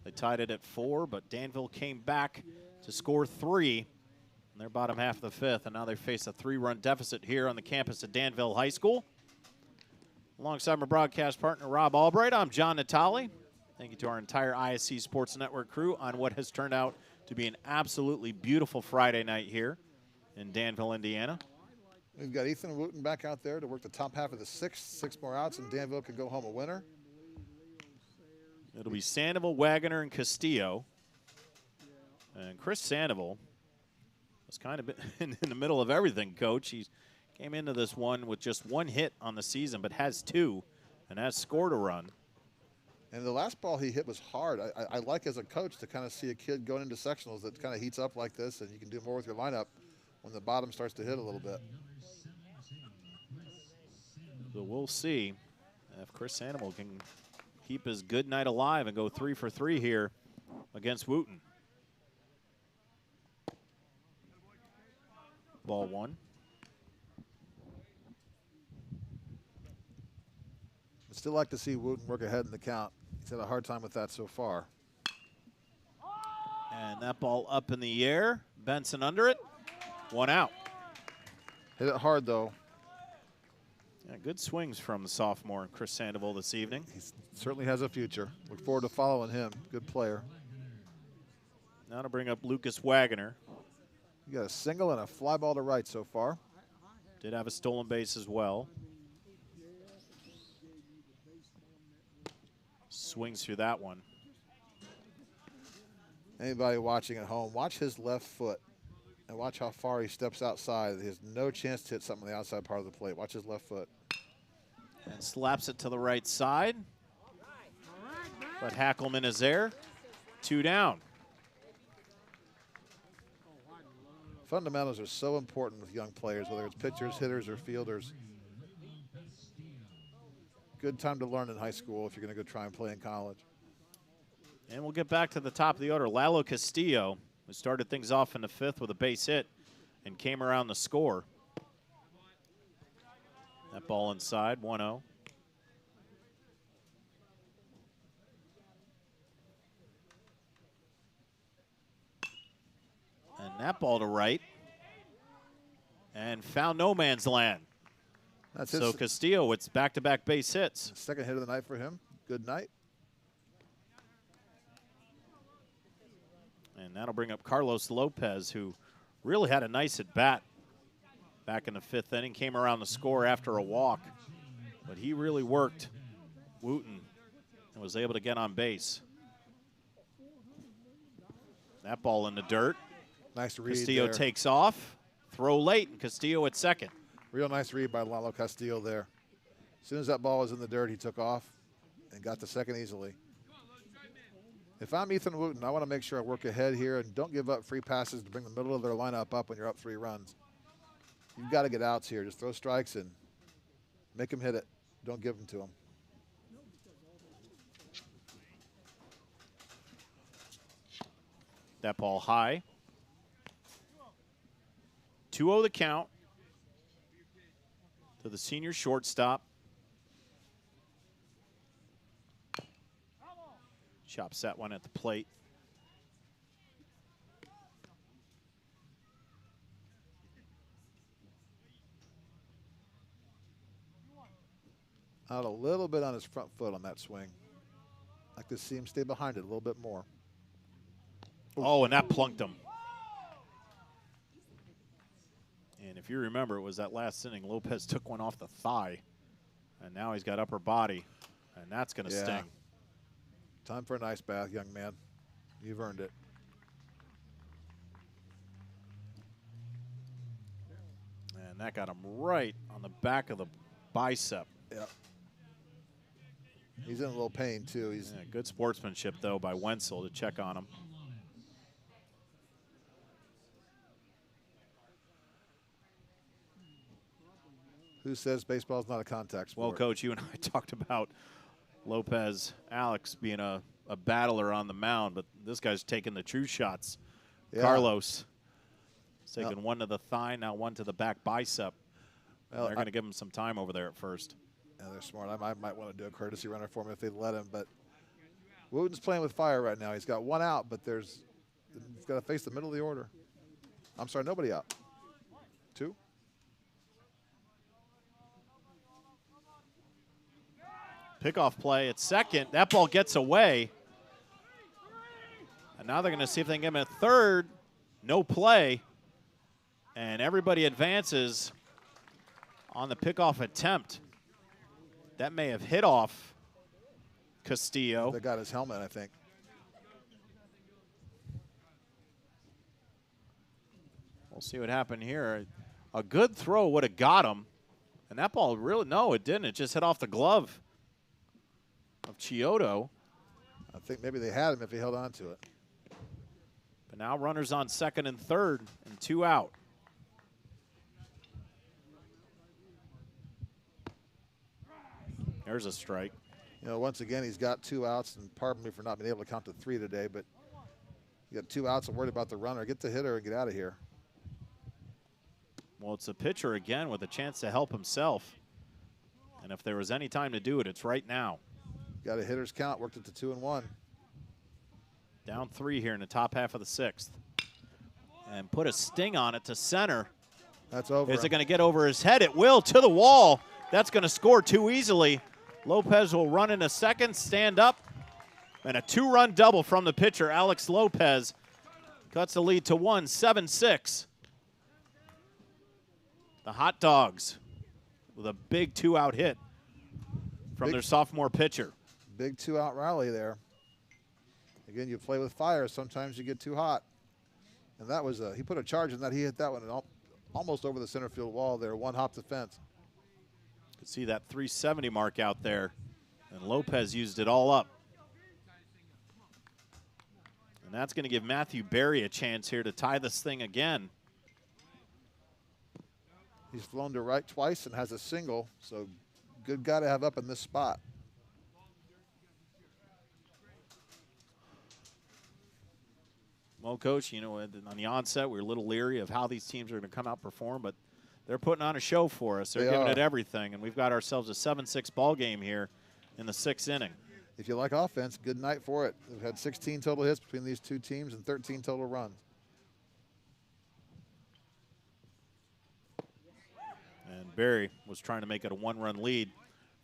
They tied it at 4, but Danville came back to score 3 in their bottom half of the 5th, and now they face a 3-run deficit here on the campus of Danville High School. Alongside my broadcast partner, Rob Albright, I'm John Natale. Thank you to our entire ISC Sports Network crew on what has turned out to be an absolutely beautiful Friday night here in Danville, Indiana. We've got Ethan Wooten back out there to work the top half of the 6th. 6 more outs, and Danville can go home a winner. It'll be Sandoval, Wagoner, and Castillo. And Chris Sandoval was kind of in the middle of everything, Coach. He came into this one with just 1 hit on the season, but has 2 and has scored a run. And the last ball he hit was hard. I like as a coach to kind of see a kid going into sectionals that kind of heats up like this, and you can do more with your lineup when the bottom starts to hit a little bit. So we'll see if Chris Sandoval can keep his good night alive and go 3 for 3 here against Wooten. Ball 1. I'd still like to see Wooten work ahead in the count. He's had a hard time with that so far. And that ball up in the air. Benson under it. 1 out. Hit it hard, though. Yeah, good swings from the sophomore Chris Sandoval this evening. He certainly has a future. Look forward to following him. Good player. Now to bring up Lucas Wagoner. You got a single and a fly ball to right so far. Did have a stolen base as well. Swings through that one. Anybody watching at home, watch his left foot and watch how far he steps outside. He has no chance to hit something on the outside part of the plate. Watch his left foot. And slaps it to the right side. But Hackelman is there. 2 down. Fundamentals are so important with young players, whether it's pitchers, hitters, or fielders. Good time to learn in high school if you're going to go try and play in college. And we'll get back to the top of the order. Lalo Castillo, who started things off in the 5th with a base hit and came around the score. That ball inside, 1-0. And that ball to right. And found no man's land. That's So his Castillo, it's back-to-back base hits. second hit of the night for him. Good night. And that'll bring up Carlos Lopez, who really had a nice at-bat back in the 5th inning. Came around the score after a walk. But he really worked Wooten and was able to get on base. That ball in the dirt. Nice read Castillo there. takes off. Throw late, and Castillo at second. Real nice read by Lalo Castillo there. As soon as that ball was in the dirt, he took off and got to second easily. If I'm Ethan Wooten, I want to make sure I work ahead here and don't give up free passes to bring the middle of their lineup up when you're up 3 runs. You've got to get outs here. Just throw strikes and make them hit it. Don't give them to them. That ball high. 2-0 the count to the senior shortstop. Chops that one at the plate. Out a little bit on his front foot on that swing. I'd like to see him stay behind it a little bit more. Oh, and that plunked him. And if you remember, it was that last inning, Lopez took one off the thigh. And now he's got upper body. And that's going to sting. Time for an ice bath, young man. You've earned it. And that got him right on the back of the bicep. Yeah. He's in a little pain, too. He's Yeah, good sportsmanship, though, by Wenzel to check on him. Who says baseball's not a contact sport? Well, Coach, you and I talked about Lopez Alex being a battler on the mound, but this guy's taking the true shots. Yeah. Carlos is taking one to the thigh, now one to the back bicep. Well, they're going to give him some time over there at first. Yeah, they're smart. I might want to do a courtesy runner for him if they let him, but Wooten's playing with fire right now. He's got one out, but he's got to face the middle of the order. I'm sorry, nobody out. 2. Pickoff play at second. That ball gets away. And now they're going to see if they can get him at third. No play. And everybody advances on the pickoff attempt. That may have hit off Castillo. They got his helmet, I think. We'll see what happened here. A good throw would have got him. And that ball really, no, it didn't. It just hit off the glove of Chiodo. I think maybe they had him if he held on to it. But now runners on second and third and 2 out. There's a strike. You know, once again, he's got 2 outs, and pardon me for not being able to count to 3 today, but you got 2 outs and worried about the runner. Get the hitter and get out of here. Well, it's a pitcher again with a chance to help himself. And if there was any time to do it, it's right now. Got a hitter's count, worked it to 2 and 1. Down 3 here in the top half of the 6th. And put a sting on it to center. That's over. Is it going to get over his head? It will, to the wall. That's going to score too easily. Lopez will run into second, stand up, and a 2-run double from the pitcher, Alex Lopez. Cuts the lead to 1, 7-6. The Hot Dogs with a big 2-out hit from their sophomore pitcher. Big 2-out rally there. Again, you play with fire. Sometimes you get too hot. And that was he put a charge in that. He hit that one almost over the center field wall there. One hop the fence. Could see that 370 mark out there. And Lopez used it all up. And that's going to give Matthew Berry a chance here to tie this thing again. He's flown to right twice and has a single, so good guy to have up in this spot. Well, Coach, you know, on the onset, we were a little leery of how these teams are going to come out perform, but they're putting on a show for us. They're giving it everything, and we've got ourselves a 7-6 ball game here in the 6th inning. If you like offense, good night for it. We've had 16 total hits between these two teams and 13 total runs. And Berry was trying to make it a 1-run lead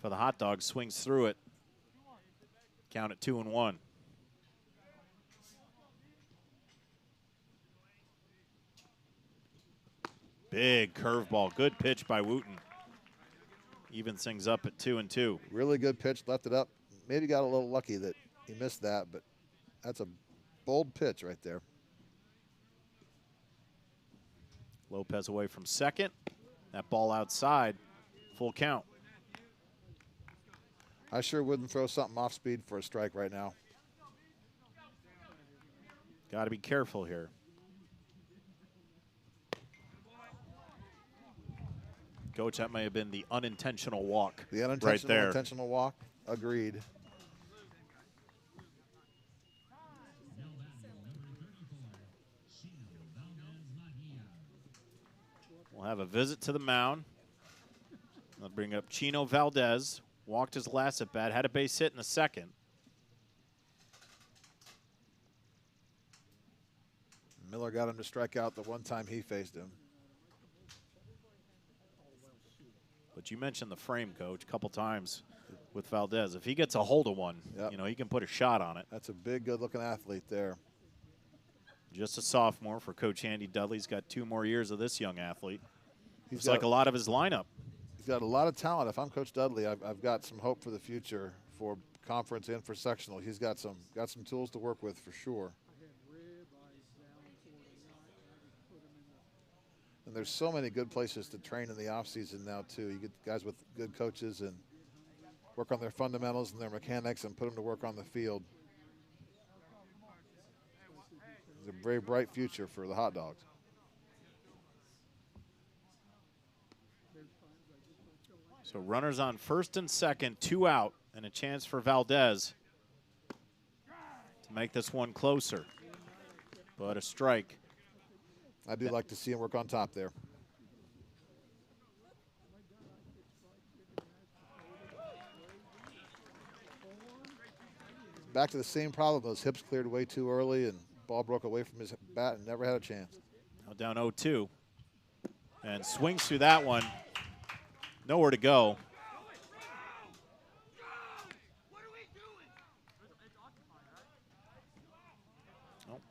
for the Hot Dogs. Swings through it. Count it 2-1. Big curveball. Good pitch by Wooten. Evens things up at 2-2. Really good pitch, left it up. Maybe got a little lucky that he missed that, but that's a bold pitch right there. Lopez away from second. That ball outside. Full count. I sure wouldn't throw something off speed for a strike right now. Got to be careful here. Coach, that may have been the unintentional walk. The right there. unintentional walk. Agreed. We'll have a visit to the mound. I'll bring up Chino Valdez. Walked his last at bat. Had a base hit in the second. Miller got him to strike out the one time he faced him. But you mentioned the frame, Coach, a couple times with Valdez. If he gets a hold of one, you know, he can put a shot on it. That's a big, good-looking athlete there. Just a sophomore for Coach Andy Dudley. He's got 2 more years of this young athlete. He's like a lot of his lineup. He's got a lot of talent. If I'm Coach Dudley, I've got some hope for the future for conference and for sectional. He's got some tools to work with for sure. And there's so many good places to train in the off season now too. You get guys with good coaches, and work on their fundamentals and their mechanics and put them to work on the field. It's a very bright future for the Hot Dogs. So runners on first and second, 2 out, and a chance for Valdez to make this one closer. But a strike. I do like to see him work on top there. Back to the same problem. Those hips cleared way too early and ball broke away from his bat and never had a chance. Now down 0-2. And swings through that one. Nowhere to go. Nope.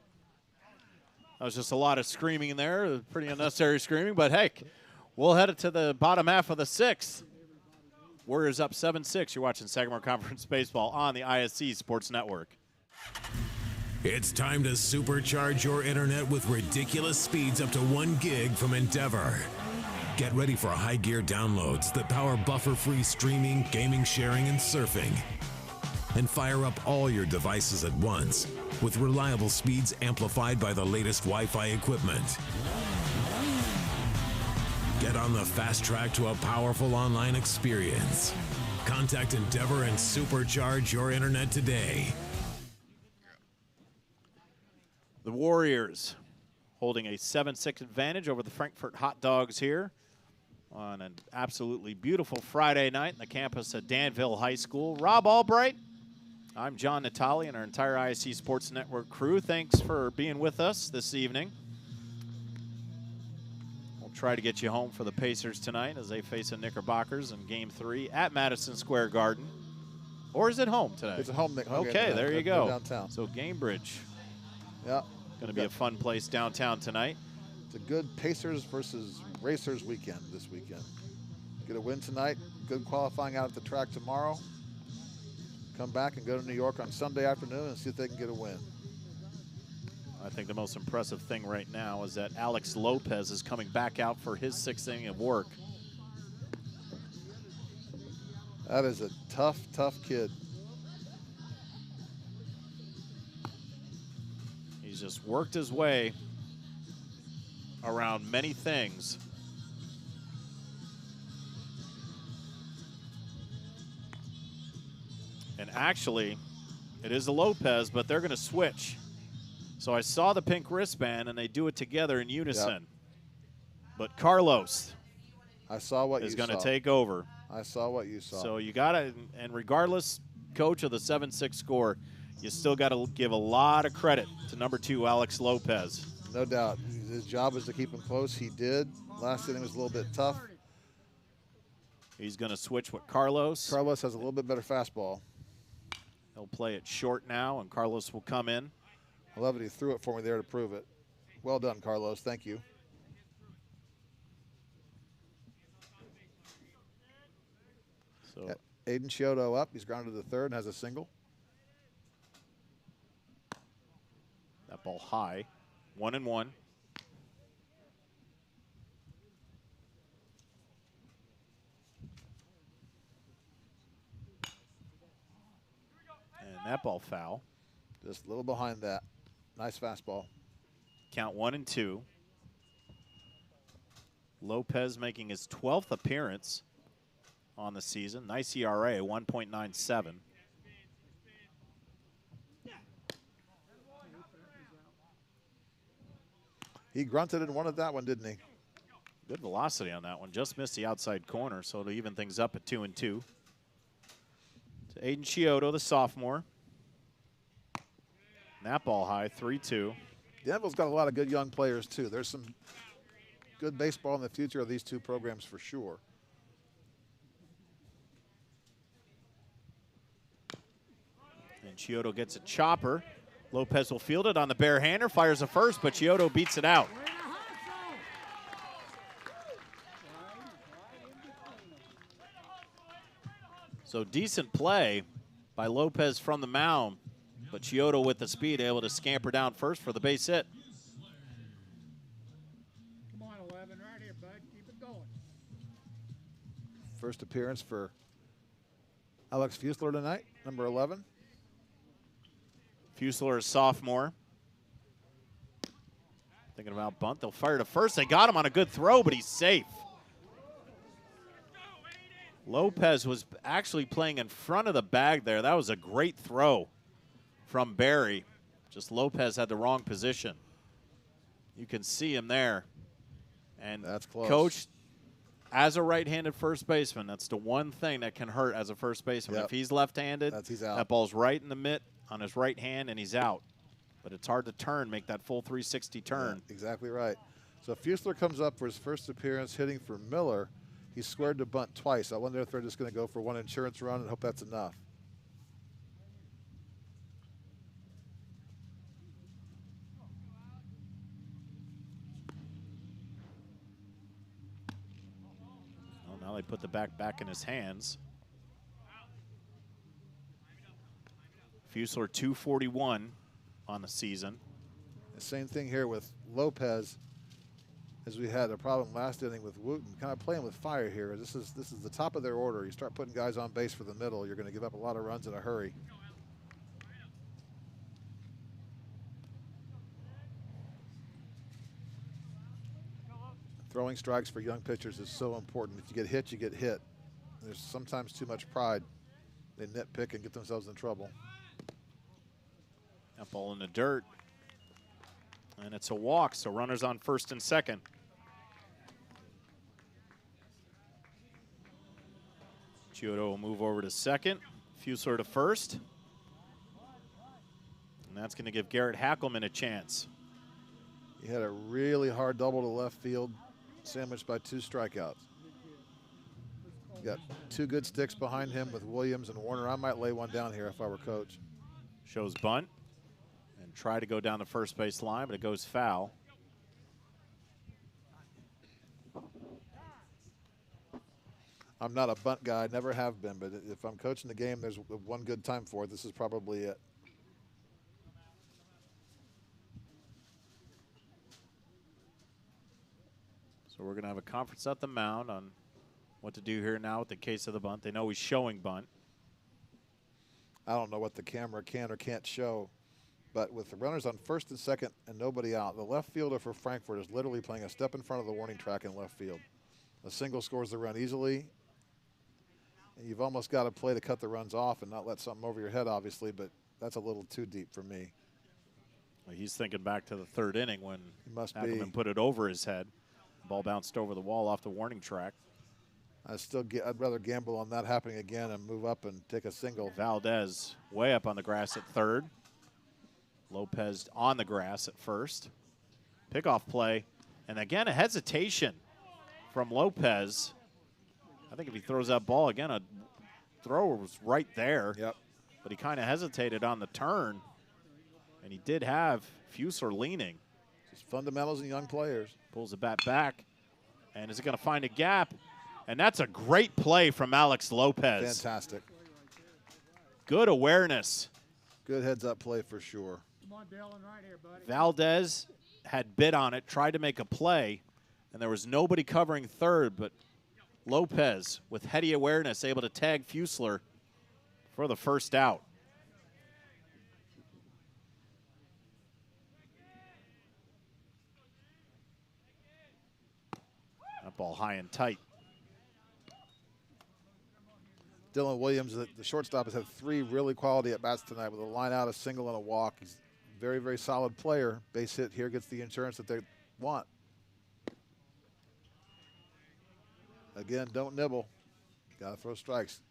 That was just a lot of screaming in there. Pretty unnecessary screaming, but hey, we'll head it to the bottom half of the 6th. Warriors up 7-6. You're watching Sagamore Conference Baseball on the ISC Sports Network. It's time to supercharge your internet with ridiculous speeds up to 1 gig from Endeavor. Get ready for high gear downloads that power buffer-free streaming, gaming, sharing, and surfing. And fire up all your devices at once with reliable speeds amplified by the latest Wi-Fi equipment. Get on the fast track to a powerful online experience. Contact Endeavor and supercharge your internet today. The Warriors holding a 7-6 advantage over the Frankfort Hot Dogs here on an absolutely beautiful Friday night on the campus of Danville High School. Rob Albright, I'm John Natali and our entire ISC Sports Network crew. Thanks for being with us this evening. We'll try to get you home for the Pacers tonight as they face the Knickerbockers in Game 3 at Madison Square Garden. Or is it home tonight? It's a home game. Okay, there you go. Downtown. So Gamebridge. Yeah. Going to be a fun place downtown tonight. It's a good Pacers versus Racers weekend this weekend. Get a win tonight, good qualifying out at the track tomorrow. Come back and go to New York on Sunday afternoon and see if they can get a win. I think the most impressive thing right now is that Alex Lopez is coming back out for his 6th inning of work. That is a tough, tough kid. He's just worked his way around many things. And actually, it is a Lopez, but they're going to switch. So I saw the pink wristband, and they do it together in unison. Yep. But Carlos I saw what is you going saw. to take over. I saw what you saw. So you got to, and regardless, coach, of the 7-6 score, you still got to give a lot of credit to number 2, Alex Lopez. No doubt. His job was to keep him close. He did. Last inning was a little bit tough. He's going to switch with Carlos. Carlos has a little bit better fastball. He'll play it short now, and Carlos will come in. I love it. He threw it for me there to prove it. Well done, Carlos. Thank you. So Aiden Chiodo up. He's grounded to the third and has a single. that ball high, 1-1. And that ball foul. Just a little behind that. Nice fastball. Count 1-2. Lopez making his 12th appearance on the season. Nice ERA, 1.97. He grunted and wanted that one, didn't he? Good velocity on that one. Just missed the outside corner, so to even things up at 2-2. To Aiden Chiodo, the sophomore. And that ball high, 3-2. Danville's got a lot of good young players, too. There's some good baseball in the future of these two programs for sure. And Chiodo gets a chopper. Lopez will field it on the bare-hander, fires a first, but Chiodo beats it out. So decent play by Lopez from the mound, but Chiodo with the speed able to scamper down first for the base hit. Come on, 11, right here, bud. Keep it going. First appearance for Alex Fusler tonight, number 11. Fusler, a sophomore. Thinking about bunt. They'll fire to first. They got him on a good throw, but he's safe. Lopez was actually playing in front of the bag there. That was a great throw from Barry. Just Lopez had the wrong position. You can see him there. And That's close. Coach, as a right-handed first baseman, that's the one thing that can hurt as a first baseman. Yep. If he's left-handed, He's out. that ball's right in the mitt on his right hand, and he's out. But it's hard to turn, make that full 360 turn. Yeah, exactly right. So Fusler comes up for his first appearance hitting for Miller. He's squared to bunt twice. I wonder if they're just going to go for one insurance run and hope that's enough. Well, now they put the bat back in his hands. Fusler 241 on the season. The same thing here with Lopez, as we had a problem last inning with Wooten, kind of playing with fire here. This is the top of their order. You start putting guys on base for the middle, you're going to give up a lot of runs in a hurry. Throwing strikes for young pitchers is so important. If you get hit, you get hit. There's sometimes too much pride. They nitpick and get themselves in trouble. That ball in the dirt. And it's a walk, so runners on first and second. Chiodo will move over to second. Fusler to first. And that's going to give Garrett Hackelman a chance. He had a really hard double to left field, sandwiched by 2 strikeouts. Got 2 good sticks behind him with Williams and Warner. I might lay one down here if I were coach. Shows bunt. And try to go down the first base line, but it goes foul. I'm not a bunt guy, never have been, but if I'm coaching the game, there's one good time for it. This is probably it. So we're going to have a conference at the mound on what to do here now with the case of the bunt. They know he's showing bunt. I don't know what the camera can or can't show, but with the runners on first and second and nobody out, the left fielder for Frankfort is literally playing a step in front of the warning track in left field. A single scores the run easily. And you've almost got to play to cut the runs off and not let something over your head, obviously, but that's a little too deep for me. Well, he's thinking back to the third inning when must Hackelman be. put it over his head. Ball bounced over the wall off the warning track. I'd rather gamble on that happening again and move up and take a single. Valdez way up on the grass at third. Lopez on the grass at first. Pickoff play. And again, a hesitation from Lopez. I think if he throws that ball again, a thrower was right there. Yep. But he kind of hesitated on the turn. And he did have Fusler leaning. Just fundamentals in young players. Pulls the bat back. And is it going to find a gap? And that's a great play from Alex Lopez. Fantastic. Good awareness. Good heads-up play for sure. Come on, Dylan, right here, buddy. Valdez had bid on it, tried to make a play, and there was nobody covering third, but Lopez, with heady awareness, able to tag Fusler for the first out. That ball high and tight. Dylan Williams, the shortstop, has had 3 really quality at-bats tonight with a line out, a single, and a walk. He's a very, very solid player. Base hit here gets the insurance that they want. Again, don't nibble. Got to throw strikes.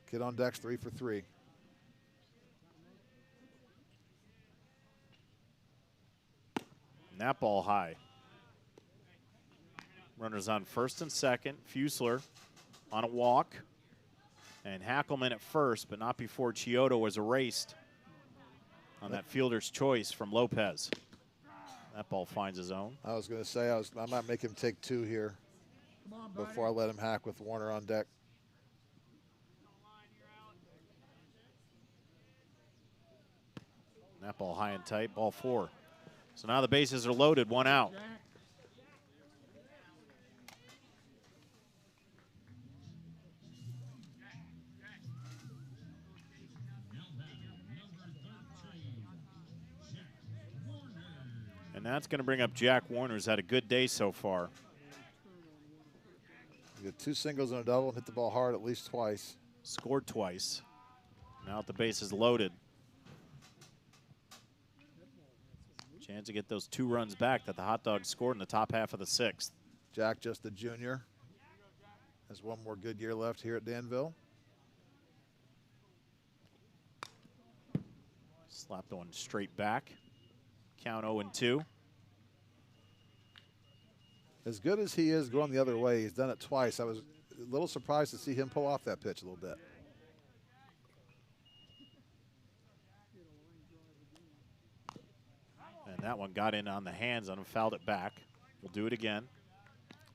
Kid on deck's 3 for 3. And that ball high. Runners on first and second. Fusler on a walk. And Hackelman at first, but not before Chiodo was erased on that fielder's choice from Lopez. That ball finds his own. I was going to say I might make him take 2 here before I let him hack with Warner on deck. And that ball high and tight, ball 4. So now the bases are loaded, 1 out. And that's going to bring up Jack Warner, who's had a good day so far. You get 2 singles and a double and hit the ball hard at least twice. Scored twice. Now at the base is loaded. Chance to get those 2 runs back that the Hot Dogs scored in the top half of the 6th. Jack, just a junior, has 1 more good year left here at Danville. Slapped the one straight back. Count 0-2. As good as he is going the other way, he's done it twice. I was a little surprised to see him pull off that pitch a little bit. And that one got in on the hands on him, fouled it back. We'll do it again.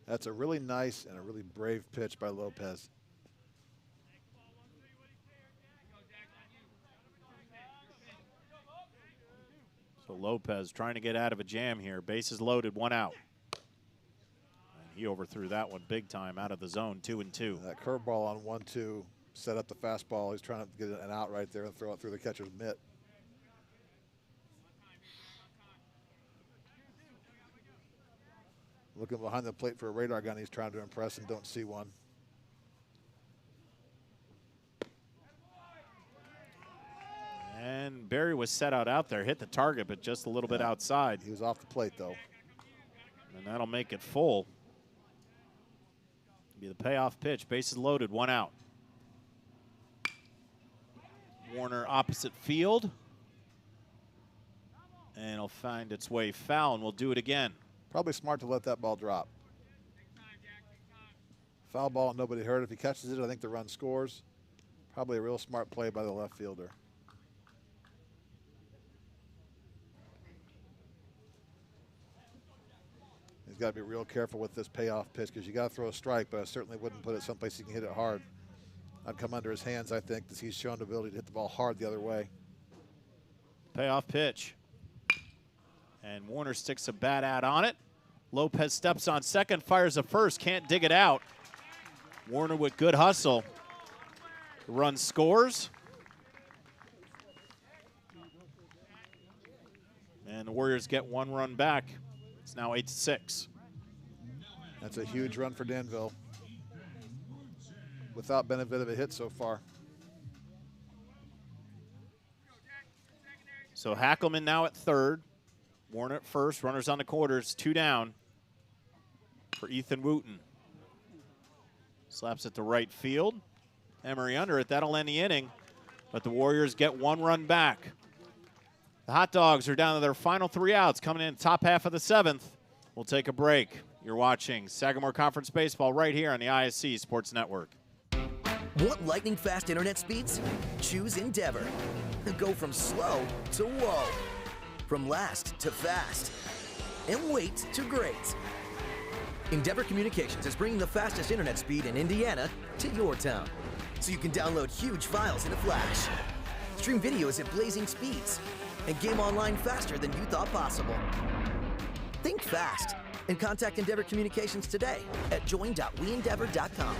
That's a really nice and a really brave pitch by Lopez. So Lopez trying to get out of a jam here. Bases loaded, 1 out. And he overthrew that one big time out of the zone, 2-2. That curveball on 1-2 set up the fastball. He's trying to get an out right there and throw it through the catcher's mitt. Looking behind the plate for a radar gun. He's trying to impress and don't see one. And Barry was set out there, hit the target, but just a little bit outside. He was off the plate, though. And that'll make it full. Be the payoff pitch. Bases loaded, 1 out. Warner opposite field. And it'll find its way foul, and we'll do it again. Probably smart to let that ball drop. Foul ball, nobody hurt. If he catches it, I think the run scores. Probably a real smart play by the left fielder. He's got to be real careful with this payoff pitch because you got to throw a strike, but I certainly wouldn't put it someplace he can hit it hard. I'd come under his hands, I think, as he's shown the ability to hit the ball hard the other way. Payoff pitch. And Warner sticks a bat out on it. Lopez steps on second, fires a first, can't dig it out. Warner with good hustle. The run scores. And the Warriors get 1 run back. It's now 8-6. That's a huge run for Danville. Without benefit of a hit so far. So Hackelman now at third. Warner at first. Runners on the quarters. 2 down for Ethan Wooten. Slaps it to right field. Emery under it. That'll end the inning. But the Warriors get 1 run back. The Hot Dogs are down to their final 3 outs coming in the top half of the 7th. We'll take a break. You're watching Sagamore Conference Baseball right here on the ISC Sports Network. Want lightning fast internet speeds? Choose Endeavor. Go from slow to whoa. From last to fast. And wait to great. Endeavor Communications is bringing the fastest internet speed in Indiana to your town. So you can download huge files in a flash. Stream videos at blazing speeds. And game online faster than you thought possible. Think fast and contact Endeavor Communications today at join.weendeavor.com.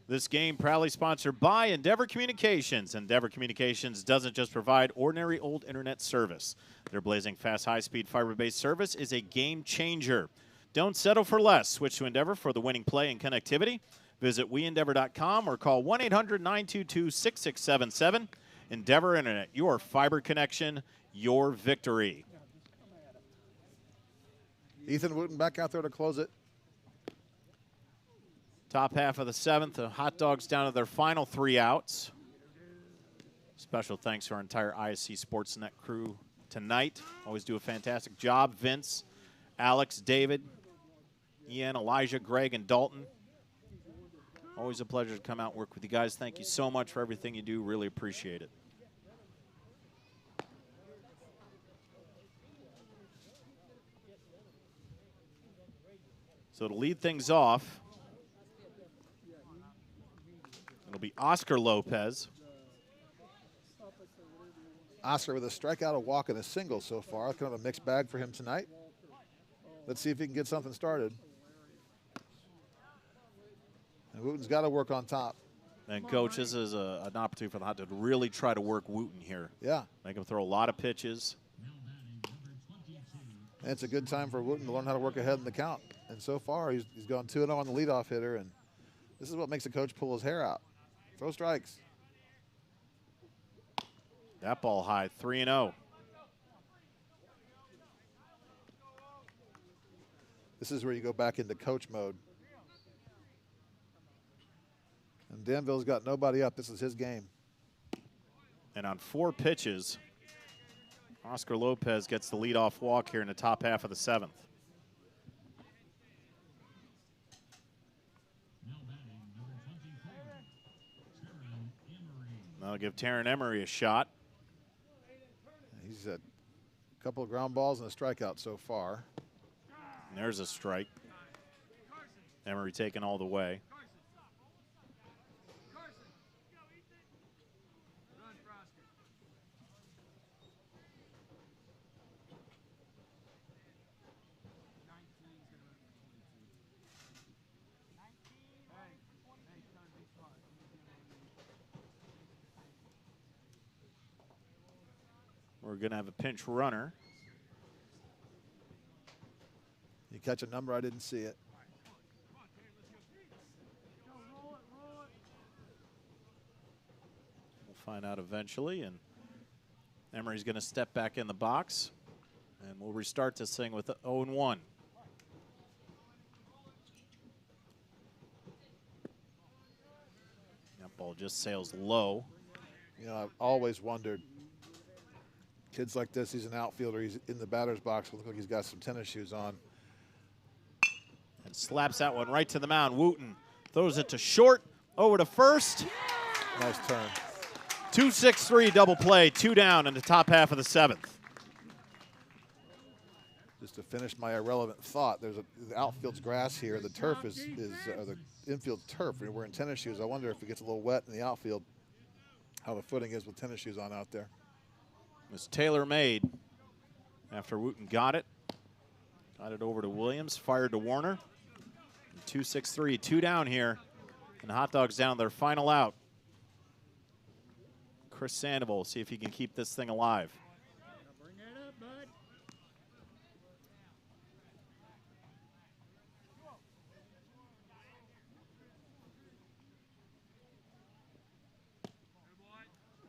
This game proudly sponsored by Endeavor Communications. Endeavor Communications doesn't just provide ordinary old internet service. Their blazing fast, high-speed, fiber-based service is a game changer. Don't settle for less. Switch to Endeavor for the winning play and connectivity. Visit weendeavor.com or call 1-800-922-6677. Endeavor Internet, your fiber connection, your victory. Ethan Wooten back out there to close it. Top half of the 7th, the Hot Dogs down to their final 3 outs. Special thanks to our entire ISC Sportsnet crew tonight. Always do a fantastic job. Vince, Alex, David, Ian, Elijah, Greg, and Dalton. Always a pleasure to come out and work with you guys. Thank you so much for everything you do. Really appreciate it. So to lead things off, it'll be Oscar Lopez. Oscar with a strikeout, a walk, and a single so far. Kind of a mixed bag for him tonight. Let's see if he can get something started. And Wooten's got to work on top. And, Coach, this is an opportunity for the Hot Dogs to really try to work Wooten here. Yeah. Make him throw a lot of pitches. And it's a good time for Wooten to learn how to work ahead in the count. And so far, he's gone 2-0 on the leadoff hitter, and this is what makes a coach pull his hair out. Throw strikes. That ball high, 3-0. This is where you go back into coach mode. And Danville's got nobody up. This is his game. And on 4 pitches, Oscar Lopez gets the leadoff walk here in the top half of the 7th. Now batting number 24, Taryn Emery. That'll give Taryn Emery a shot. He's had a couple of ground balls and a strikeout so far. And there's a strike. Emery taking all the way. We're going to have a pinch runner. You catch a number, I didn't see it. We'll find out eventually. And Emery's going to step back in the box. And we'll restart this thing with 0-1. That ball just sails low. You know, I've always wondered, kids like this, he's an outfielder, he's in the batter's box, looks like he's got some tennis shoes on. And slaps that one right to the mound. Wooten throws it to short, over to first. Nice turn. 2-6-3 double play, 2 down in the top half of the 7th. Just to finish my irrelevant thought, there's the outfield's grass here. The turf is the infield turf. We're wearing tennis shoes. I wonder if it gets a little wet in the outfield, how the footing is with tennis shoes on out there. It was tailor-made after Wooten got it. Got it over to Williams, fired to Warner. 2-6-3, 2 down here. And the Hot Dogs down their final out. Chris Sandoval, see if he can keep this thing alive. Bring that up, bud.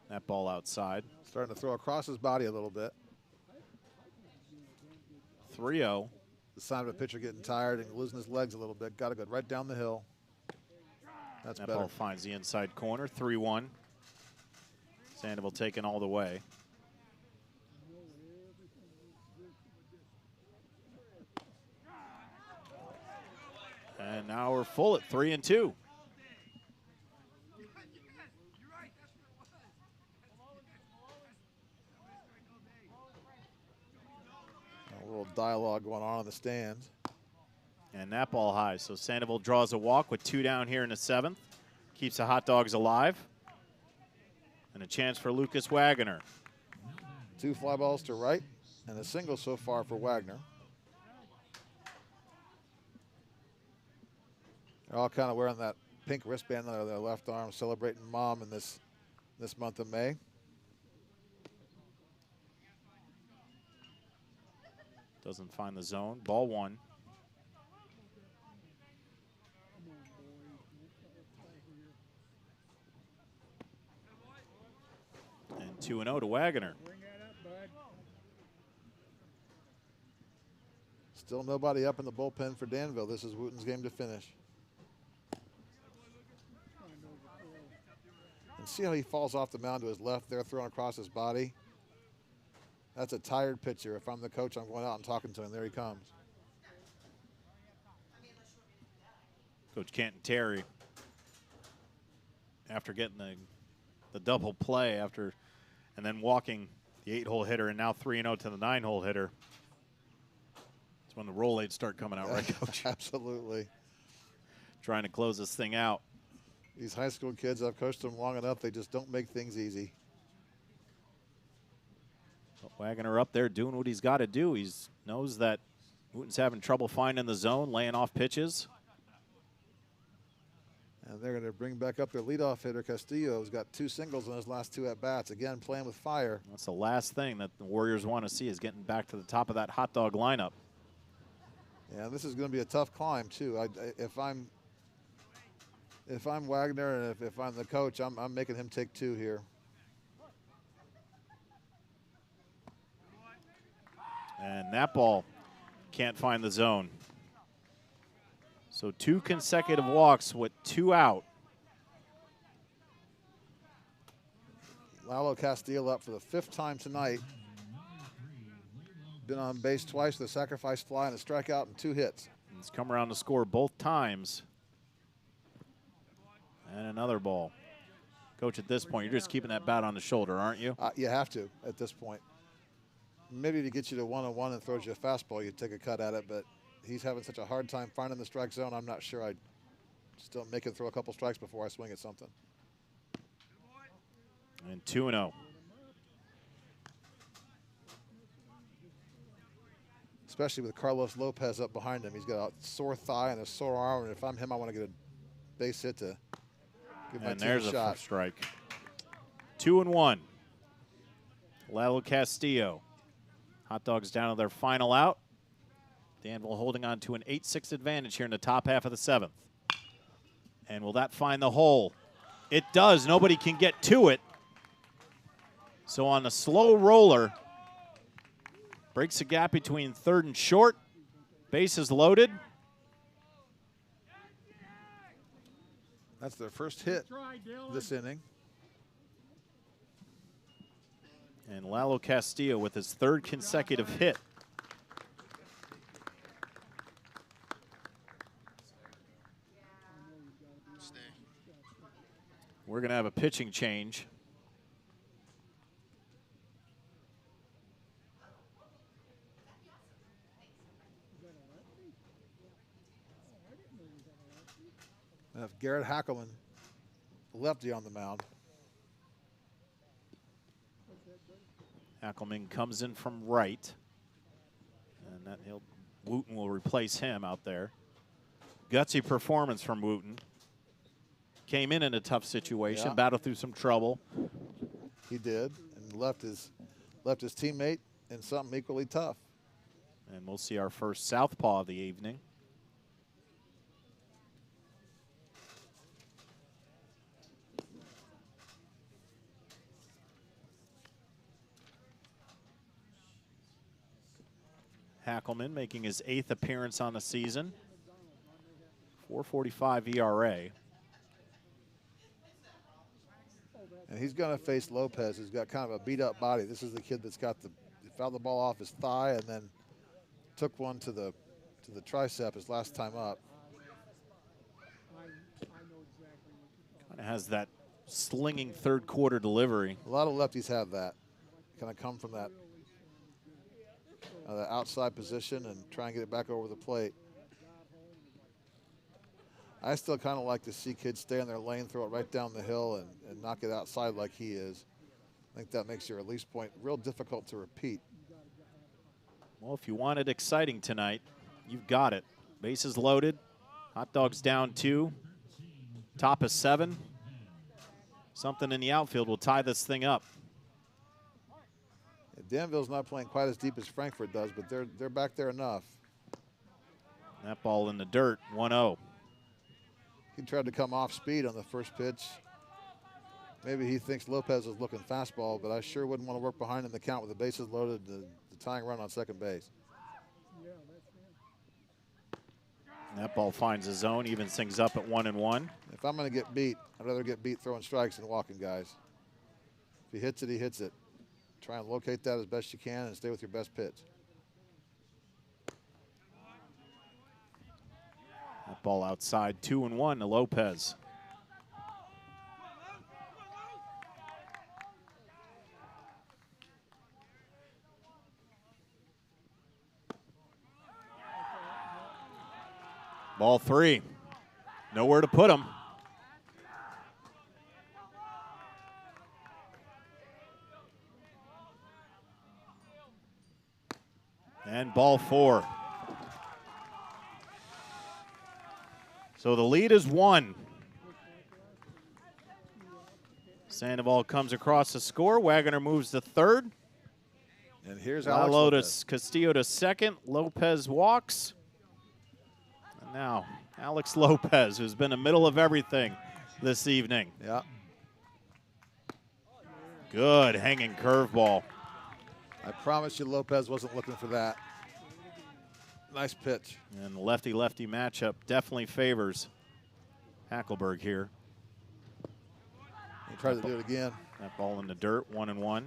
That ball outside. Starting to throw across his body a little bit. 3-0. The sign of a pitcher getting tired and losing his legs a little bit. Got to go right down the hill. That's That better. ball finds the inside corner, 3-1. Sandoval taking all the way. And now we're full at 3-2. A little dialogue going on in the stands. And that ball high. So Sandoval draws a walk with 2 down here in the 7th. Keeps the Hot Dogs alive. And a chance for Lucas Wagner. 2 fly balls to right and a single so far for Wagner. They're all kind of wearing that pink wristband on their left arm, celebrating Mom in this month of May. Doesn't find the zone. Ball 1. And 2-0 to Wagner. Bring that up, bud. Still nobody up in the bullpen for Danville. This is Wooten's game to finish. And see how he falls off the mound to his left there, thrown across his body. That's a tired pitcher. If I'm the coach, I'm going out and talking to him. There he comes. Coach Canton Terry, after getting the double play and then walking the 8-hole hitter and now 3-0 to the 9-hole hitter. That's when the roll-aids start coming out, right, Coach? Absolutely. Trying to close this thing out. These high school kids, I've coached them long enough, they just don't make things easy. Wagner up there doing what he's got to do. He knows that Wooten's having trouble finding the zone, laying off pitches. And they're going to bring back up their leadoff hitter, Castillo, who's got 2 singles in his last 2 at-bats. Again, playing with fire. That's the last thing that the Warriors want to see, is getting back to the top of that hot dog lineup. Yeah, this is going to be a tough climb, too. If I'm Wagner and if I'm the coach, I'm making him take 2 here. And that ball can't find the zone. So 2 consecutive walks with 2 out. Lalo Castillo up for the 5th time tonight. Been on base twice with a sacrifice fly and a strikeout and 2 hits. He's come around to score both times. And another ball. Coach, at this point, you're just keeping that bat on the shoulder, aren't you? You have to at this point. Maybe to get you to 1-1 and throws you a fastball, you take a cut at it, but he's having such a hard time finding the strike zone. I'm not sure I'd still make him throw a couple strikes before I swing at something. And 2-0. Especially with Carlos Lopez up behind him. He's got a sore thigh and a sore arm, and if I'm him, I want to get a base hit to give my And team there's a shot. a strike. 2-1. Lalo Castillo. Hot Dogs down to their final out. Danville holding on to an 8-6 advantage here in the top half of the 7th. And will that find the hole? It does. Nobody can get to it. So on a slow roller, breaks the gap between third and short. Bases loaded. That's their first hit this inning. And Lalo Castillo with his 3rd consecutive hit. Stay. We're going to have a pitching change. And if Garrett Hackelman, lefty on the mound. Hackelman comes in from right. And that Wooten will replace him out there. Gutsy performance from Wooten. Came in a tough situation, Yeah. battled through some trouble. He did, and left his teammate in something equally tough. And we'll see our first southpaw of the evening. Hackelman making his 8th appearance on the season. 4.45 ERA. And he's going to face Lopez, who's got kind of a beat-up body. This is the kid that's got fouled the ball off his thigh and then took one to the tricep his last time up. Kind of has that slinging 3rd quarter delivery. A lot of lefties have that. Kind of come from that the outside position and try and get it back over the plate. I still kind of like to see kids stay in their lane, throw it right down the hill, and knock it outside like he is. I think that makes your release point real difficult to repeat. Well, if you want it exciting tonight, you've got it. Bases loaded. Hot Dogs down 2. Top of 7. Something in the outfield will tie this thing up. Danville's not playing quite as deep as Frankfort does, but they're back there enough. That ball in the dirt, 1-0. He tried to come off speed on the first pitch. Maybe he thinks Lopez is looking fastball, but I sure wouldn't want to work behind in the count with the bases loaded, the tying run on second base. And that ball finds the zone, evens things up at 1-1. If I'm going to get beat, I'd rather get beat throwing strikes than walking guys. If he hits it, he hits it. Try and locate that as best you can and stay with your best pitch. That ball outside, 2-1 to Lopez. Ball 3. Nowhere to put him. And ball 4. So the lead is 1. Sandoval comes across the score. Wagoner moves to third. And here's Alex Lalo to Lopez. Castillo to second. Lopez walks. And now Alex Lopez, who's been in the middle of everything this evening. Yeah. Good hanging curveball. I promise you Lopez wasn't looking for that. Nice pitch. And the lefty-lefty matchup definitely favors Hackelberg here. He tried to do it again. That ball in the dirt, 1-1.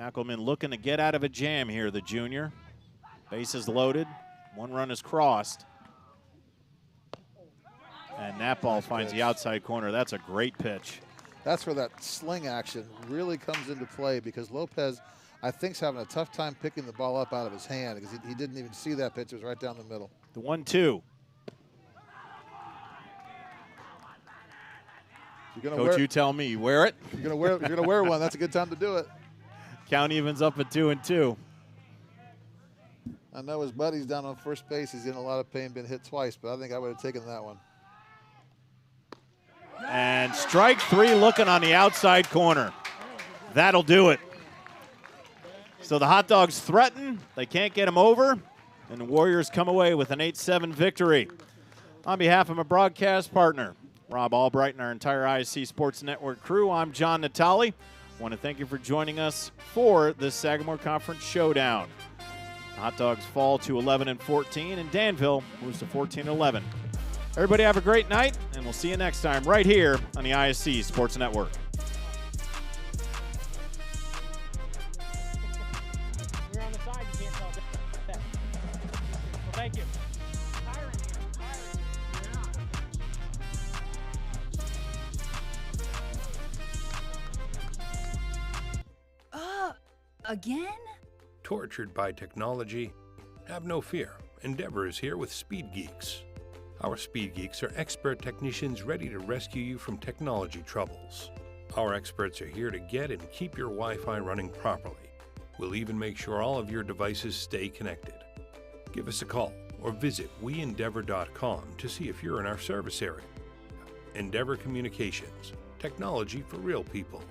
Hackelman looking to get out of a jam here, the junior. Bases loaded. One run is crossed. And that ball finds the outside corner. That's a great pitch. That's where that sling action really comes into play because Lopez, I think, is having a tough time picking the ball up out of his hand because he didn't even see that pitch. It was right down the middle. The 1-2. Coach, you tell me. You wear it? You're gonna wear one. That's a good time to do it. Count evens up at 2-2. I know his buddy's down on first base. He's in a lot of pain, been hit twice, but I think I would have taken that one. And strike three looking on the outside corner. That'll do it. So the Hot Dogs threaten. They can't get him over. And the Warriors come away with an 8-7 victory. On behalf of my broadcast partner, Rob Albright, and our entire ISC Sports Network crew, I'm John Natali. I want to thank you for joining us for this Sagamore Conference Showdown. The Hot Dogs fall to 11-14, and Danville moves to 14-11. Everybody have a great night, and we'll see you next time right here on the ISC Sports Network. You're on the side, you can't tell that. Well, thank you. Again? Tortured by technology? Have no fear. Endeavor is here with Speed Geeks. Our Speed Geeks are expert technicians ready to rescue you from technology troubles. Our experts are here to get and keep your Wi-Fi running properly. We'll even make sure all of your devices stay connected. Give us a call or visit weendeavor.com to see if you're in our service area. Endeavor Communications, technology for real people.